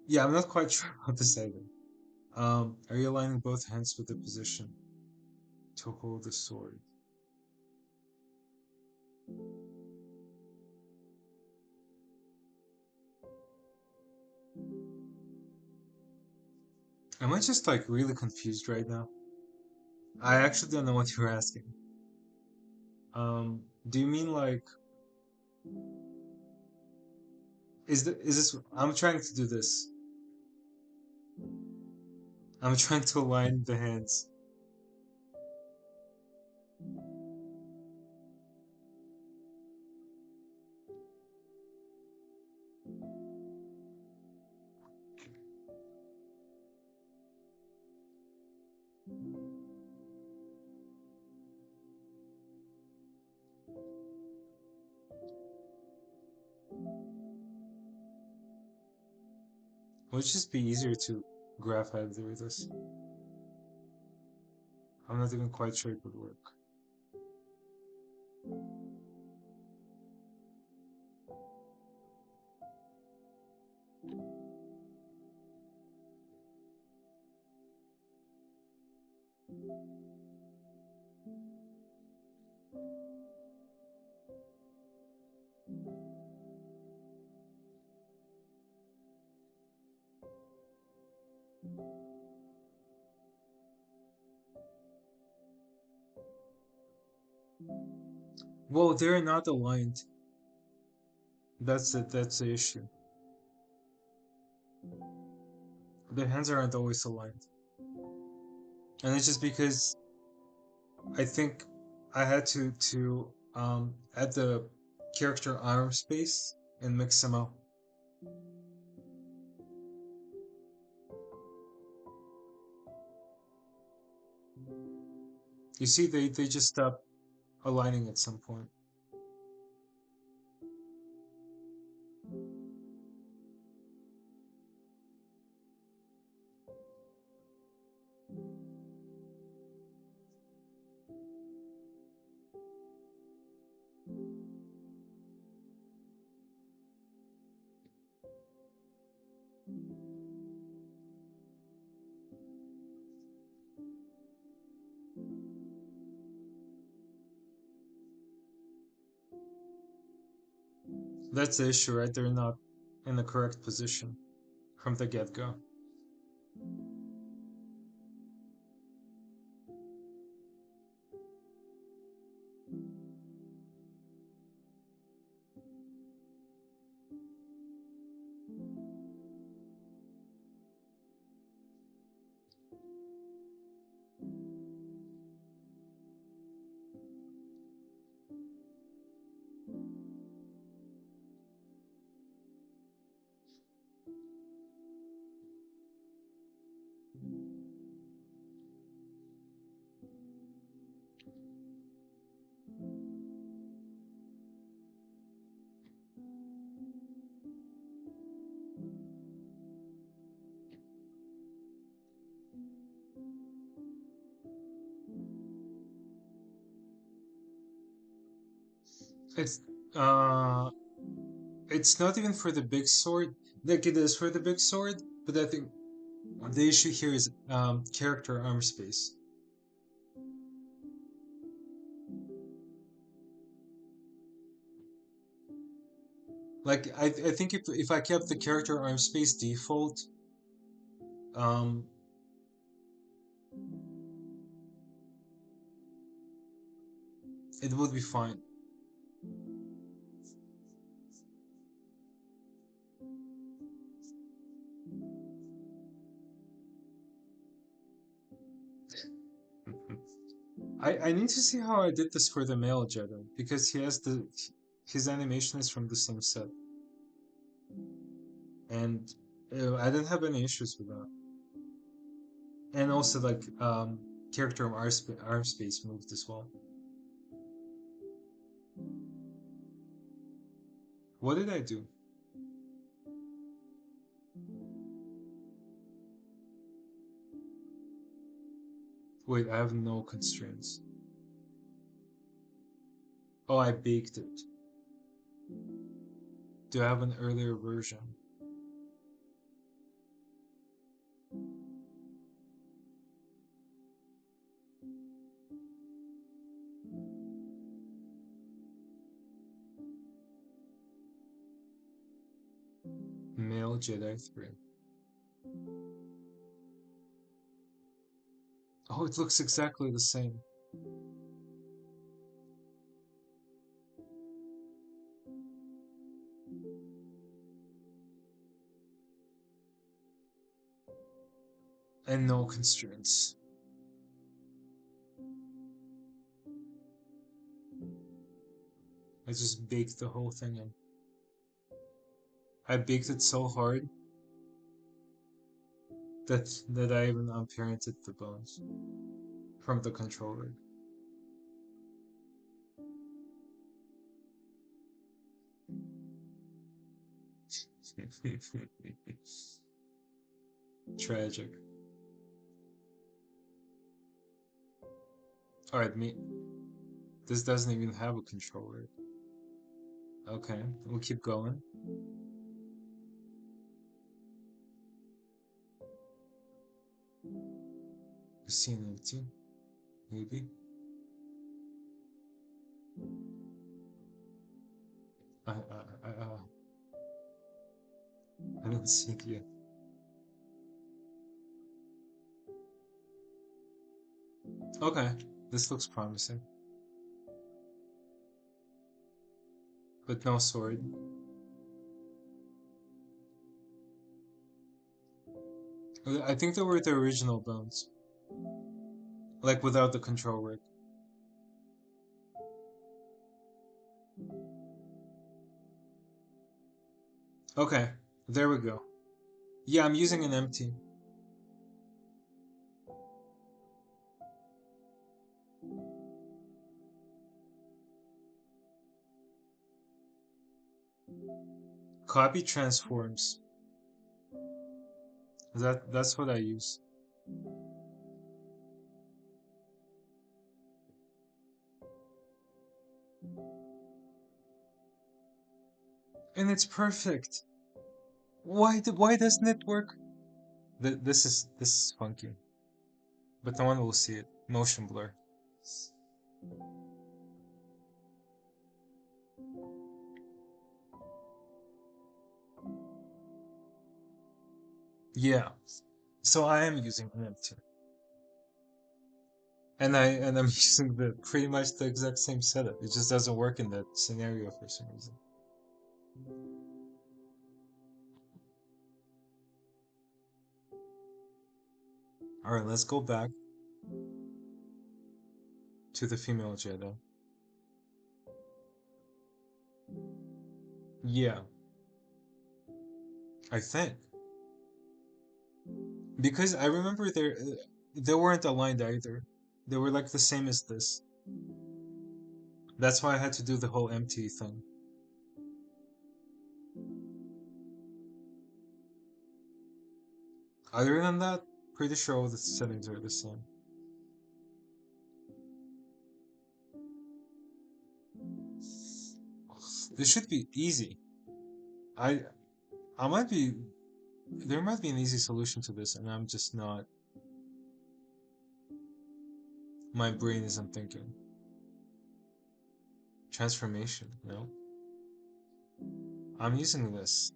Yeah, I'm not quite sure about this either. Are you aligning both hands with the position to hold the sword? Am I just like really confused right now? I actually don't know what you're asking. Do you mean like is this I'm trying to do this. I'm trying to align the hands. Would it just be easier to graph either with this? I'm not even quite sure it would work. Well, they're not aligned. That's it. That's the issue. The hands aren't always aligned, and it's just because I think I had to add the character arm space and mix them up. You see, they just stop aligning at some point. That's the issue, right? They're not in the correct position from the get-go. It's uh, it's not even for the big sword. Like it is for the big sword, but I think the issue here is character arm space. Like I think if I kept the character arm space default, um, it would be fine. I need to see how I did this for the male Jedi because he has the his animation is from the same set, and I didn't have any issues with that. And also like character arm space moved as well. What did I do? Wait, I have no constraints. Oh, I baked it. Do I have an earlier version? Male Jedi 3. Oh, it looks exactly the same. And no constraints. I just baked the whole thing in. I baked it so hard that I even unparented the bones from the controller. Tragic. Alright, me. This doesn't even have a controller. Okay, we'll keep going. Vicinity, maybe. I don't see it yet. Okay, this looks promising. But no sword. I think they were the original bones. Like without the control rig. Okay, there we go. Yeah, I'm using an empty. Copy transforms. That's what I use. And it's perfect. Why doesn't it work? This is funky. But no one will see it. Motion blur. Yeah. So I am using an empty. And I'm using the pretty much the exact same setup. It just doesn't work in that scenario for some reason. Alright, let's go back to the female Jedi. Yeah, I think. Because I remember they weren't aligned either. They were like the same as this. That's why I had to do the whole empty thing. Other than that, pretty sure all the settings are the same. This should be easy. I I might be there might be an easy solution to this, and I'm just not. My brain isn't thinking. Transformation, no. I'm using this.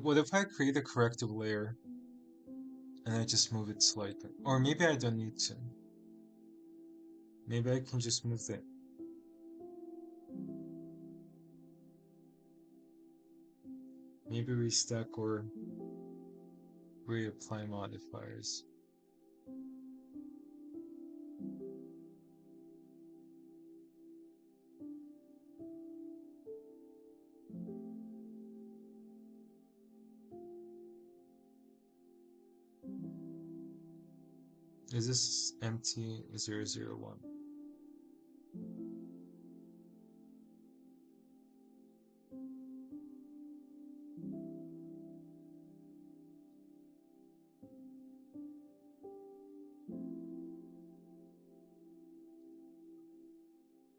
What if I create a corrective layer and I just move it slightly? Or maybe I don't need to. Maybe I can just move it. Maybe restack or reapply modifiers. Is this MT001?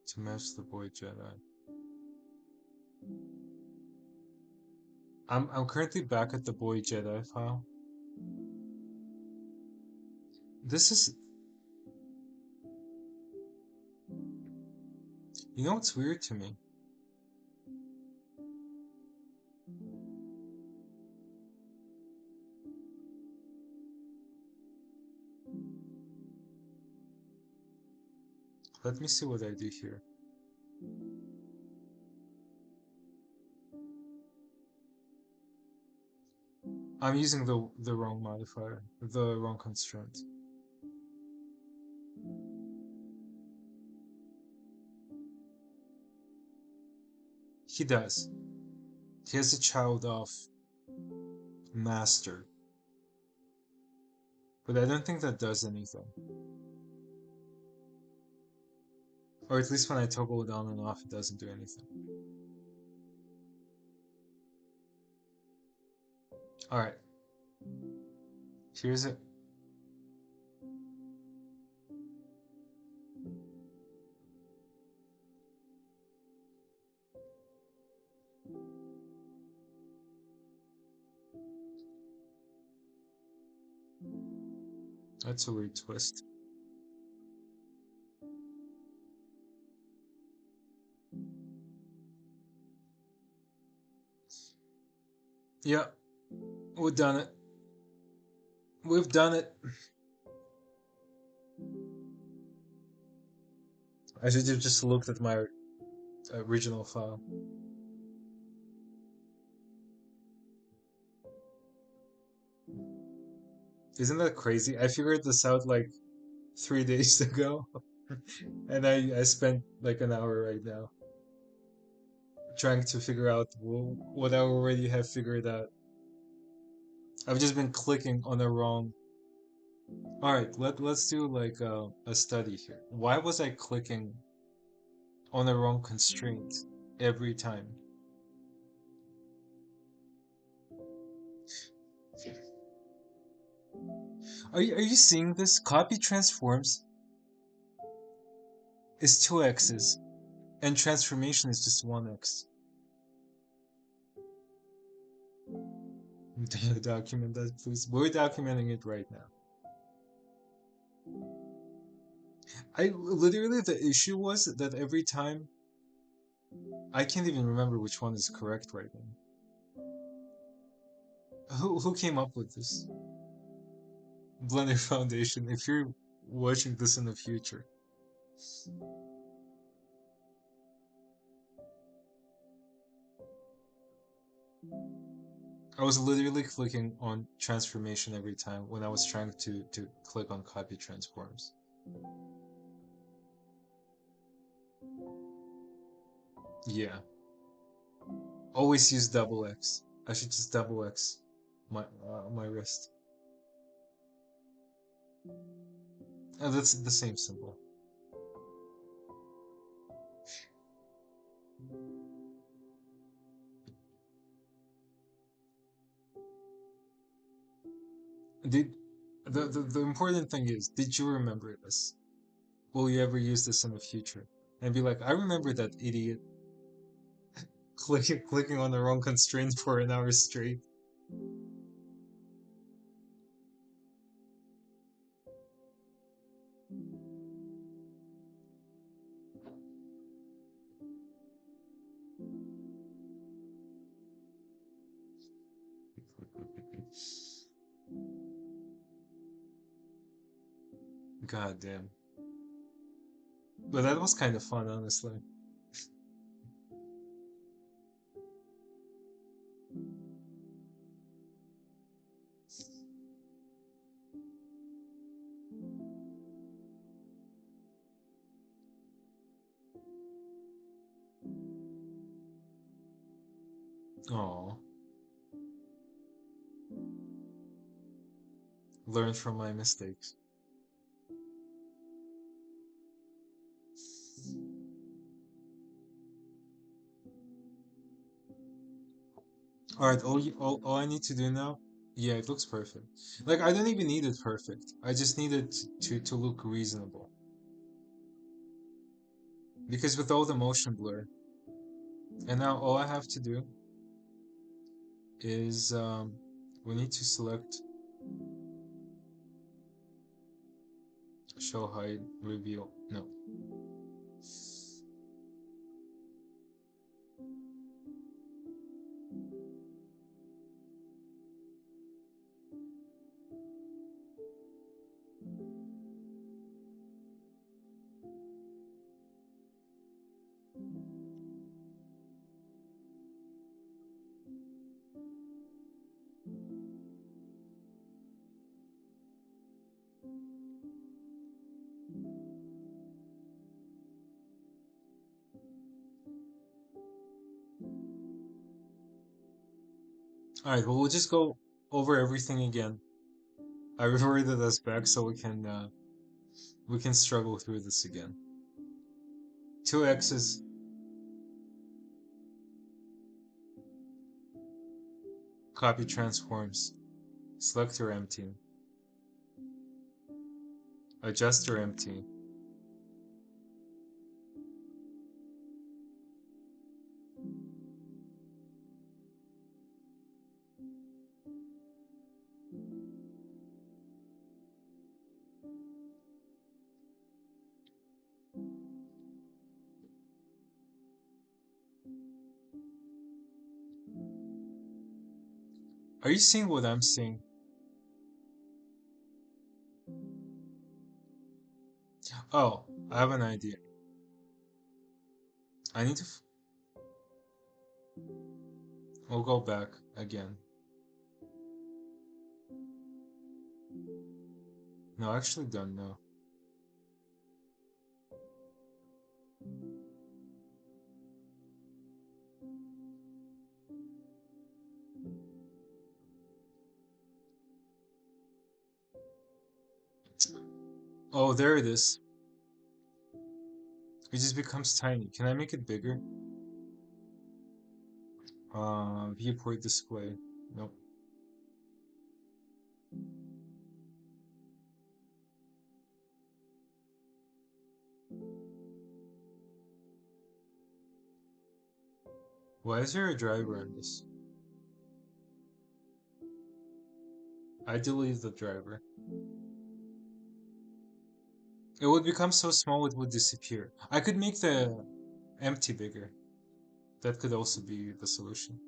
To match the boy Jedi. I'm currently back at the boy Jedi file. This is, you know what's weird to me? Let me see what I do here. I'm using the wrong modifier, the wrong constraint. He does. He has a child of master, but I don't think that does anything. Or at least when I toggle it on and off, it doesn't do anything. Alright, here's it. That's a weird twist. Yeah, we've done it. We've done it. I should have just looked at my original file. Isn't that crazy? I figured this out like 3 days ago, and I spent like an hour right now trying to figure out what I already have figured out. I've just been clicking on the wrong. All right, let's do like a study here. Why was I clicking on the wrong constraint every time? Are you seeing this? Copy transforms is two x's, and transformation is just one x. Document that, please. We're documenting it right now. I literally, the issue was that every time I can't even remember which one is correct right now. Who came up with this? Blender Foundation. If you're watching this in the future, I was literally clicking on transformation every time when I was trying to click on copy transforms. Yeah. Always use double X. I should just double X my wrist. That's the same symbol. Did the important thing is, did you remember this? Will you ever use this in the future? And be like, I remember that idiot clicking on the wrong constraint for an hour straight. God damn. But that was kind of fun, honestly. Oh, learn from my mistakes. All right, all I need to do now, yeah, it looks perfect. Like I don't even need it perfect. I just need it to look reasonable. Because with all the motion blur, and now all I have to do is we need to select show hide reveal. No. All right, well we'll just go over everything again. I reverted us back so we can struggle through this again. Two X's, copy transforms, selector empty, adjuster empty. Are you seeing what I'm seeing? Oh, I have an idea. I need to. We'll go back again. No, I actually don't know. Oh, there it is. It just becomes tiny. Can I make it bigger? Viewport display. Nope. Why is there a driver on this? I deleted the driver. It would become so small it would disappear. I could make the empty bigger. That could also be the solution.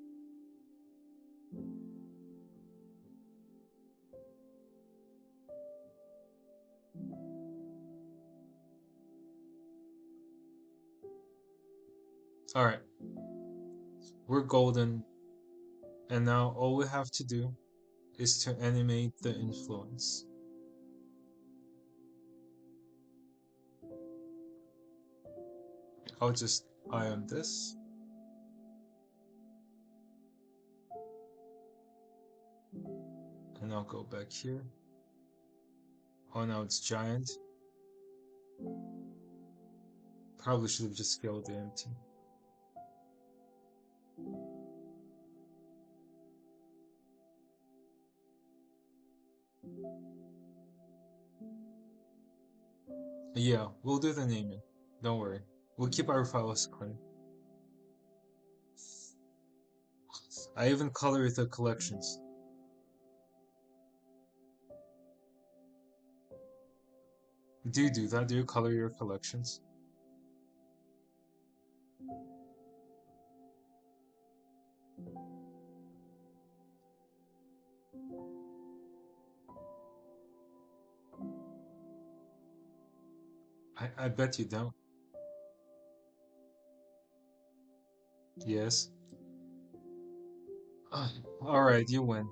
Alright, we're golden, and now all we have to do is to animate the influence. I'll just ion this. And I'll go back here. Oh, now it's giant. Probably should have just scaled the empty. Yeah, we'll do the naming. Don't worry. We'll keep our files clean. I even color the collections. Do you do that? Do you color your collections? I bet you don't. Yes. Alright, you win.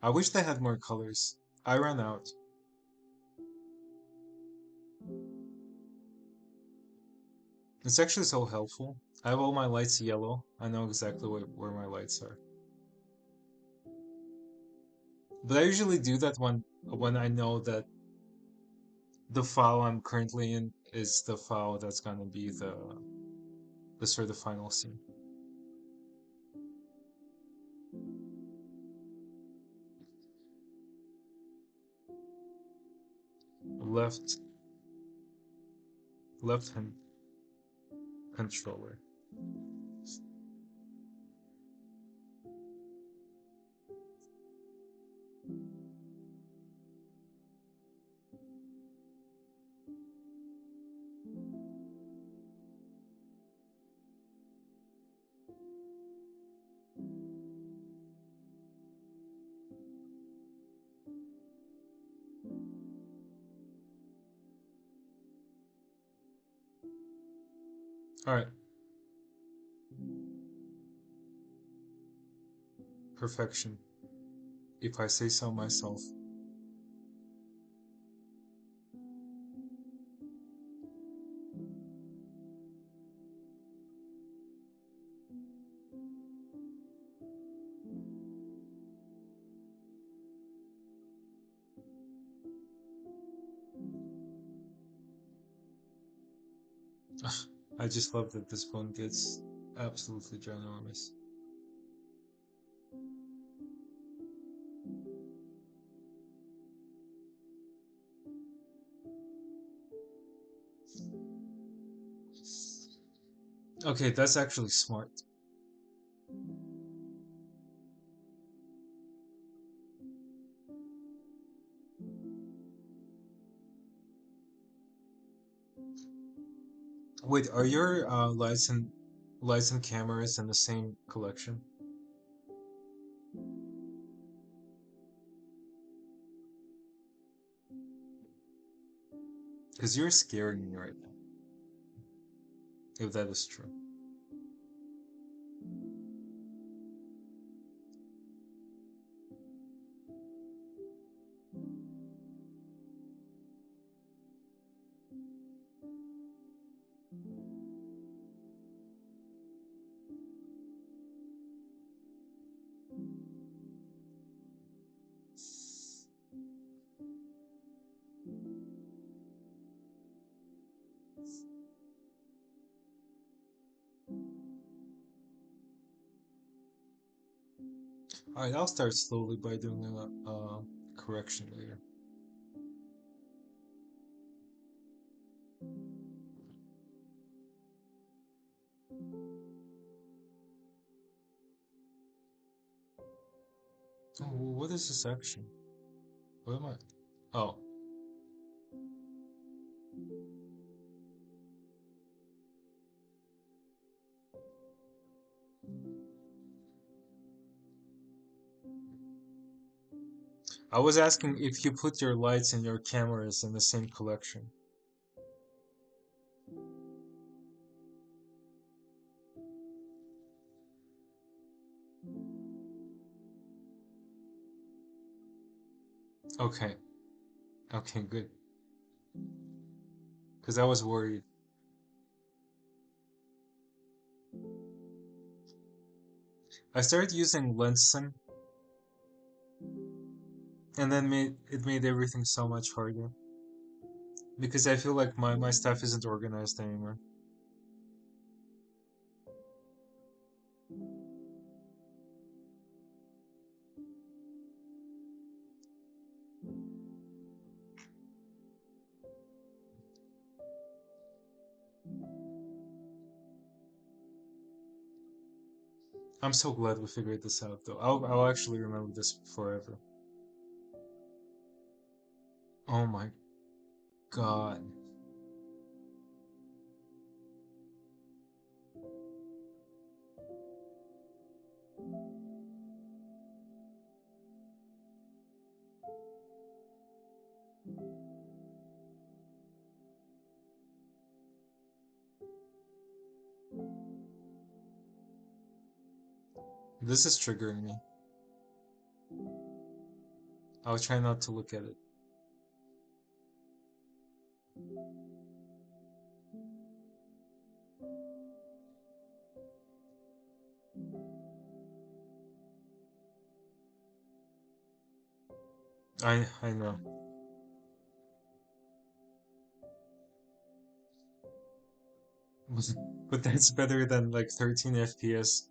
I wish they had more colors. I ran out. It's actually so helpful. I have all my lights yellow. I know exactly where my lights are. But I usually do that when I know that the file I'm currently in is the file that's gonna be This for the final scene. Left left hand controller. Alright. Perfection, if I say so myself. I just love that this phone gets absolutely ginormous. Okay, that's actually smart. Wait, are your lights and cameras in the same collection? Because you're scaring me right now, if that is true. Alright, I'll start slowly by doing a correction later. Oh, what is this action? What am I? Oh, I was asking if you put your lights and your cameras in the same collection. Okay, okay, good. Because I was worried. I started using Lensim, and then it made everything so much harder. Because I feel like my stuff isn't organized anymore. I'm so glad we figured this out, though. I'll actually remember this forever. Oh my god. This is triggering me. I'll try not to look at it. I know. But that's better than like 13 FPS.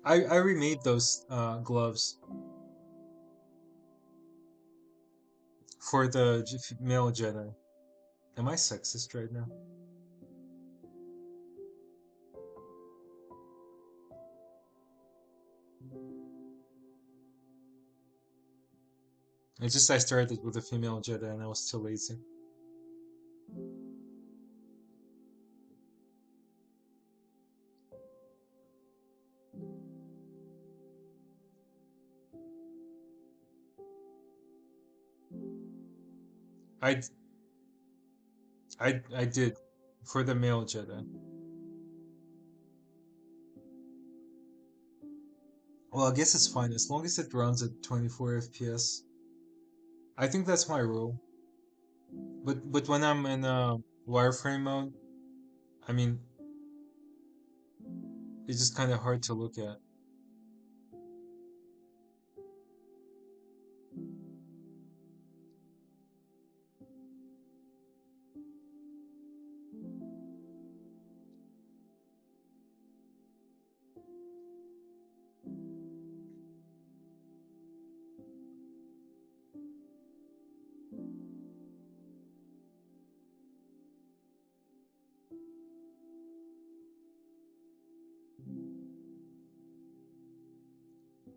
I remade those gloves for the male Jedi. Am I sexist right now? It's just I started with a female Jedi and I was too lazy. I I did for the male Jedi. Well, I guess it's fine as long as it runs at 24 FPS. I think that's my rule. But when I'm in wireframe mode, I mean, it's just kind of hard to look at.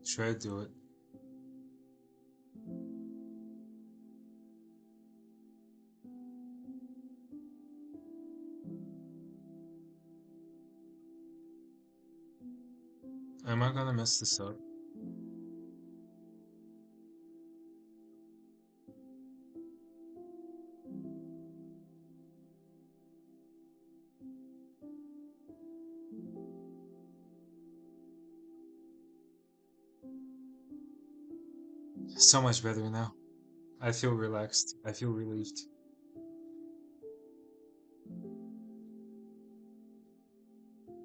Should I do it? Am I gonna mess this up? So much better now. I feel relaxed. I feel relieved.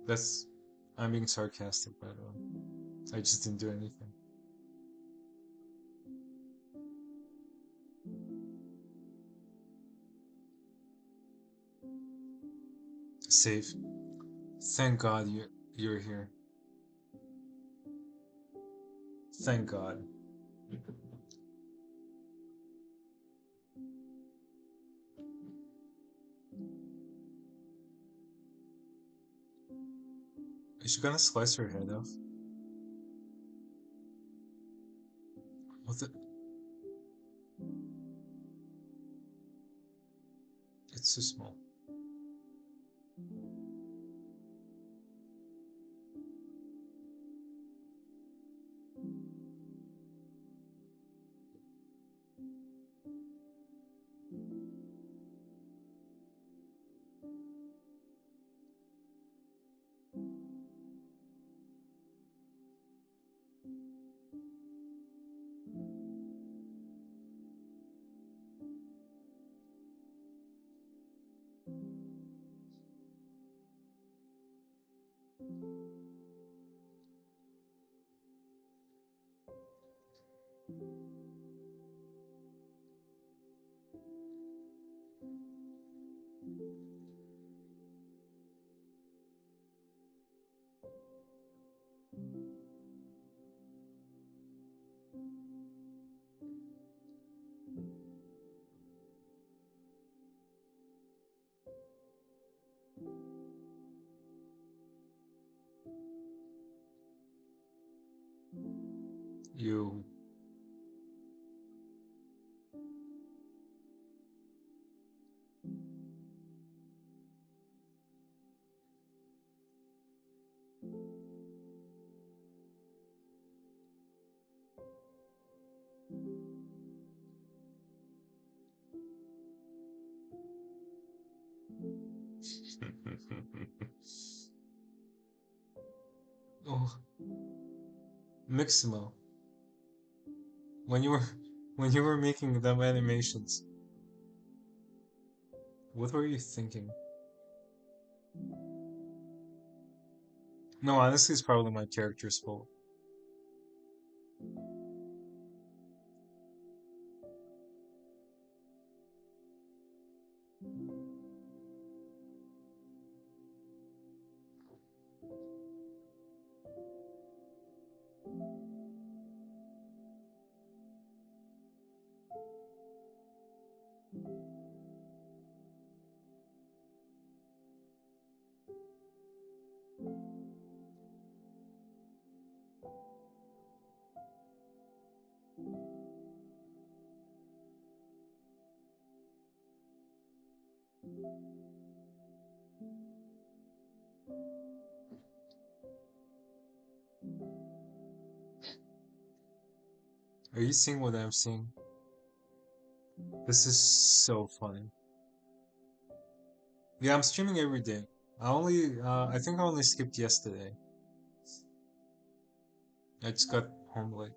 That's. I'm being sarcastic, by the way. I just didn't do anything. Safe. Thank God you're here. Thank God. Is she gonna slice her head off? What the? It's too small. You. Oh, Miximo. When you were when you were making them animations, what were you thinking? No, honestly, it's probably my character's fault. Are you seeing what I'm seeing? This is so funny. Yeah, I'm streaming every day. I think I only skipped yesterday. I just got home late.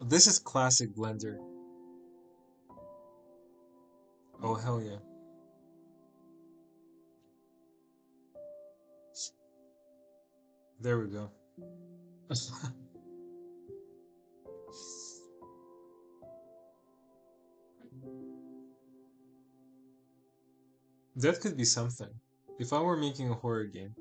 This is classic Blender. Oh, hell yeah. There we go. That could be something. If I were making a horror game,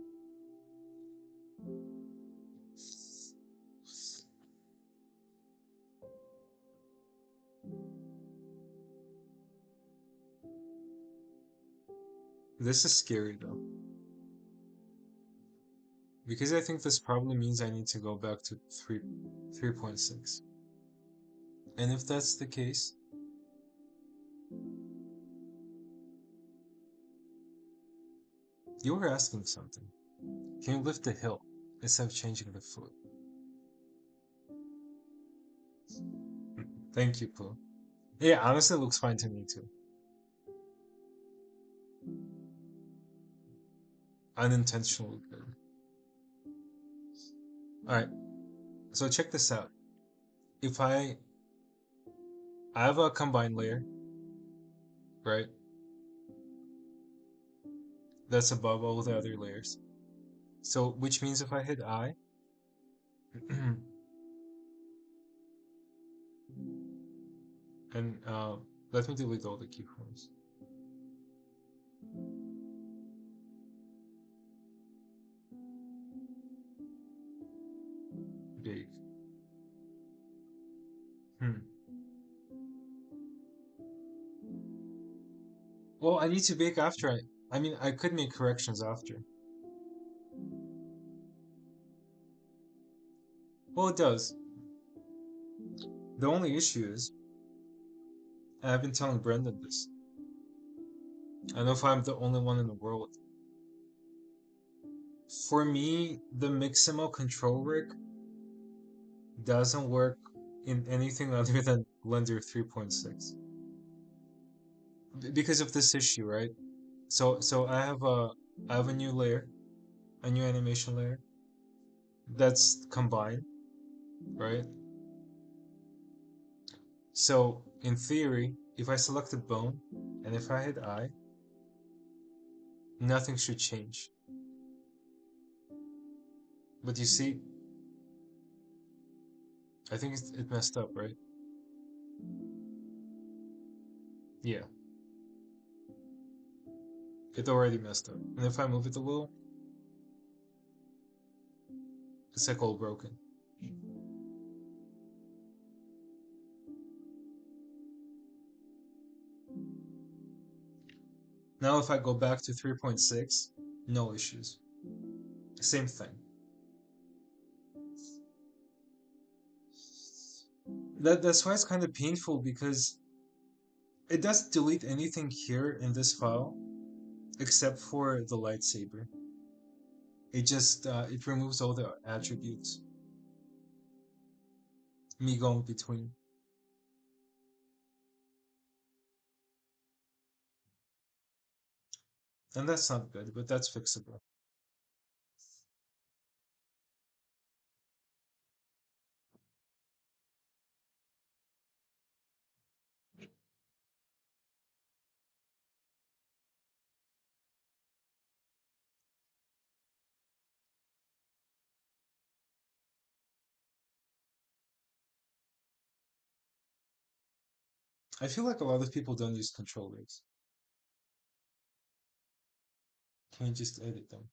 this is scary though. Because I think this probably means I need to go back to 3.6. And if that's the case, you were asking something. Can you lift the hill instead of changing the foot? Thank you, Pooh. Yeah, honestly, it looks fine to me too. Unintentionally good. Alright, so check this out. If I have a combined layer, right? That's above all the other layers. So, which means if I hit I, and let me delete all the keyframes. Big. Hmm. Well, I need to bake after I mean, I could make corrections after. Well, it does. The only issue is, and I've been telling Brendan this. I don't know if I'm the only one in the world. For me, the Mixamo control rig doesn't work in anything other than Blender 3.6 because of this issue, right? So I have a new layer, a new animation layer that's combined, right? So in theory, if I selected bone and if I hit I, nothing should change. But you see, I think it messed up, right? Yeah, it already messed up. And if I move it a little, it's like all broken. Now if I go back to 3.6, no issues. Same thing. That's why it's kind of painful because it doesn't delete anything here in this file except for the lightsaber. It just it removes all the attributes. Me going between. And that's not good, but that's fixable. I feel like a lot of people don't use control rigs. Can you just edit them?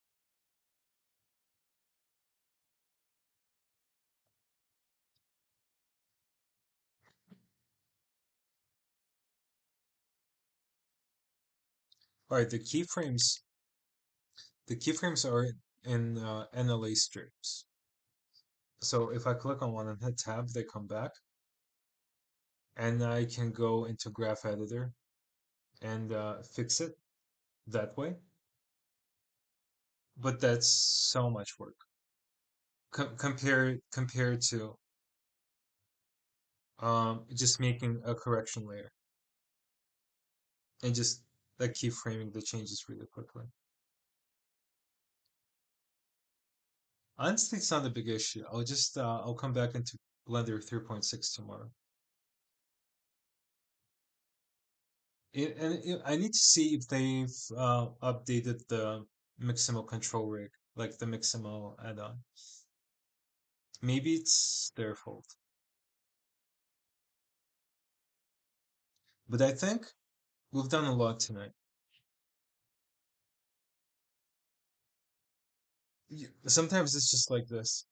Alright, the keyframes are in NLA strips. So if I click on one and hit tab, they come back. and I can go into Graph Editor and fix it that way. But that's so much work compared to just making a correction layer and just like keyframing the changes really quickly. Honestly, it's not a big issue. I'll come back into Blender 3.6 tomorrow. I need to see if they've updated the Mixamo control rig, like the Mixamo add-on. Maybe it's their fault. But I think we've done a lot tonight. Sometimes it's just like this.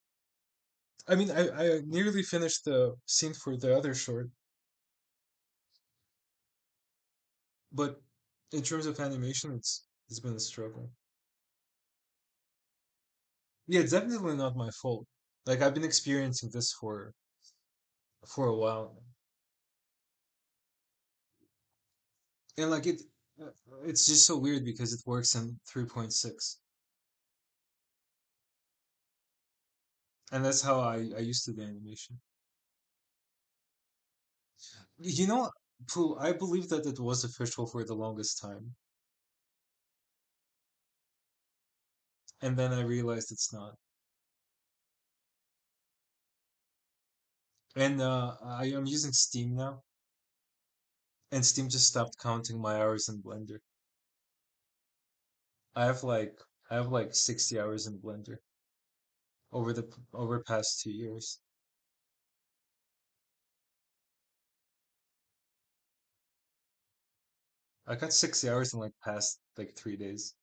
I mean, I nearly finished the scene for the other short, but in terms of animation, it's been a struggle. Yeah, it's definitely not my fault. Like I've been experiencing this for a while, and like uh, it's just so weird because it works in 3.6, and that's how I used to do animation. You know, Pooh, I believe that it was official for the longest time, and then I realized it's not. And I am using Steam now, and Steam just stopped counting my hours in Blender. I have like I have like 60 hours in Blender over past 2 years. I got 60 hours in like past like 3 days.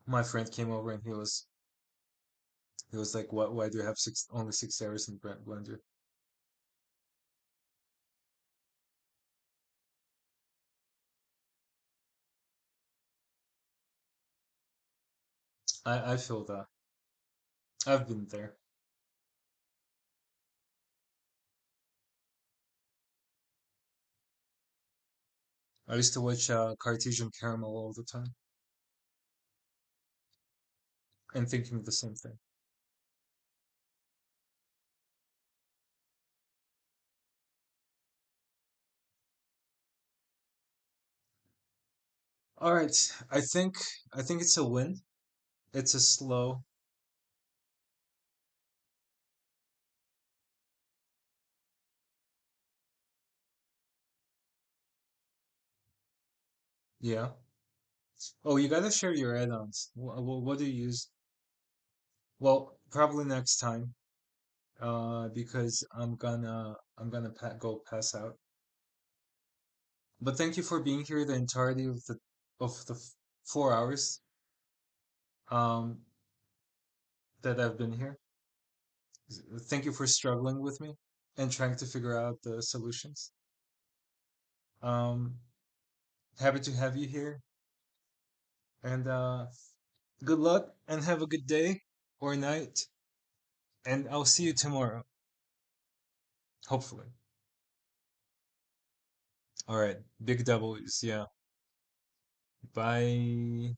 My friend came over and he was like, "What? Why do you have only 6 hours in Blender?" I feel that. I've been there. I used to watch Cartesian Caramel all the time and thinking the same thing. All right, I think it's a win. It's a slow, yeah. Oh, you gotta share your add-ons. What do you use? Well, probably next time. Because I'm gonna go pass out. But thank you for being here the entirety of the 4 hours um that I've been here. Thank you for struggling with me and trying to figure out the solutions. Um, Happy to have you here, and good luck and have a good day or night, and I'll see you tomorrow, hopefully. All right, big W's, yeah. Bye.